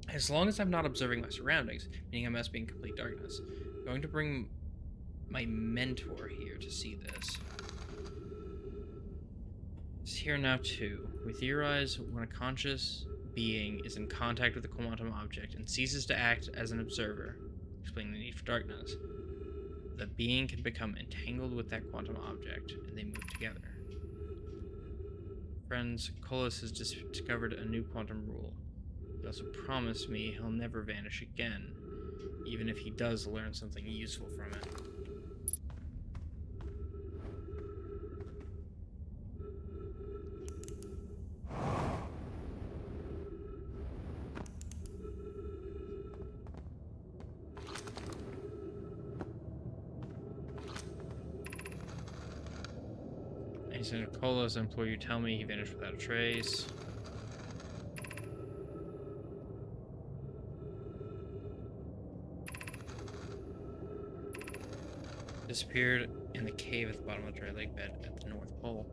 Speaker 1: as long as I'm not observing my surroundings, meaning I must be in complete darkness. I'm going to bring my mentor here to see this. It's here now too. We theorize when a conscious being is in contact with a quantum object and ceases to act as an observer, explaining the need for darkness, the being can become entangled with that quantum object and they move together. Friends, Colas has discovered a new quantum rule. He also promised me he'll never vanish again, even if he does learn something useful from it. He said, Colas, I implore you, tell me he vanished without a trace. Disappeared in the cave at the bottom of the dry lake bed at the North Pole.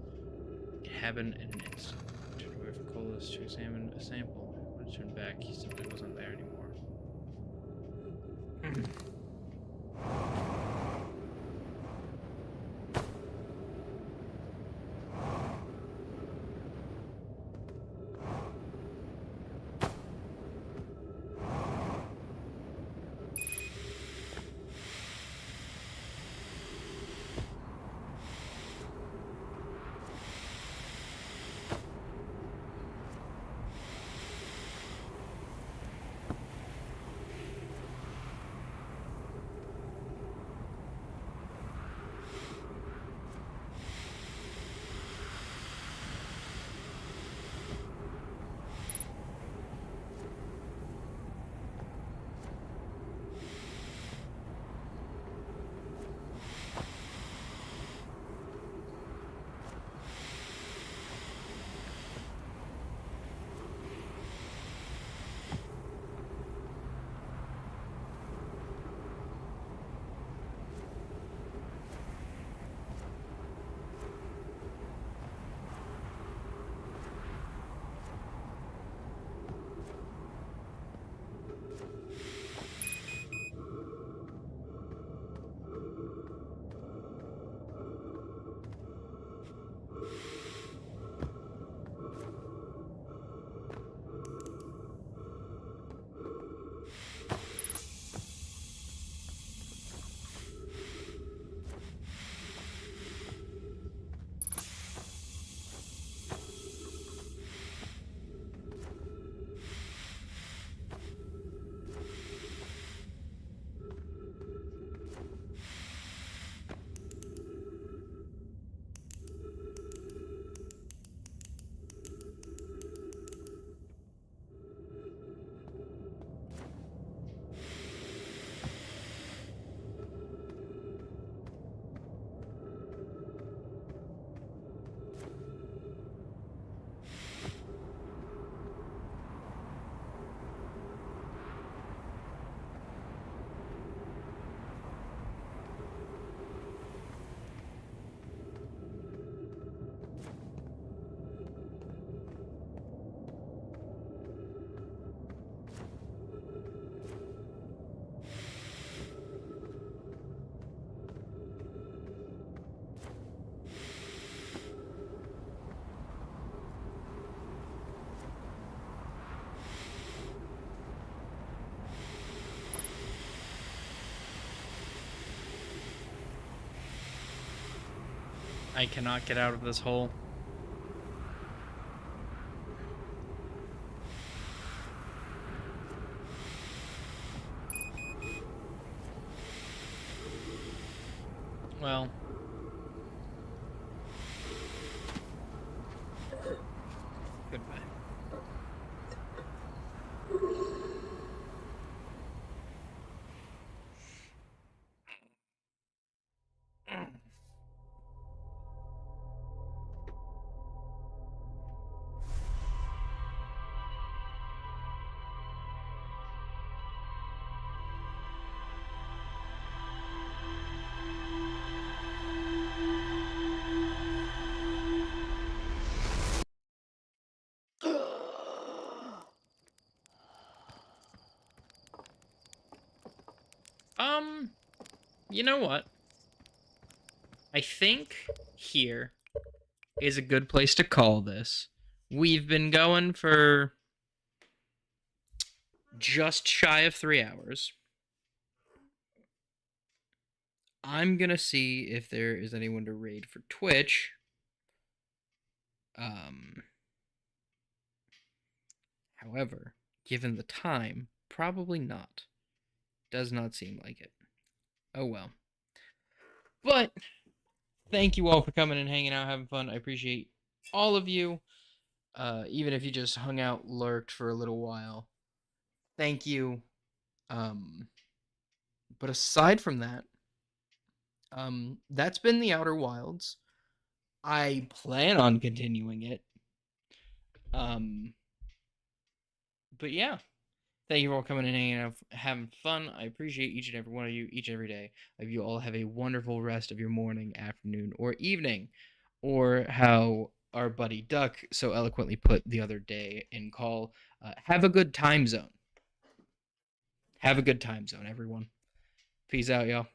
Speaker 1: It happened in an instant. Turned away from Colas to examine a sample. When it turned back, he simply wasn't there anymore. I cannot get out of this hole. Well. Goodbye. You know what? I think here is a good place to call this. We've been going for just shy of 3 hours. I'm gonna see if there is anyone to raid for Twitch. However, given the time, probably not. Does not seem like it. Oh well. But thank you all for coming and hanging out, having fun. I appreciate all of you. Even if you just hung out, lurked for a little while. Thank you. But aside from that, that's been the Outer Wilds. I plan on continuing it. But yeah, thank you for all coming and hanging out, having fun. I appreciate each and every one of you, each and every day. I hope you all have a wonderful rest of your morning, afternoon, or evening, or how our buddy Duck so eloquently put the other day in call. Have a good time zone. Have a good time zone, everyone. Peace out, y'all.